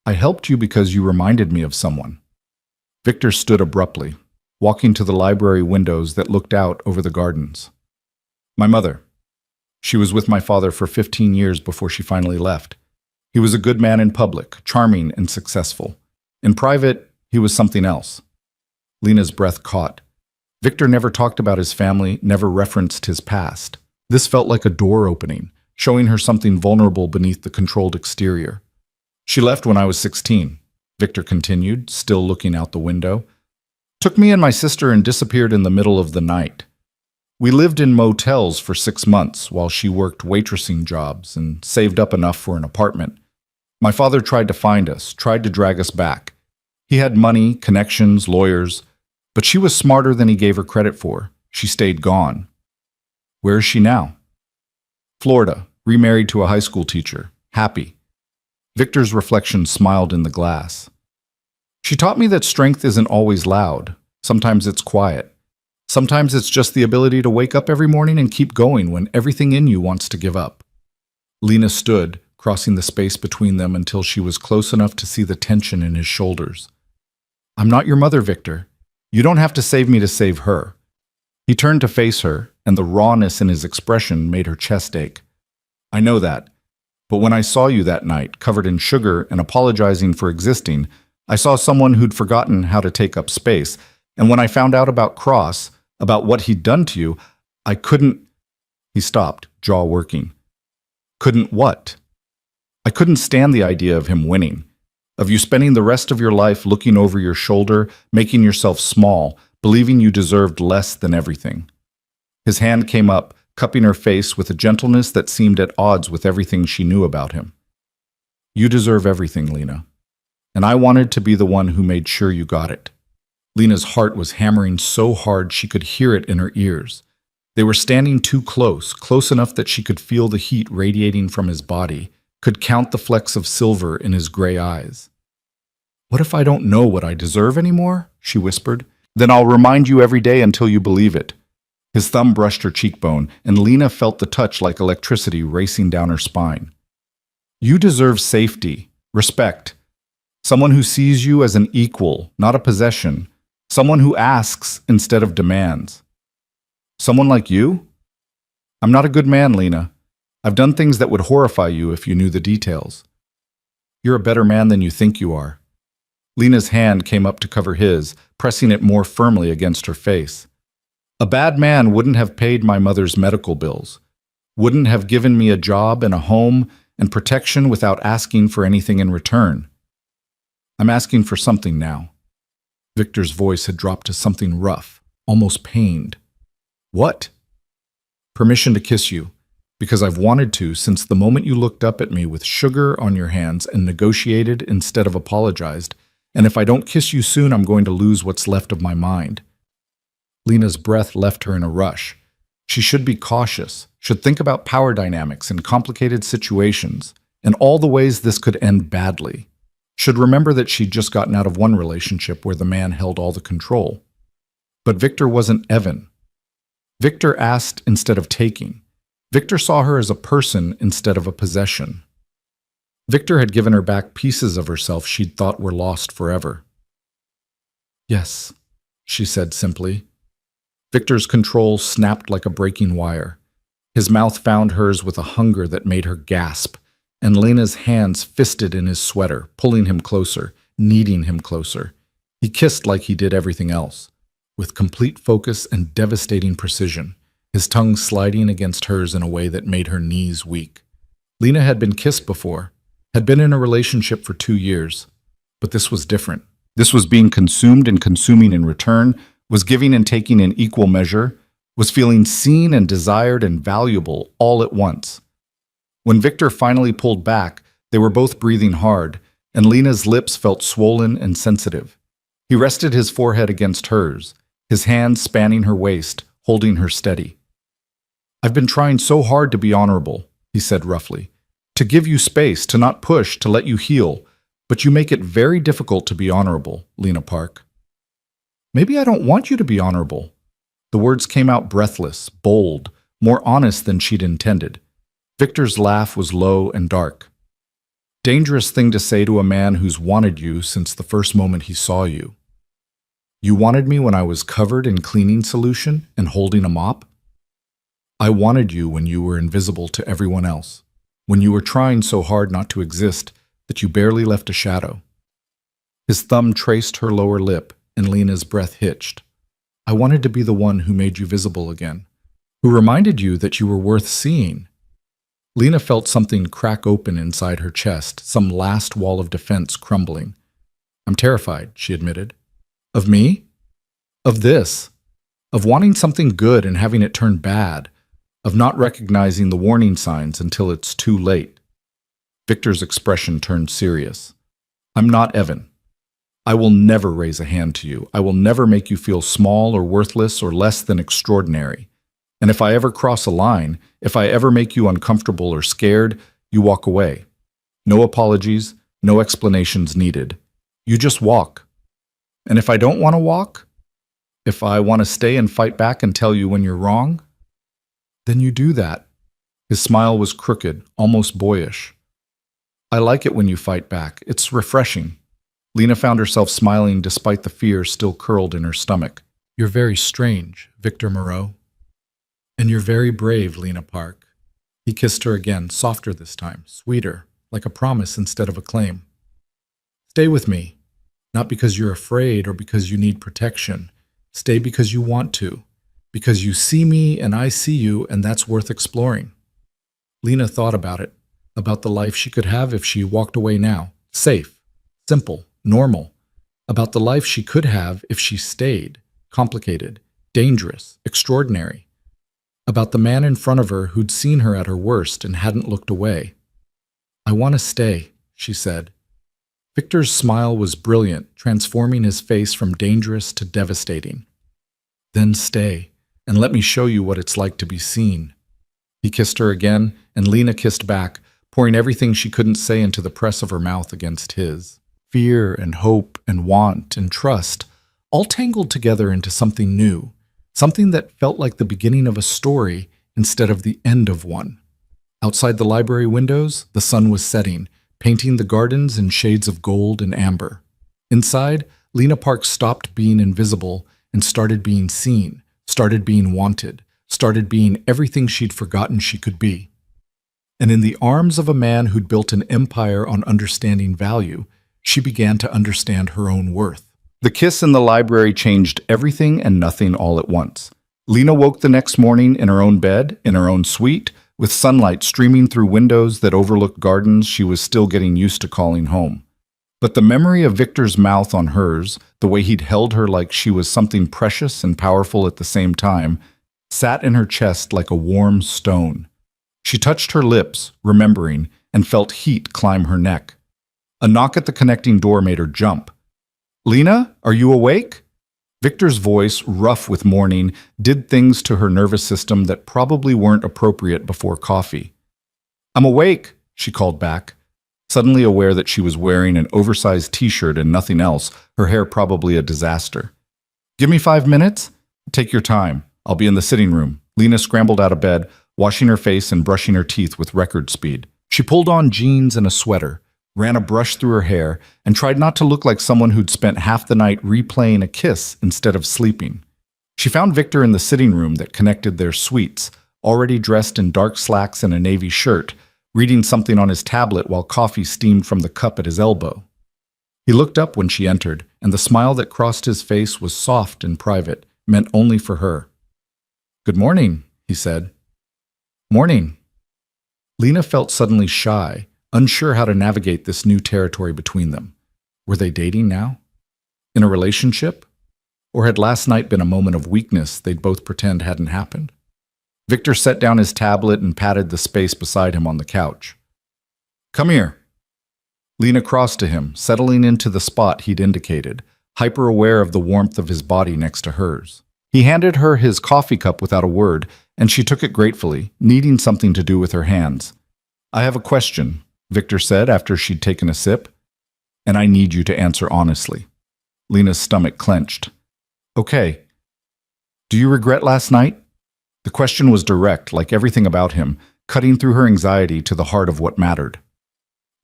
"I helped you because you reminded me of someone." Victor stood abruptly, walking to the library windows that looked out over the gardens. "My mother. She was with my father for 15 years before she finally left. He was a good man in public, charming and successful. In private, he was something else." Lena's breath caught. Victor never talked about his family, never referenced his past. This felt like a door opening, showing her something vulnerable beneath the controlled exterior. "She left when I was 16, Victor continued, still looking out the window. "Took me and my sister and disappeared in the middle of the night. We lived in motels for 6 months while she worked waitressing jobs and saved up enough for an apartment. My father tried to find us, tried to drag us back. He had money, connections, lawyers. But she was smarter than he gave her credit for. She stayed gone. Where is she now? Florida, remarried to a high school teacher, happy. Victor's reflection smiled in the glass. She taught me that strength isn't always loud. Sometimes it's quiet. Sometimes it's just the ability to wake up every morning and keep going when everything in you wants to give up. Lena stood, crossing the space between them until she was close enough to see the tension in his shoulders. I'm not your mother, Victor. You don't have to save me to save her. He turned to face her, and the rawness in his expression made her chest ache. I know that. But when I saw you that night, covered in sugar and apologizing for existing, I saw someone who'd forgotten how to take up space. And when I found out about Cross, about what he'd done to you, I couldn't... He stopped, jaw working. Couldn't what? I couldn't stand the idea of him winning, of you spending the rest of your life looking over your shoulder, making yourself small, believing you deserved less than everything. His hand came up, cupping her face with a gentleness that seemed at odds with everything she knew about him. You deserve everything, Lena. And I wanted to be the one who made sure you got it. Lena's heart was hammering so hard she could hear it in her ears. They were standing too close, close enough that she could feel the heat radiating from his body, could count the flecks of silver in his gray eyes. What if I don't know what I deserve anymore? She whispered. Then I'll remind you every day until you believe it. His thumb brushed her cheekbone, and Lena felt the touch like electricity racing down her spine. You deserve safety, respect, someone who sees you as an equal, not a possession, someone who asks instead of demands. Someone like you? I'm not a good man, Lena. I've done things that would horrify you if you knew the details. You're a better man than you think you are. Lena's hand came up to cover his, pressing it more firmly against her face. A bad man wouldn't have paid my mother's medical bills, wouldn't have given me a job and a home and protection without asking for anything in return. I'm asking for something now. Victor's voice had dropped to something rough, almost pained. What? Permission to kiss you, because I've wanted to since the moment you looked up at me with sugar on your hands and negotiated instead of apologized, and if I don't kiss you soon, I'm going to lose what's left of my mind. Lena's breath left her in a rush. She should be cautious, should think about power dynamics in complicated situations, and all the ways this could end badly. Should remember that she'd just gotten out of one relationship where the man held all the control. But Victor wasn't Evan. Victor asked instead of taking. Victor saw her as a person instead of a possession. Victor had given her back pieces of herself she'd thought were lost forever. Yes, she said simply. Victor's control snapped like a breaking wire. His mouth found hers with a hunger that made her gasp, and Lena's hands fisted in his sweater, pulling him closer, kneading him closer. He kissed like he did everything else, with complete focus and devastating precision, his tongue sliding against hers in a way that made her knees weak. Lena had been kissed before, had been in a relationship for 2 years, but this was different. This was being consumed and consuming in return, was giving and taking in equal measure, was feeling seen and desired and valuable all at once. When Victor finally pulled back, they were both breathing hard, and Lena's lips felt swollen and sensitive. He rested his forehead against hers, his hands spanning her waist, holding her steady. I've been trying so hard to be honorable, he said roughly, to give you space, to not push, to let you heal, but you make it very difficult to be honorable, Lena Park. Maybe I don't want you to be honorable. The words came out breathless, bold, more honest than she'd intended. Victor's laugh was low and dark. Dangerous thing to say to a man who's wanted you since the first moment he saw you. You wanted me when I was covered in cleaning solution and holding a mop? I wanted you when you were invisible to everyone else, when you were trying so hard not to exist that you barely left a shadow. His thumb traced her lower lip, and Lena's breath hitched. I wanted to be the one who made you visible again, who reminded you that you were worth seeing. Lena felt something crack open inside her chest, some last wall of defense crumbling. I'm terrified, she admitted. Of me? Of this? Of wanting something good and having it turn bad? Of not recognizing the warning signs until it's too late? Victor's expression turned serious. I'm not Evan. I will never raise a hand to you. I will never make you feel small or worthless or less than extraordinary. And if I ever cross a line, if I ever make you uncomfortable or scared, you walk away. No apologies, no explanations needed. You just walk. And if I don't want to walk, if I want to stay and fight back and tell you when you're wrong, then you do that. His smile was crooked, almost boyish. I like it when you fight back. It's refreshing. Lena found herself smiling despite the fear still curled in her stomach. You're very strange, Victor Moreau. And you're very brave, Lena Park. He kissed her again, softer this time, sweeter, like a promise instead of a claim. Stay with me, not because you're afraid or because you need protection. Stay because you want to, because you see me and I see you, and that's worth exploring. Lena thought about it, about the life she could have if she walked away now, safe, simple, normal, about the life she could have if she stayed, complicated, dangerous, extraordinary, about the man in front of her who'd seen her at her worst and hadn't looked away. I want to stay, she said. Victor's smile was brilliant, transforming his face from dangerous to devastating. Then stay, and let me show you what it's like to be seen. He kissed her again, and Lena kissed back, pouring everything she couldn't say into the press of her mouth against his. Fear and hope and want and trust, all tangled together into something new, something that felt like the beginning of a story instead of the end of one. Outside the library windows, the sun was setting, painting the gardens in shades of gold and amber. Inside, Lena Park stopped being invisible and started being seen, started being wanted, started being everything she'd forgotten she could be. And in the arms of a man who'd built an empire on understanding value, she began to understand her own worth. The kiss in the library changed everything and nothing all at once. Lena woke the next morning in her own bed, in her own suite, with sunlight streaming through windows that overlooked gardens she was still getting used to calling home. But the memory of Victor's mouth on hers, the way he'd held her like she was something precious and powerful at the same time, sat in her chest like a warm stone. She touched her lips, remembering, and felt heat climb her neck. A knock at the connecting door made her jump. "Lena, are you awake?" Victor's voice, rough with morning, did things to her nervous system that probably weren't appropriate before coffee. "I'm awake," she called back, suddenly aware that she was wearing an oversized t-shirt and nothing else, her hair probably a disaster. "Give me 5 minutes? Take your time. I'll be in the sitting room." Lena scrambled out of bed, washing her face and brushing her teeth with record speed. She pulled on jeans and a sweater, ran a brush through her hair, and tried not to look like someone who'd spent half the night replaying a kiss instead of sleeping. She found Victor in the sitting room that connected their suites, already dressed in dark slacks and a navy shirt, reading something on his tablet while coffee steamed from the cup at his elbow. He looked up when she entered, and the smile that crossed his face was soft and private, meant only for her. "Good morning," he said. "Morning." Lena felt suddenly shy, unsure how to navigate this new territory between them. Were they dating now? In a relationship? Or had last night been a moment of weakness they'd both pretend hadn't happened? Victor set down his tablet and patted the space beside him on the couch. "Come here." Lena crossed to him, settling into the spot he'd indicated, hyper-aware of the warmth of his body next to hers. He handed her his coffee cup without a word, and she took it gratefully, needing something to do with her hands. "I have a question," Victor said after she'd taken a sip, "and I need you to answer honestly." Lena's stomach clenched. "Okay. Do you regret last night?" The question was direct, like everything about him, cutting through her anxiety to the heart of what mattered.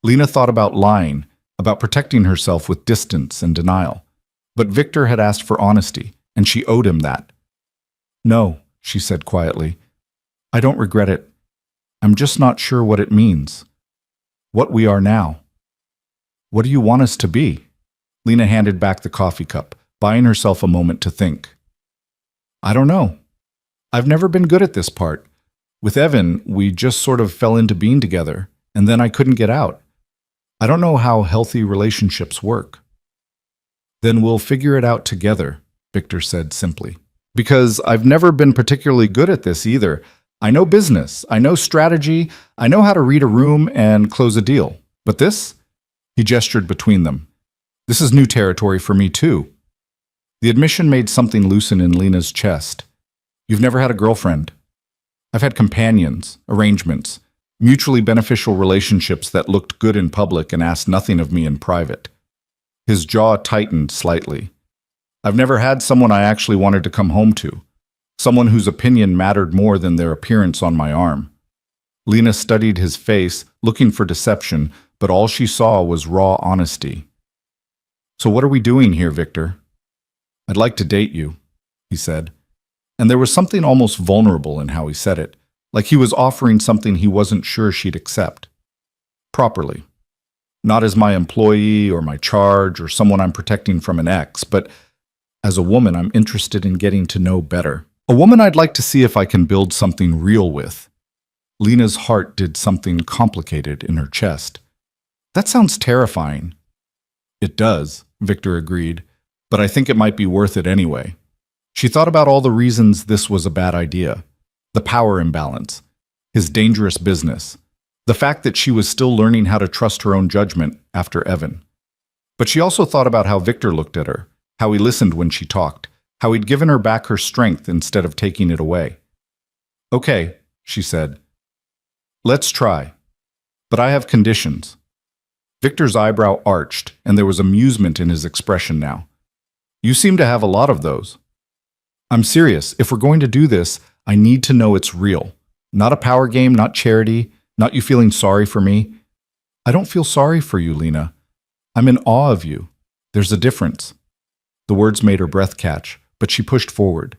Lena thought about lying, about protecting herself with distance and denial. But Victor had asked for honesty, and she owed him that. "No," she said quietly. "I don't regret it. I'm just not sure what it means. What we are now. What do you want us to be?" Lena handed back the coffee cup, buying herself a moment to think. "I don't know. I've never been good at this part. With Evan, we just sort of fell into being together, and then I couldn't get out. I don't know how healthy relationships work." "Then we'll figure it out together," Victor said simply. "Because I've never been particularly good at this either. I know business, I know strategy, I know how to read a room and close a deal. But this?" He gestured between them. This is new territory for me, too. The admission made something loosen in Lena's chest. You've never had a girlfriend. I've had companions, arrangements, mutually beneficial relationships that looked good in public and asked nothing of me in private. His jaw tightened slightly. I've never had someone I actually wanted to come home to, someone whose opinion mattered more than their appearance on my arm. Lena studied his face, looking for deception, but all she saw was raw honesty. So what are we doing here, Victor? I'd like to date you, he said. And there was something almost vulnerable in how he said it, like he was offering something he wasn't sure she'd accept. Properly. Not as my employee or my charge or someone I'm protecting from an ex, but as a woman I'm interested in getting to know better. A woman I'd like to see if I can build something real with. Lena's heart did something complicated in her chest. That sounds terrifying. It does, Victor agreed, but I think it might be worth it anyway. She thought about all the reasons this was a bad idea. The power imbalance, his dangerous business, the fact that she was still learning how to trust her own judgment after Evan. But she also thought about how Victor looked at her, how he listened when she talked, how he'd given her back her strength instead of taking it away. Okay, she said. Let's try. But I have conditions. Victor's eyebrow arched, and there was amusement in his expression now. You seem to have a lot of those. I'm serious. If we're going to do this, I need to know it's real. Not a power game, not charity, not you feeling sorry for me. I don't feel sorry for you, Lena. I'm in awe of you. There's a difference. The words made her breath catch, but she pushed forward.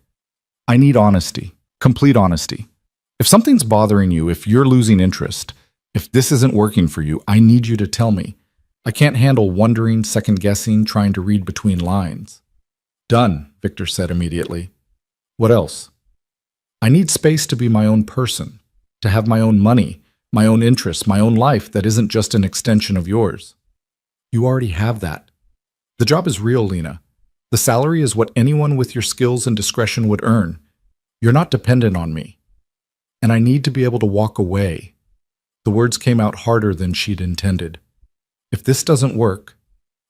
I need honesty, complete honesty. If something's bothering you, if you're losing interest, if this isn't working for you, I need you to tell me. I can't handle wondering, second-guessing, trying to read between lines. Done, Victor said immediately. What else? I need space to be my own person, to have my own money, my own interests, my own life that isn't just an extension of yours. You already have that. The job is real, Lena. The salary is what anyone with your skills and discretion would earn. You're not dependent on me. And I need to be able to walk away. The words came out harder than she'd intended. If this doesn't work,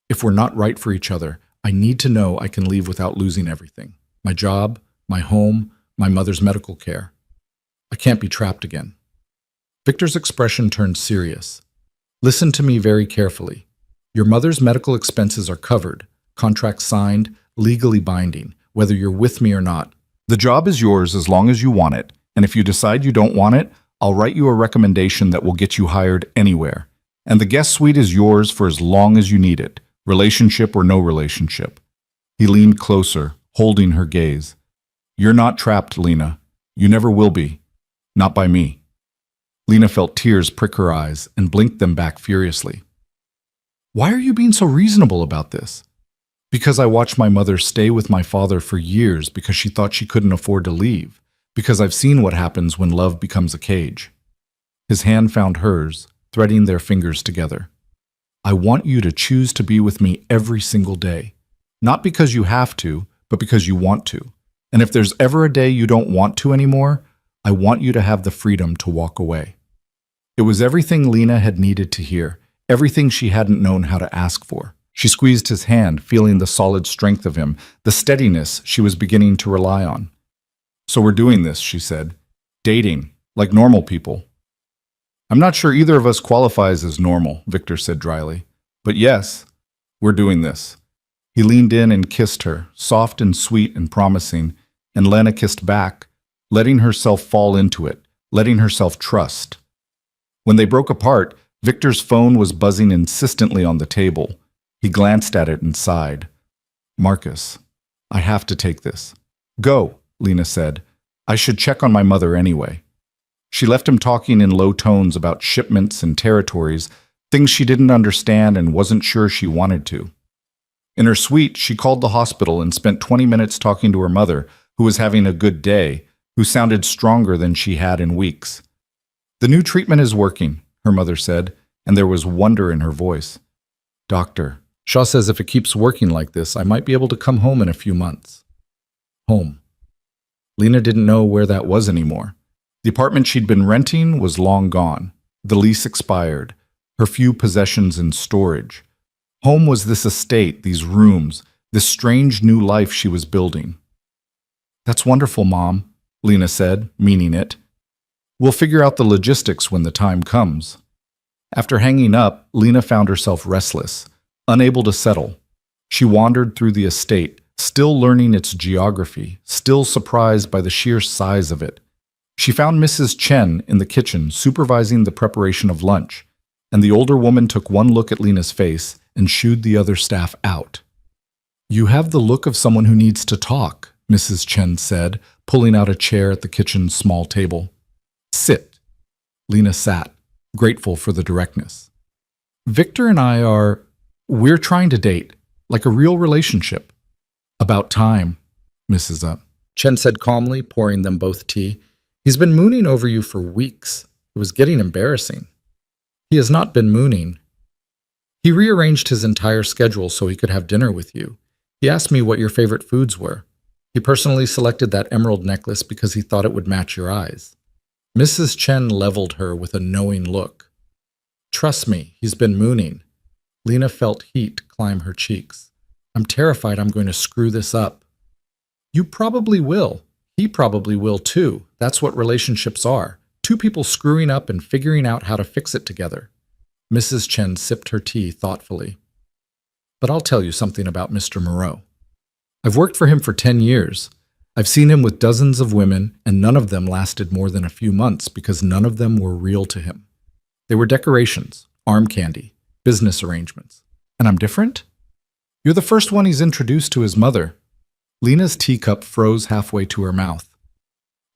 if we're not right for each other, I need to know I can leave without losing everything. My job, my home, my mother's medical care. I can't be trapped again. Victor's expression turned serious. Listen to me very carefully. Your mother's medical expenses are covered, contract signed, legally binding, whether you're with me or not. The job is yours as long as you want it, and if you decide you don't want it, I'll write you a recommendation that will get you hired anywhere. And the guest suite is yours for as long as you need it, relationship or no relationship. He leaned closer, holding her gaze. You're not trapped, Lena. You never will be. Not by me. Lena felt tears prick her eyes and blinked them back furiously. Why are you being so reasonable about this? Because I watched my mother stay with my father for years because she thought she couldn't afford to leave. Because I've seen what happens when love becomes a cage. His hand found hers, threading their fingers together. I want you to choose to be with me every single day. Not because you have to, but because you want to. And if there's ever a day you don't want to anymore, I want you to have the freedom to walk away. It was everything Lena had needed to hear, everything she hadn't known how to ask for. She squeezed his hand, feeling the solid strength of him, the steadiness she was beginning to rely on. So we're doing this, she said. Dating, like normal people. I'm not sure either of us qualifies as normal, Victor said dryly. But yes, we're doing this. He leaned in and kissed her, soft and sweet and promising, and Lena kissed back, letting herself fall into it, letting herself trust. When they broke apart, Victor's phone was buzzing insistently on the table. He glanced at it and sighed. Marcus, I have to take this. Go. Lena said. I should check on my mother anyway. She left him talking in low tones about shipments and territories, things she didn't understand and wasn't sure she wanted to. In her suite, she called the hospital and spent 20 minutes talking to her mother, who was having a good day, who sounded stronger than she had in weeks. The new treatment is working, her mother said, and there was wonder in her voice. Doctor, Shaw says if it keeps working like this, I might be able to come home in a few months. Home. Lena didn't know where that was anymore. The apartment she'd been renting was long gone. The lease expired, her few possessions in storage. Home was this estate, these rooms, this strange new life she was building. That's wonderful, Mom, Lena said, meaning it. We'll figure out the logistics when the time comes. After hanging up, Lena found herself restless, unable to settle. She wandered through the estate, still learning its geography, still surprised by the sheer size of it. She found Mrs. Chen in the kitchen supervising the preparation of lunch, and the older woman took one look at Lena's face and shooed the other staff out. You have the look of someone who needs to talk, Mrs. Chen said, pulling out a chair at the kitchen's small table. Sit. Lena sat, grateful for the directness. Victor and we're trying to date, like a real relationship. About time, Mrs. Chen said calmly, pouring them both tea. He's been mooning over you for weeks. It was getting embarrassing. He has not been mooning. He rearranged his entire schedule so he could have dinner with you. He asked me what your favorite foods were. He personally selected that emerald necklace because he thought it would match your eyes. Mrs. Chen leveled her with a knowing look. Trust me, he's been mooning. Lena felt heat climb her cheeks. I'm terrified I'm going to screw this up. You probably will. He probably will too. That's what relationships are. Two people screwing up and figuring out how to fix it together. Mrs. Chen sipped her tea thoughtfully. But I'll tell you something about Mr. Moreau. I've worked for him for 10 years. I've seen him with dozens of women, and none of them lasted more than a few months because none of them were real to him. They were decorations, arm candy, business arrangements. And I'm different? You're the first one he's introduced to his mother. Lena's teacup froze halfway to her mouth.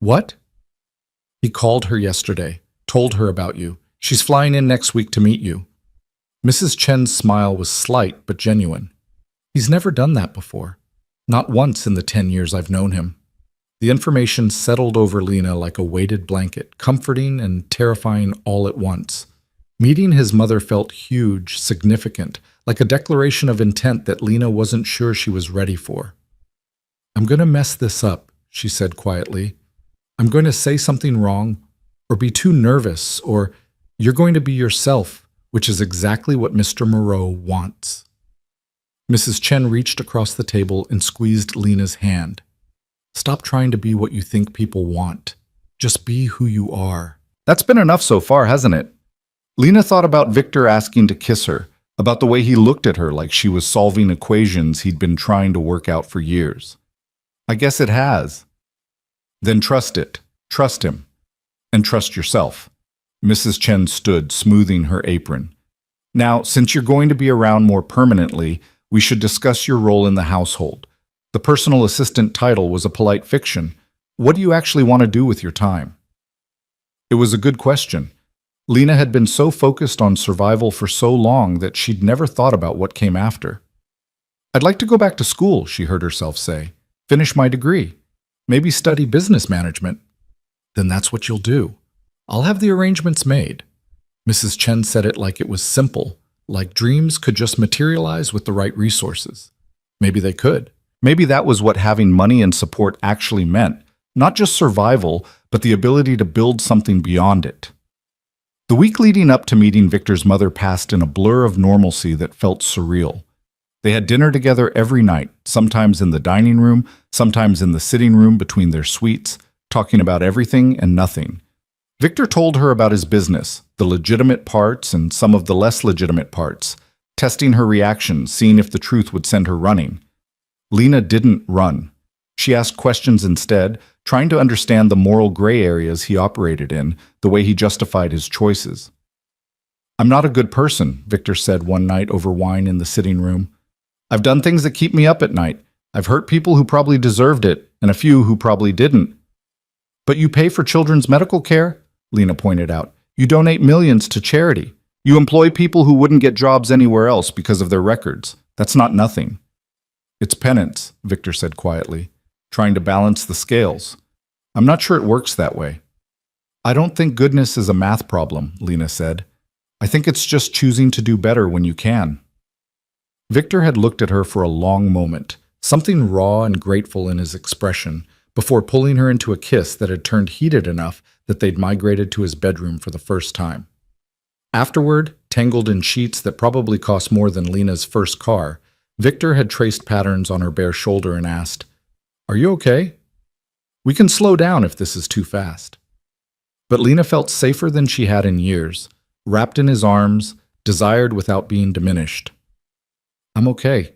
What? He called her yesterday, told her about you. She's flying in next week to meet you. Mrs. Chen's smile was slight but genuine. He's never done that before. Not once in the 10 years I've known him. The information settled over Lena like a weighted blanket, comforting and terrifying all at once. Meeting his mother felt huge, significant, like a declaration of intent that Lena wasn't sure she was ready for. I'm going to mess this up, she said quietly. I'm going to say something wrong, or be too nervous, or you're going to be yourself, which is exactly what Mr. Moreau wants. Mrs. Chen reached across the table and squeezed Lena's hand. Stop trying to be what you think people want. Just be who you are. That's been enough so far, hasn't it? Lena thought about Victor asking to kiss her, about the way he looked at her like she was solving equations he'd been trying to work out for years. I guess it has. Then trust it. Trust him. And trust yourself. Mrs. Chen stood, smoothing her apron. Now, since you're going to be around more permanently, we should discuss your role in the household. The personal assistant title was a polite fiction. What do you actually want to do with your time? It was a good question. Lena had been so focused on survival for so long that she'd never thought about what came after. I'd like to go back to school, she heard herself say. Finish my degree. Maybe study business management. Then that's what you'll do. I'll have the arrangements made. Mrs. Chen said it like it was simple, like dreams could just materialize with the right resources. Maybe they could. Maybe that was what having money and support actually meant. Not just survival, but the ability to build something beyond it. The week leading up to meeting Victor's mother passed in a blur of normalcy that felt surreal. They had dinner together every night, sometimes in the dining room, sometimes in the sitting room between their suites, talking about everything and nothing. Victor told her about his business, the legitimate parts and some of the less legitimate parts, testing her reaction, seeing if the truth would send her running. Lena didn't run. She asked questions instead, trying to understand the moral gray areas he operated in, the way he justified his choices. I'm not a good person, Victor said one night over wine in the sitting room. I've done things that keep me up at night. I've hurt people who probably deserved it, and a few who probably didn't. But you pay for children's medical care? Lena pointed out. You donate millions to charity. You employ people who wouldn't get jobs anywhere else because of their records. That's not nothing. It's penance, Victor said quietly, trying to balance the scales. I'm not sure it works that way. I don't think goodness is a math problem, Lena said. I think it's just choosing to do better when you can. Victor had looked at her for a long moment, something raw and grateful in his expression, before pulling her into a kiss that had turned heated enough that they'd migrated to his bedroom for the first time. Afterward, tangled in sheets that probably cost more than Lena's first car, Victor had traced patterns on her bare shoulder and asked, "Are you okay? We can slow down if this is too fast." But Lena felt safer than she had in years, wrapped in his arms, desired without being diminished. "I'm okay.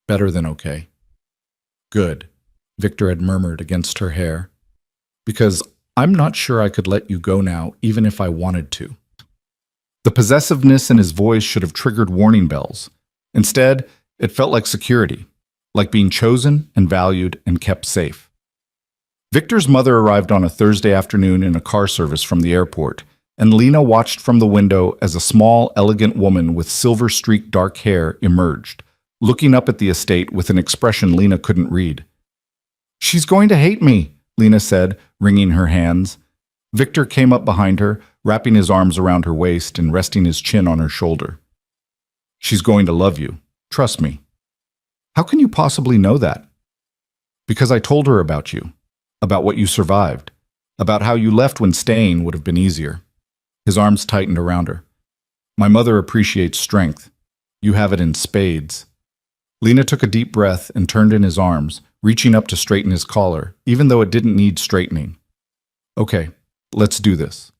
Better than okay." "Good," Victor had murmured against her hair. "Because I'm not sure I could let you go now, even if I wanted to." The possessiveness in his voice should have triggered warning bells. Instead, it felt like security, like being chosen and valued and kept safe. Victor's mother arrived on a Thursday afternoon in a car service from the airport, and Lena watched from the window as a small, elegant woman with silver-streaked dark hair emerged, looking up at the estate with an expression Lena couldn't read. "She's going to hate me," Lena said, wringing her hands. Victor came up behind her, wrapping his arms around her waist and resting his chin on her shoulder. "She's going to love you. Trust me." "How can you possibly know that?" "Because I told her about you, about what you survived, about how you left when staying would have been easier." His arms tightened around her. "My mother appreciates strength. You have it in spades." Lena took a deep breath and turned in his arms, reaching up to straighten his collar, even though it didn't need straightening. "Okay, let's do this."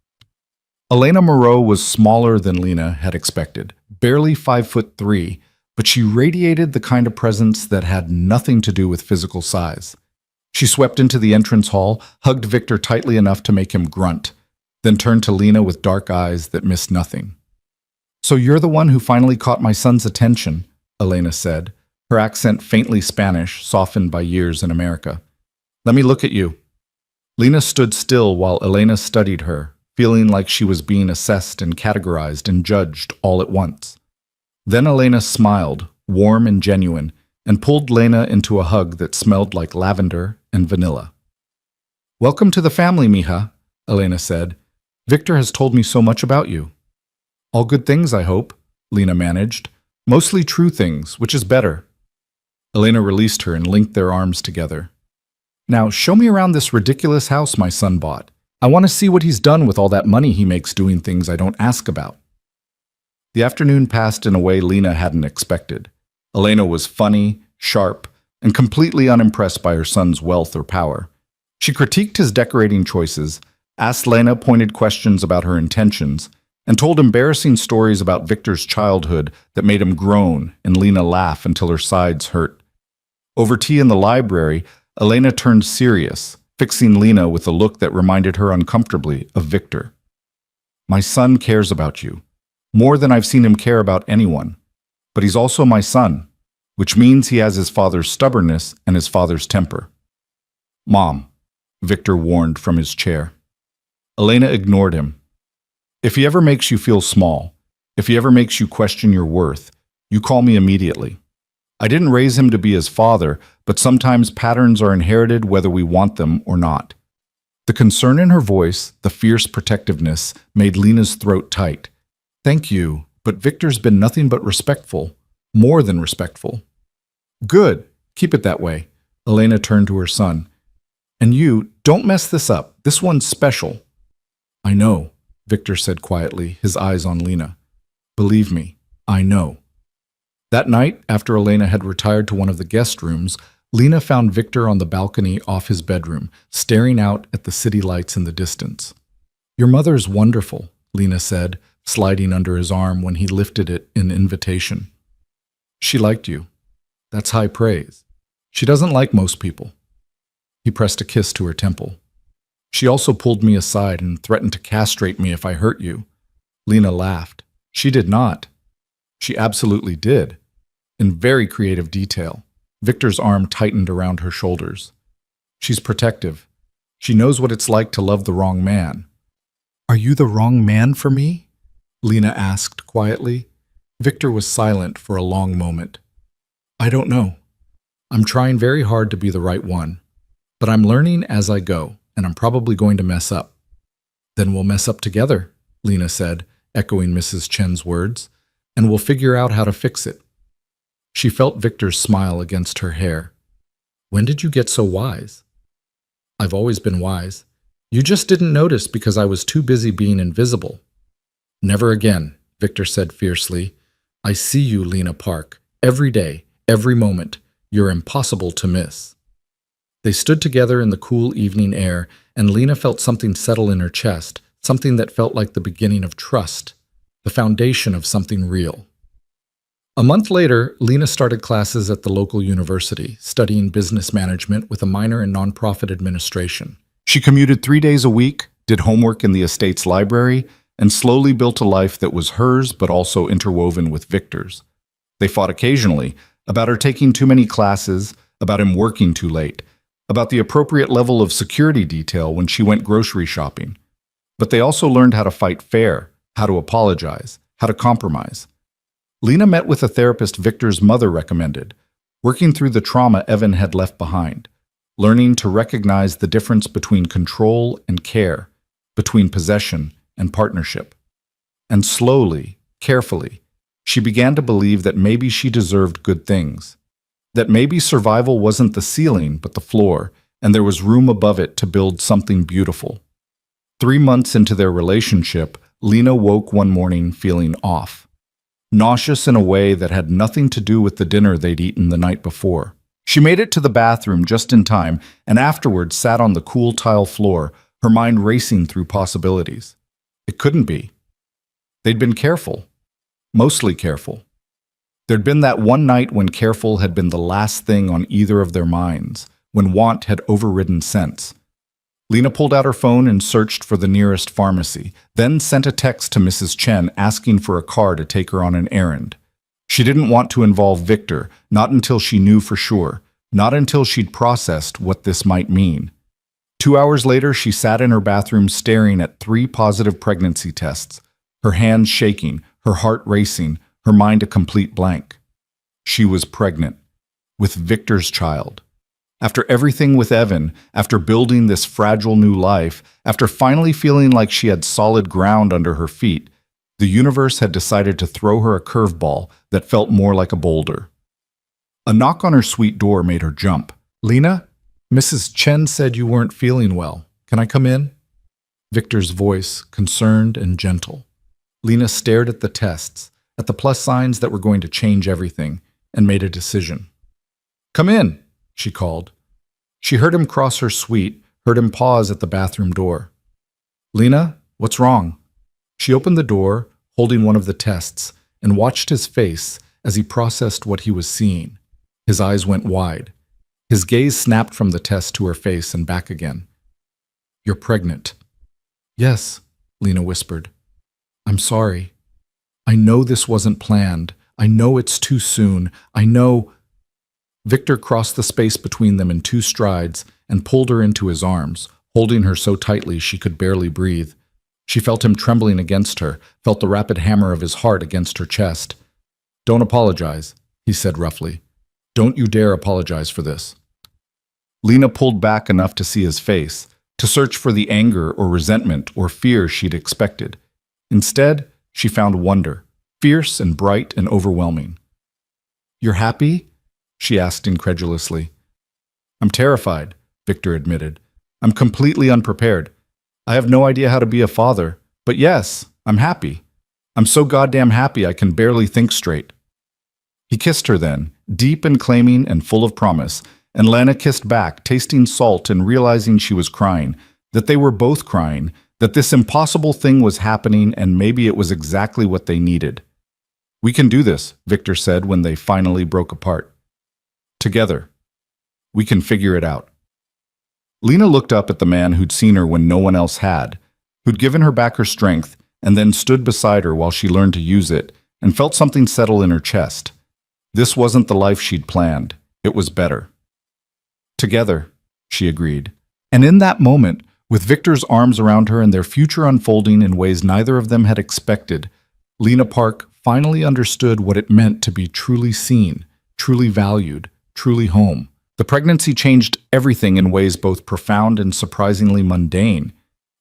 Elena Moreau was smaller than Lena had expected, barely 5'3", but she radiated the kind of presence that had nothing to do with physical size. She swept into the entrance hall, hugged Victor tightly enough to make him grunt, then turned to Lena with dark eyes that missed nothing. "So you're the one who finally caught my son's attention," Elena said, her accent faintly Spanish, softened by years in America. "Let me look at you." Lena stood still while Elena studied her, feeling like she was being assessed and categorized and judged all at once. Then Elena smiled, warm and genuine, and pulled Lena into a hug that smelled like lavender and vanilla. "Welcome to the family, mija," Elena said. "Victor has told me so much about you." "All good things, I hope," Lena managed. "Mostly true things, which is better." Elena released her and linked their arms together. "Now, show me around this ridiculous house my son bought. I want to see what he's done with all that money he makes doing things I don't ask about." The afternoon passed in a way Lena hadn't expected. Elena was funny, sharp, and completely unimpressed by her son's wealth or power. She critiqued his decorating choices, asked Lena pointed questions about her intentions, and told embarrassing stories about Victor's childhood that made him groan and Lena laugh until her sides hurt. Over tea in the library, Elena turned serious, fixing Lena with a look that reminded her uncomfortably of Victor. "My son cares about you, more than I've seen him care about anyone. But he's also my son, which means he has his father's stubbornness and his father's temper." "Mom," Victor warned from his chair. Elena ignored him. "If he ever makes you feel small, if he ever makes you question your worth, you call me immediately. I didn't raise him to be his father, but sometimes patterns are inherited whether we want them or not." The concern in her voice, the fierce protectiveness, made Lena's throat tight. "Thank you, but Victor's been nothing but respectful, more than respectful." "Good, keep it that way." Elena turned to her son. "And you, don't mess this up. This one's special." "I know," Victor said quietly, his eyes on Lena. "Believe me, I know." That night, after Elena had retired to one of the guest rooms, Lena found Victor on the balcony off his bedroom, staring out at the city lights in the distance. "Your mother's wonderful," Lena said, sliding under his arm when he lifted it in invitation. "She liked you. That's high praise. She doesn't like most people." He pressed a kiss to her temple. "She also pulled me aside and threatened to castrate me if I hurt you." Lena laughed. "She did not." "She absolutely did." In very creative detail, Victor's arm tightened around her shoulders. "She's protective. She knows what it's like to love the wrong man." "Are you the wrong man for me?" Lena asked quietly. Victor was silent for a long moment. "I don't know. I'm trying very hard to be the right one. But I'm learning as I go, and I'm probably going to mess up." "Then we'll mess up together," Lena said, echoing Mrs. Chen's words, "and we'll figure out how to fix it." She felt Victor's smile against her hair. "When did you get so wise?" "I've always been wise. You just didn't notice because I was too busy being invisible." "Never again," Victor said fiercely. I see you, Lena Park. Every day, every moment. You're impossible to miss. They stood together in the cool evening air, and Lena felt something settle in her chest, something that felt like the beginning of trust, the foundation of something real. A month later, Lena started classes at the local university, studying business management with a minor in nonprofit administration. She commuted 3 days a week, did homework in the estate's library, and slowly built a life that was hers but also interwoven with Victor's. They fought occasionally, about her taking too many classes, about him working too late, about the appropriate level of security detail when she went grocery shopping. But they also learned how to fight fair, how to apologize, how to compromise. Lena met with a therapist Victor's mother recommended, working through the trauma Evan had left behind, learning to recognize the difference between control and care, between possession and partnership. And slowly, carefully, she began to believe that maybe she deserved good things, that maybe survival wasn't the ceiling but the floor, and there was room above it to build something beautiful. 3 months into their relationship, Lena woke one morning feeling off, nauseous in a way that had nothing to do with the dinner they'd eaten the night before. She made it to the bathroom just in time, and afterwards sat on the cool tile floor, her mind racing through possibilities. It couldn't be. They'd been careful. Mostly careful. There'd been that one night when careful had been the last thing on either of their minds, when want had overridden sense. Lena pulled out her phone and searched for the nearest pharmacy, then sent a text to Mrs. Chen asking for a car to take her on an errand. She didn't want to involve Victor, not until she knew for sure, not until she'd processed what this might mean. 2 hours later, she sat in her bathroom staring at 3 positive pregnancy tests, her hands shaking, her heart racing, her mind a complete blank. She was pregnant, with Victor's child. After everything with Evan, after building this fragile new life, after finally feeling like she had solid ground under her feet, the universe had decided to throw her a curveball that felt more like a boulder. A knock on her suite door made her jump. "Lena, Mrs. Chen said you weren't feeling well. Can I come in?" Victor's voice, concerned and gentle. Lena stared at the tests, at the plus signs that were going to change everything, and made a decision. "Come in," she called. She heard him cross her suite, heard him pause at the bathroom door. "Lena, what's wrong?" She opened the door, holding one of the tests, and watched his face as he processed what he was seeing. His eyes went wide. His gaze snapped from the test to her face and back again. "You're pregnant." "Yes," Lena whispered. "I'm sorry. I know this wasn't planned. I know it's too soon. I know—" Victor crossed the space between them in 2 strides and pulled her into his arms, holding her so tightly she could barely breathe. She felt him trembling against her, felt the rapid hammer of his heart against her chest. "Don't apologize," he said roughly. "Don't you dare apologize for this." Lena pulled back enough to see his face, to search for the anger or resentment or fear she'd expected. Instead, she found wonder, fierce and bright and overwhelming. "You're happy?" she asked incredulously. "I'm terrified," Victor admitted. "I'm completely unprepared. I have no idea how to be a father, but yes, I'm happy. I'm so goddamn happy I can barely think straight." He kissed her then, deep and claiming and full of promise, and Lena kissed back, tasting salt and realizing she was crying, that they were both crying, that this impossible thing was happening and maybe it was exactly what they needed. "We can do this," Victor said when they finally broke apart. "Together. We can figure it out." Lena looked up at the man who'd seen her when no one else had, who'd given her back her strength and then stood beside her while she learned to use it, and felt something settle in her chest. This wasn't the life she'd planned. It was better. "Together," she agreed. And in that moment, with Victor's arms around her and their future unfolding in ways neither of them had expected, Lena Park finally understood what it meant to be truly seen, truly valued, truly home. The pregnancy changed everything in ways both profound and surprisingly mundane.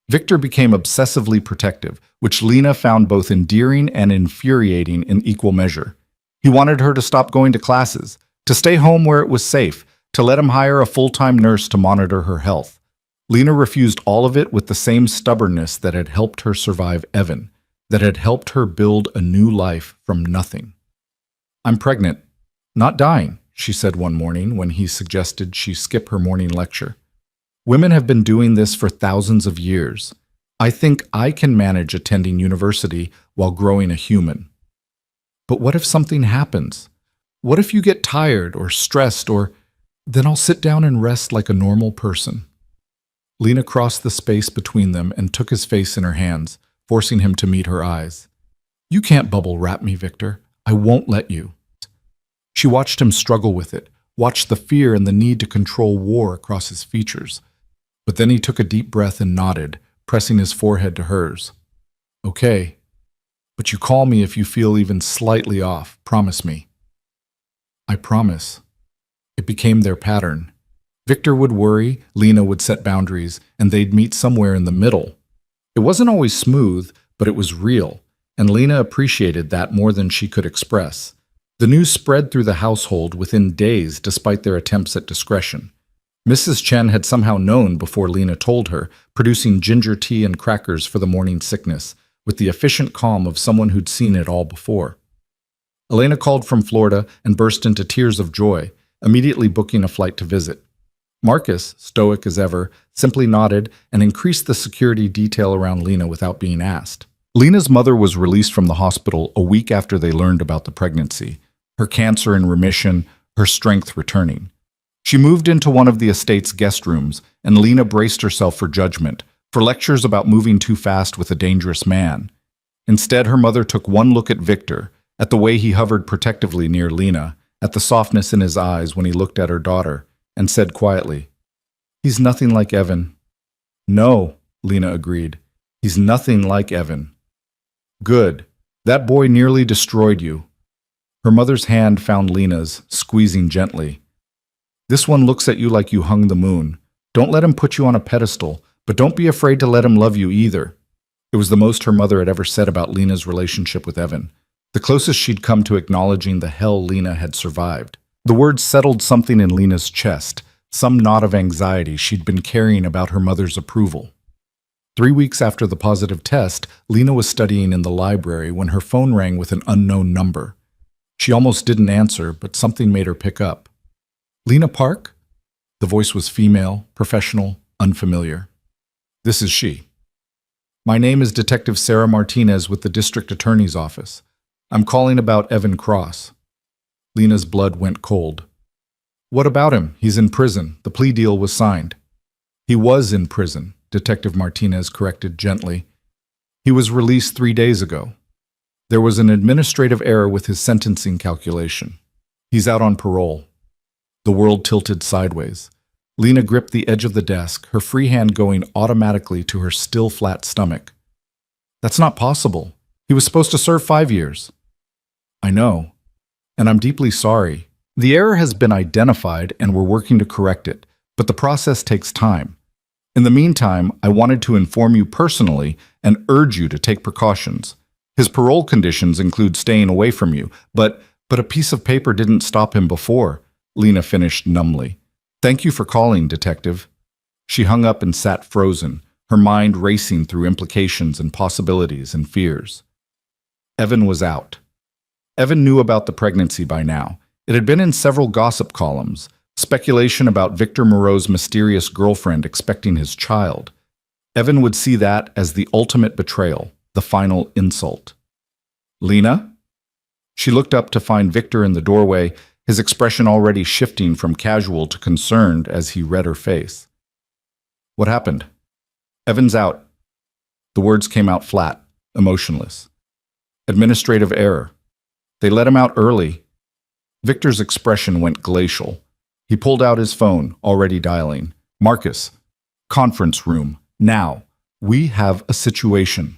Victor became obsessively protective, which Lena found both endearing and infuriating in equal measure. He wanted her to stop going to classes, to stay home where it was safe, to let him hire a full-time nurse to monitor her health. Lena refused all of it with the same stubbornness that had helped her survive Evan. that had helped her build a new life from nothing. "I'm pregnant, not dying," she said one morning when he suggested she skip her morning lecture. "Women have been doing this for thousands of years. I think I can manage attending university while growing a human." "But what if something happens? What if you get tired or stressed or then I'll sit down and rest like a normal person." Lena crossed the space between them and took his face in her hands, forcing him to meet her eyes. "You can't bubble wrap me, Victor. I won't let you." She watched him struggle with it, watched the fear and the need to control war across his features. But then he took a deep breath and nodded, pressing his forehead to hers. "Okay, but you call me if you feel even slightly off. Promise me." "I promise." It became their pattern. Victor would worry, Lena would set boundaries, and they'd meet somewhere in the middle. It wasn't always smooth, but it was real, and Lena appreciated that more than she could express. The news spread through the household within days despite their attempts at discretion. Mrs. Chen had somehow known before Lena told her, producing ginger tea and crackers for the morning sickness, with the efficient calm of someone who'd seen it all before. Elena called from Florida and burst into tears of joy, immediately booking a flight to visit. Marcus, stoic as ever, simply nodded and increased the security detail around Lena without being asked. Lena's mother was released from the hospital a week after they learned about the pregnancy, her cancer in remission, her strength returning. She moved into one of the estate's guest rooms, and Lena braced herself for judgment, for lectures about moving too fast with a dangerous man. Instead, her mother took one look at Victor, at the way he hovered protectively near Lena, at the softness in his eyes when he looked at her daughter, and said quietly, "He's nothing like Evan." "No," Lena agreed. "He's nothing like Evan." "Good. That boy nearly destroyed you." Her mother's hand found Lena's, squeezing gently. "This one looks at you like you hung the moon. Don't let him put you on a pedestal, but don't be afraid to let him love you either." It was the most her mother had ever said about Lena's relationship with Evan, the closest she'd come to acknowledging the hell Lena had survived. The words settled something in Lena's chest, some knot of anxiety she'd been carrying about her mother's approval. 3 weeks after the positive test, Lena was studying in the library when her phone rang with an unknown number. She almost didn't answer, but something made her pick up. "Lena Park?" The voice was female, professional, unfamiliar. "This is she." "My name is Detective Sarah Martinez with the District Attorney's Office. I'm calling about Evan Cross." Lena's blood went cold. "What about him? He's in prison. The plea deal was signed." "He was in prison," Detective Martinez corrected gently. "He was released 3 days ago. There was an administrative error with his sentencing calculation. He's out on parole." The world tilted sideways. Lena gripped the edge of the desk, her free hand going automatically to her still flat stomach. "That's not possible. He was supposed to serve 5 years." "I know. And I'm deeply sorry. The error has been identified and we're working to correct it, but the process takes time. In the meantime, I wanted to inform you personally and urge you to take precautions. His parole conditions include staying away from you, but a piece of paper didn't stop him before," Lena finished numbly. "Thank you for calling, Detective." She hung up and sat frozen, her mind racing through implications and possibilities and fears. Evan was out. Evan knew about the pregnancy by now. It had been in several gossip columns, speculation about Victor Moreau's mysterious girlfriend expecting his child. Evan would see that as the ultimate betrayal, the final insult. "Lena?" She looked up to find Victor in the doorway, his expression already shifting from casual to concerned as he read her face. "What happened?" "Evan's out." The words came out flat, emotionless. "Administrative error. They let him out early." Victor's expression went glacial. He pulled out his phone, already dialing. "Marcus, conference room, now. We have a situation."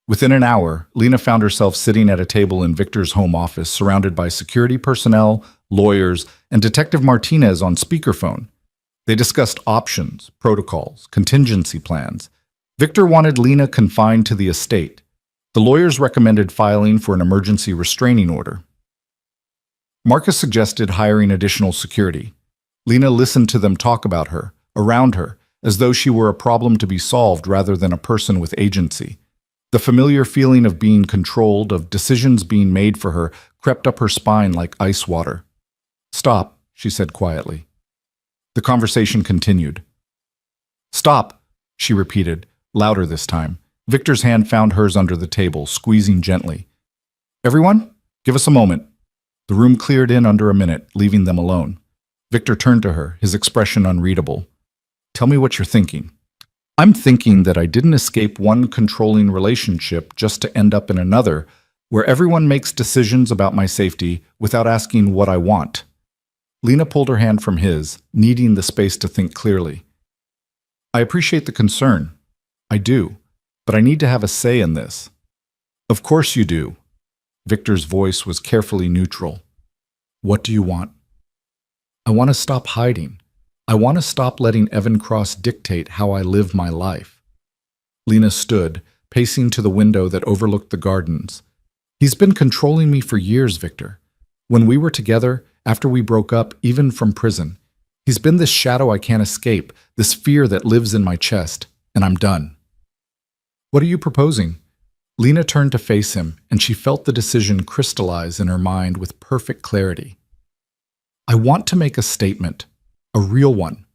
Within an hour, Lena found herself sitting at a table in Victor's home office, surrounded by security personnel, lawyers, and Detective Martinez on speakerphone. They discussed options, protocols, contingency plans. Victor wanted Lena confined to the estate. The lawyers recommended filing for an emergency restraining order. Marcus suggested hiring additional security. Lena listened to them talk about her, around her, as though she were a problem to be solved rather than a person with agency. The familiar feeling of being controlled, of decisions being made for her, crept up her spine like ice water. "Stop," she said quietly. The conversation continued. "Stop," she repeated, louder this time. Victor's hand found hers under the table, squeezing gently. "Everyone, give us a moment." The room cleared in under a minute, leaving them alone. Victor turned to her, his expression unreadable. "Tell me what you're thinking." "I'm thinking that I didn't escape one controlling relationship just to end up in another, where everyone makes decisions about my safety without asking what I want." Lena pulled her hand from his, needing the space to think clearly. "I appreciate the concern. I do. But I need to have a say in this." "Of course you do." Victor's voice was carefully neutral. "What do you want?" "I want to stop hiding. I want to stop letting Evan Cross dictate how I live my life." Lena stood, pacing to the window that overlooked the gardens. "He's been controlling me for years, Victor. When we were together, after we broke up, even from prison, he's been this shadow I can't escape, this fear that lives in my chest, and I'm done." "What are you proposing?" Lena turned to face him, and she felt the decision crystallize in her mind with perfect clarity. "I want to make a statement, a real one.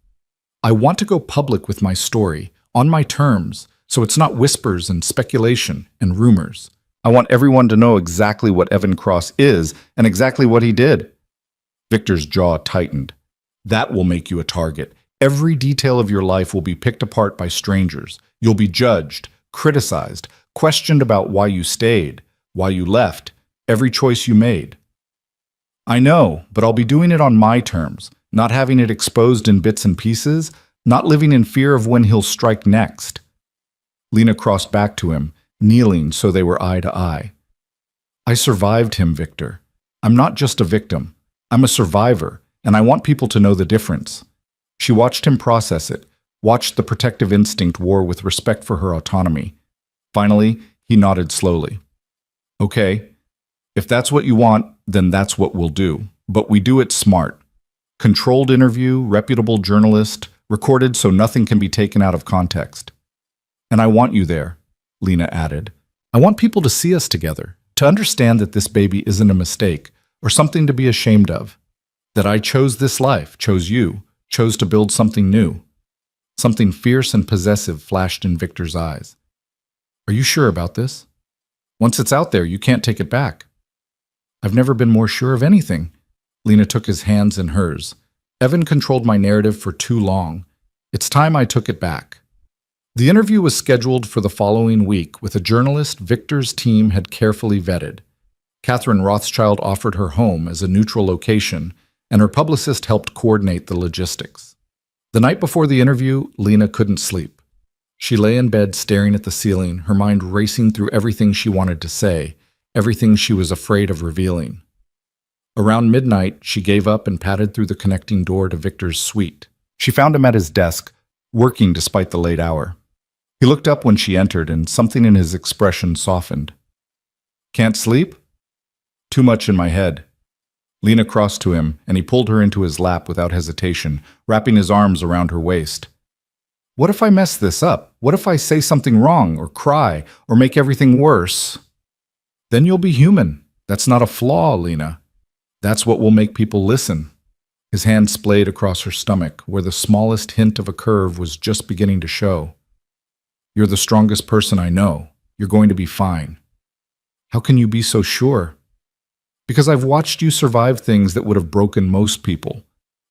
I want to go public with my story, on my terms, so it's not whispers and speculation and rumors. I want everyone to know exactly what Evan Cross is and exactly what he did." Victor's jaw tightened. "That will make you a target. Every detail of your life will be picked apart by strangers. You'll be judged, criticized, questioned about why you stayed, why you left, every choice you made." "I know, but I'll be doing it on my terms, not having it exposed in bits and pieces, not living in fear of when he'll strike next." Lena crossed back to him, kneeling so they were eye to eye. "I survived him, Victor. I'm not just a victim. I'm a survivor, and I want people to know the difference." She watched him process it, watched the protective instinct war with respect for her autonomy. Finally, he nodded slowly. "Okay, if that's what you want, then that's what we'll do. But we do it smart. Controlled interview, reputable journalist, recorded so nothing can be taken out of context. And I want you there," Lena added. "I want people to see us together, to understand that this baby isn't a mistake or something to be ashamed of. That I chose this life, chose you, chose to build something new." Something fierce and possessive flashed in Victor's eyes. "Are you sure about this? Once it's out there, you can't take it back." "I've never been more sure of anything." Lena took his hands in hers. "Evan controlled my narrative for too long. It's time I took it back." The interview was scheduled for the following week with a journalist Victor's team had carefully vetted. Catherine Rothschild offered her home as a neutral location, and her publicist helped coordinate the logistics. The night before the interview, Lena couldn't sleep. She lay in bed staring at the ceiling, her mind racing through everything she wanted to say, everything she was afraid of revealing. Around midnight, she gave up and padded through the connecting door to Victor's suite. She found him at his desk, working despite the late hour. He looked up when she entered, and something in his expression softened. "Can't sleep?" "Too much in my head." Lena crossed to him, and he pulled her into his lap without hesitation, wrapping his arms around her waist. "What if I mess this up? What if I say something wrong, or cry, or make everything worse?" "Then you'll be human. That's not a flaw, Lena. That's what will make people listen." His hand splayed across her stomach, where the smallest hint of a curve was just beginning to show. "You're the strongest person I know. You're going to be fine." "How can you be so sure?" "Because I've watched you survive things that would have broken most people.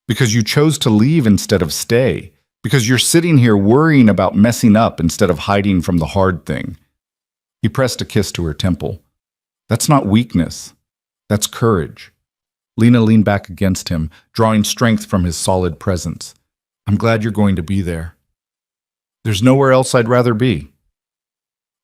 Because you chose to leave instead of stay. Because you're sitting here worrying about messing up instead of hiding from the hard thing." He pressed a kiss to her temple. "That's not weakness. That's courage." Lena leaned back against him, drawing strength from his solid presence. "I'm glad you're going to be there." "There's nowhere else I'd rather be."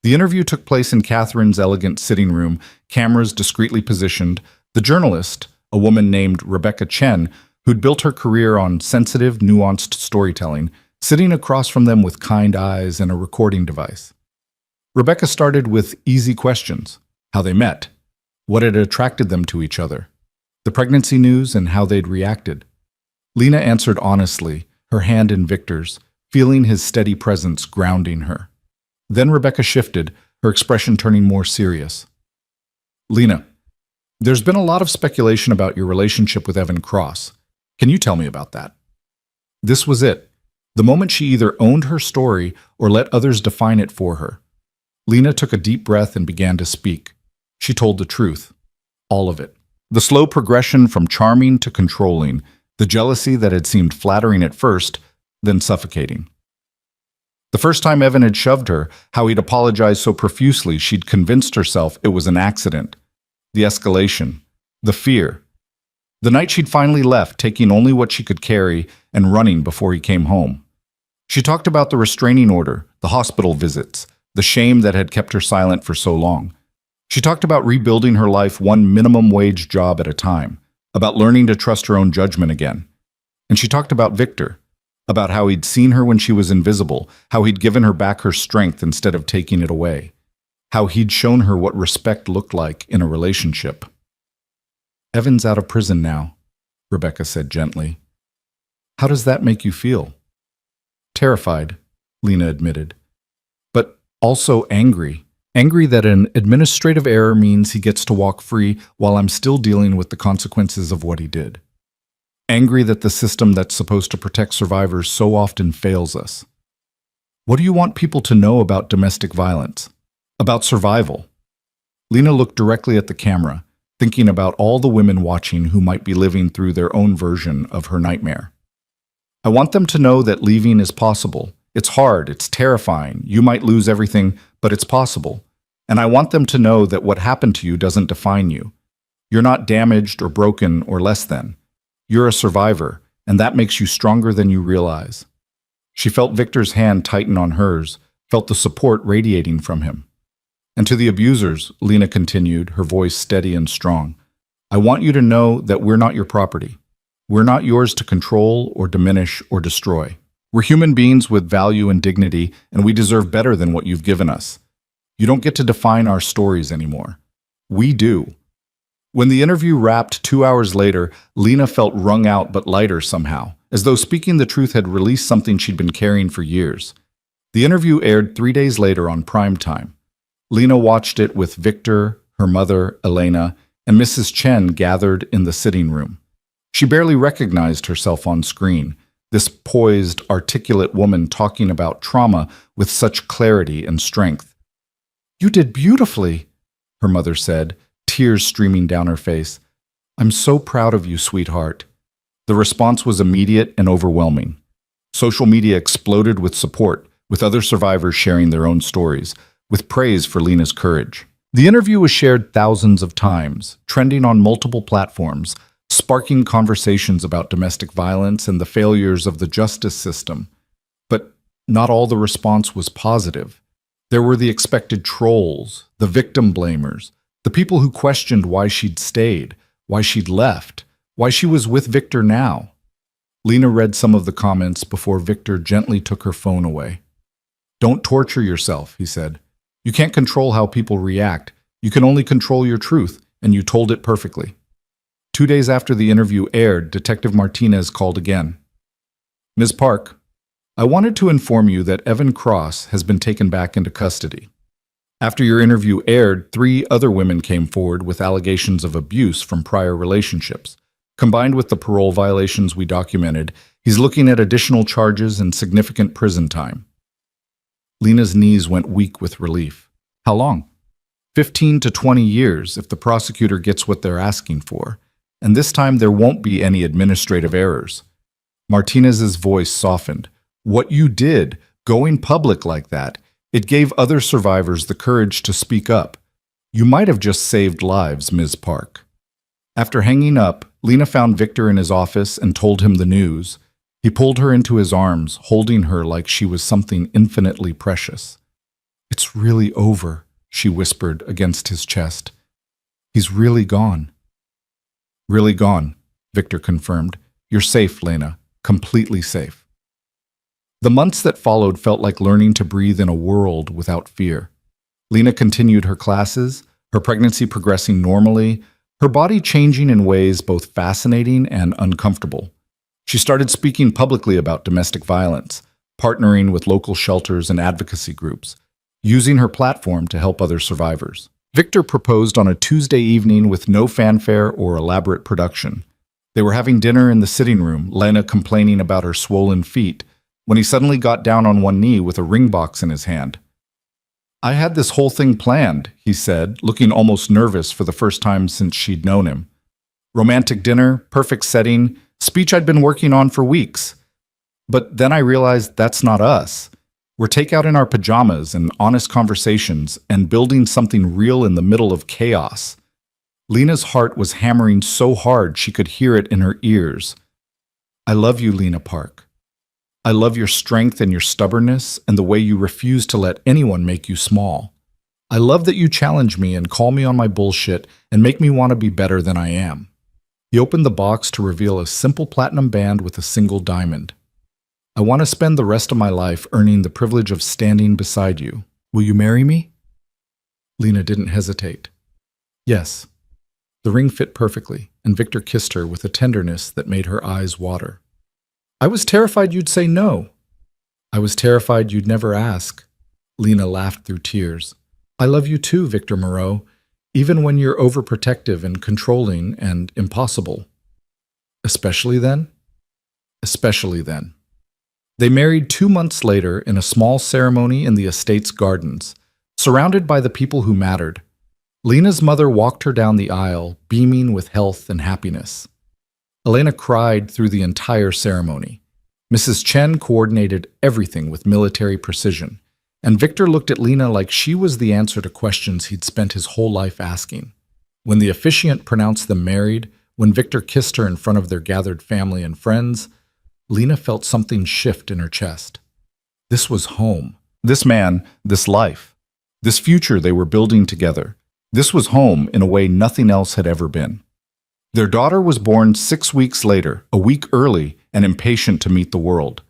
The interview took place in Catherine's elegant sitting room, cameras discreetly positioned. The journalist, a woman named Rebecca Chen, who'd built her career on sensitive, nuanced storytelling, sitting across from them with kind eyes and a recording device. Rebecca started with easy questions: how they met, what had attracted them to each other, the pregnancy news, and how they'd reacted. Lena answered honestly, her hand in Victor's, feeling his steady presence grounding her. Then Rebecca shifted, her expression turning more serious. Lena, there's been a lot of speculation about your relationship with Evan Cross. Can you tell me about that? This was it. The moment she either owned her story or let others define it for her. Lena took a deep breath and began to speak. She told the truth. All of it. The slow progression from charming to controlling, the jealousy that had seemed flattering at first, then suffocating. The first time Evan had shoved her, how he'd apologized so profusely she'd convinced herself it was an accident. The escalation. The fear. The night she'd finally left, taking only what she could carry and running before he came home. She talked about the restraining order, the hospital visits, the shame that had kept her silent for so long. She talked about rebuilding her life one minimum wage job at a time, about learning to trust her own judgment again. And she talked about Victor, about how he'd seen her when she was invisible, how he'd given her back her strength instead of taking it away, how he'd shown her what respect looked like in a relationship. Evan's out of prison now, Rebecca said gently. How does that make you feel? Terrified, Lena admitted, but also angry. Angry that an administrative error means he gets to walk free while I'm still dealing with the consequences of what he did. Angry that the system that's supposed to protect survivors so often fails us. What do you want people to know about domestic violence? About survival? Lena looked directly at the camera, thinking about all the women watching who might be living through their own version of her nightmare. I want them to know that leaving is possible. It's hard, it's terrifying, you might lose everything, but it's possible. And I want them to know that what happened to you doesn't define you. You're not damaged or broken or less than. You're a survivor, and that makes you stronger than you realize. She felt Victor's hand tighten on hers, felt the support radiating from him. And to the abusers, Lena continued, her voice steady and strong, I want you to know that we're not your property. We're not yours to control or diminish or destroy. We're human beings with value and dignity, and we deserve better than what you've given us. You don't get to define our stories anymore. We do. When the interview wrapped 2 hours later, Lena felt wrung out but lighter somehow, as though speaking the truth had released something she'd been carrying for years. The interview aired 3 days later on prime time. Lena watched it with Victor, her mother, Lena, and Mrs. Chen gathered in the sitting room. She barely recognized herself on screen, this poised, articulate woman talking about trauma with such clarity and strength. You did beautifully, her mother said, tears streaming down her face. I'm so proud of you, sweetheart. The response was immediate and overwhelming. Social media exploded with support, with other survivors sharing their own stories, with praise for Lena's courage. The interview was shared thousands of times, trending on multiple platforms, sparking conversations about domestic violence and the failures of the justice system. But not all the response was positive. There were the expected trolls, the victim blamers, the people who questioned why she'd stayed, why she'd left, why she was with Victor now. Lena read some of the comments before Victor gently took her phone away. Don't torture yourself, he said. You can't control how people react. You can only control your truth, and you told it perfectly. 2 days after the interview aired, Detective Martinez called again. Ms. Park, I wanted to inform you that Evan Cross has been taken back into custody. After your interview aired, 3 other women came forward with allegations of abuse from prior relationships. Combined with the parole violations we documented, he's looking at additional charges and significant prison time. Lena's knees went weak with relief. How long? 15 to 20 years if the prosecutor gets what they're asking for. And this time there won't be any administrative errors. Martinez's voice softened. What you did, going public like that, it gave other survivors the courage to speak up. You might have just saved lives, Ms. Park. After hanging up, Lena found Victor in his office and told him the news. He pulled her into his arms, holding her like she was something infinitely precious. It's really over, she whispered against his chest. He's really gone. Really gone, Victor confirmed. You're safe, Lena. Completely safe. The months that followed felt like learning to breathe in a world without fear. Lena continued her classes, her pregnancy progressing normally, her body changing in ways both fascinating and uncomfortable. She started speaking publicly about domestic violence, partnering with local shelters and advocacy groups. using her platform to help other survivors. Victor proposed on a Tuesday evening with no fanfare or elaborate production. They were having dinner in the sitting room, Lena complaining about her swollen feet, when he suddenly got down on one knee with a ring box in his hand. "I had this whole thing planned," he said, looking almost nervous for the first time since she'd known him. "Romantic dinner, perfect setting, speech I'd been working on for weeks. But then I realized that's not us. We're takeout in our pajamas and honest conversations and building something real in the middle of chaos." Lena's heart was hammering so hard she could hear it in her ears. "I love you, Lena Park. I love your strength and your stubbornness and the way you refuse to let anyone make you small. I love that you challenge me and call me on my bullshit and make me want to be better than I am." He opened the box to reveal a simple platinum band with a single diamond. "I want to spend the rest of my life earning the privilege of standing beside you. Will you marry me?" Lena didn't hesitate. "Yes." The ring fit perfectly, and Victor kissed her with a tenderness that made her eyes water. "I was terrified you'd say no." "I was terrified you'd never ask." Lena laughed through tears. "I love you too, Victor Moreau, even when you're overprotective and controlling and impossible." "Especially then?" "Especially then." They married 2 months later in a small ceremony in the estate's gardens, surrounded by the people who mattered. Lena's mother walked her down the aisle, beaming with health and happiness. Elena cried through the entire ceremony. Mrs. Chen coordinated everything with military precision, and Victor looked at Lena like she was the answer to questions he'd spent his whole life asking. When the officiant pronounced them married, when Victor kissed her in front of their gathered family and friends, Lena felt something shift in her chest. This was home. This man, this life, this future they were building together. This was home in a way nothing else had ever been. Their daughter was born 6 weeks later, a week early and impatient to meet the world.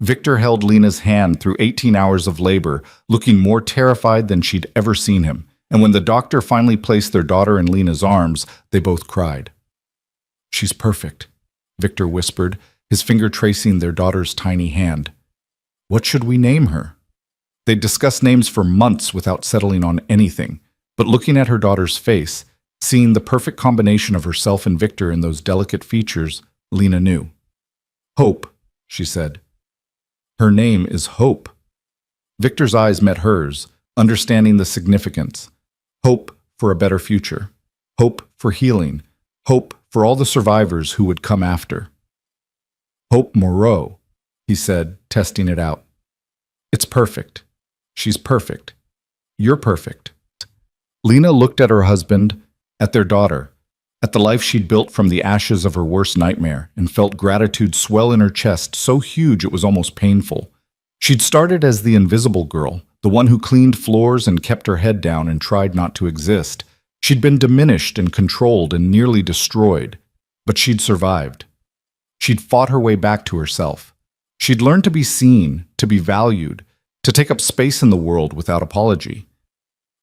Victor held Lena's hand through 18 hours of labor, looking more terrified than she'd ever seen him. And when the doctor finally placed their daughter in Lena's arms, they both cried. "She's perfect," Victor whispered, his finger tracing their daughter's tiny hand. "What should we name her?" They'd discussed names for months without settling on anything, but looking at her daughter's face, seeing the perfect combination of herself and Victor in those delicate features, Lena knew. "Hope," she said. "Her name is Hope." Victor's eyes met hers, understanding the significance. Hope for a better future. Hope for healing. Hope for all the survivors who would come after. "Hope Moreau," he said, testing it out. "It's perfect. She's perfect. You're perfect." Lena looked at her husband, at their daughter, at the life she'd built from the ashes of her worst nightmare, and felt gratitude swell in her chest so huge it was almost painful. She'd started as the invisible girl, the one who cleaned floors and kept her head down and tried not to exist. She'd been diminished and controlled and nearly destroyed, but she'd survived. She'd fought her way back to herself. She'd learned to be seen, to be valued, to take up space in the world without apology.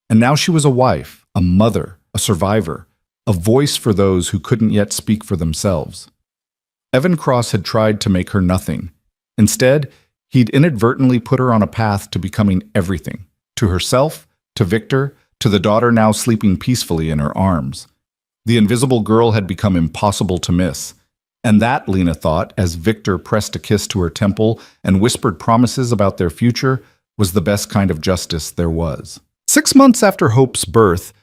And now she was a wife, a mother, a survivor, a voice for those who couldn't yet speak for themselves. Evan Cross had tried to make her nothing. Instead, he'd inadvertently put her on a path to becoming everything, to herself, to Victor, to the daughter now sleeping peacefully in her arms. The invisible girl had become impossible to miss. And that, Lena thought, as Victor pressed a kiss to her temple and whispered promises about their future, was the best kind of justice there was. 6 months after Hope's birth,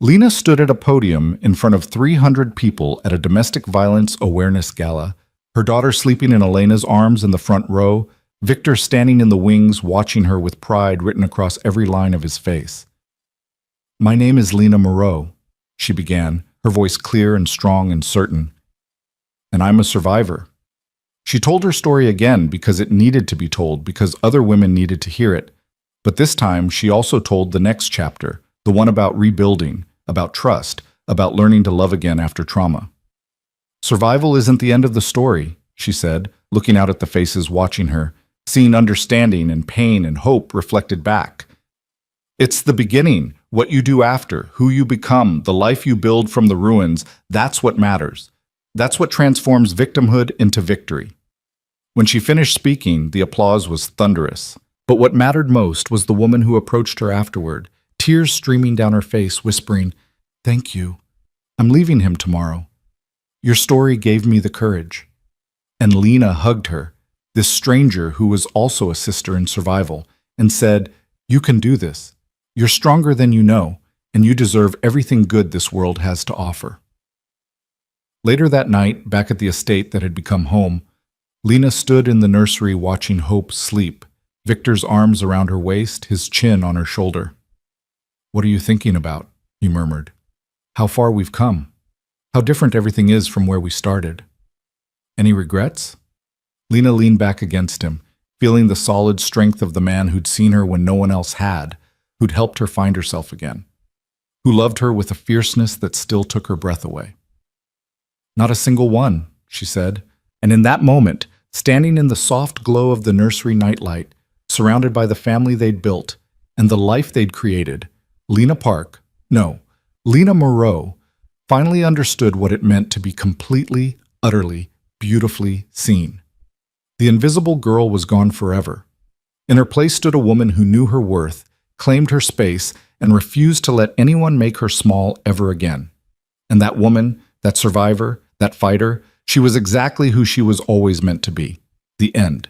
Lena stood at a podium in front of 300 people at a domestic violence awareness gala, her daughter sleeping in Elena's arms in the front row, Victor standing in the wings watching her with pride written across every line of his face. "My name is Lena Moreau," she began, her voice clear and strong and certain. "And I'm a survivor." She told her story again because it needed to be told, because other women needed to hear it. But this time, she also told the next chapter, the one about rebuilding, about trust, about learning to love again after trauma. "Survival isn't the end of the story," she said, looking out at the faces watching her, seeing understanding and pain and hope reflected back. "It's the beginning, what you do after, who you become, the life you build from the ruins, that's what matters. That's what transforms victimhood into victory." When she finished speaking, the applause was thunderous. But what mattered most was the woman who approached her afterward, tears streaming down her face, whispering, "Thank you. I'm leaving him tomorrow. Your story gave me the courage." And Lena hugged her, this stranger who was also a sister in survival, and said, "You can do this. You're stronger than you know, and you deserve everything good this world has to offer." Later that night, back at the estate that had become home, Lena stood in the nursery watching Hope sleep, Victor's arms around her waist, his chin on her shoulder. "What are you thinking about?" he murmured. "How far we've come. How different everything is from where we started. Any regrets?" Lena leaned back against him, feeling the solid strength of the man who'd seen her when no one else had, who'd helped her find herself again, who loved her with a fierceness that still took her breath away. "Not a single one," she said, and in that moment, standing in the soft glow of the nursery nightlight, surrounded by the family they'd built and the life they'd created, Lena Moreau, finally understood what it meant to be completely, utterly, beautifully seen. The invisible girl was gone forever. In her place stood a woman who knew her worth, claimed her space, and refused to let anyone make her small ever again. And that woman, that survivor, that fighter, she was exactly who she was always meant to be. The end.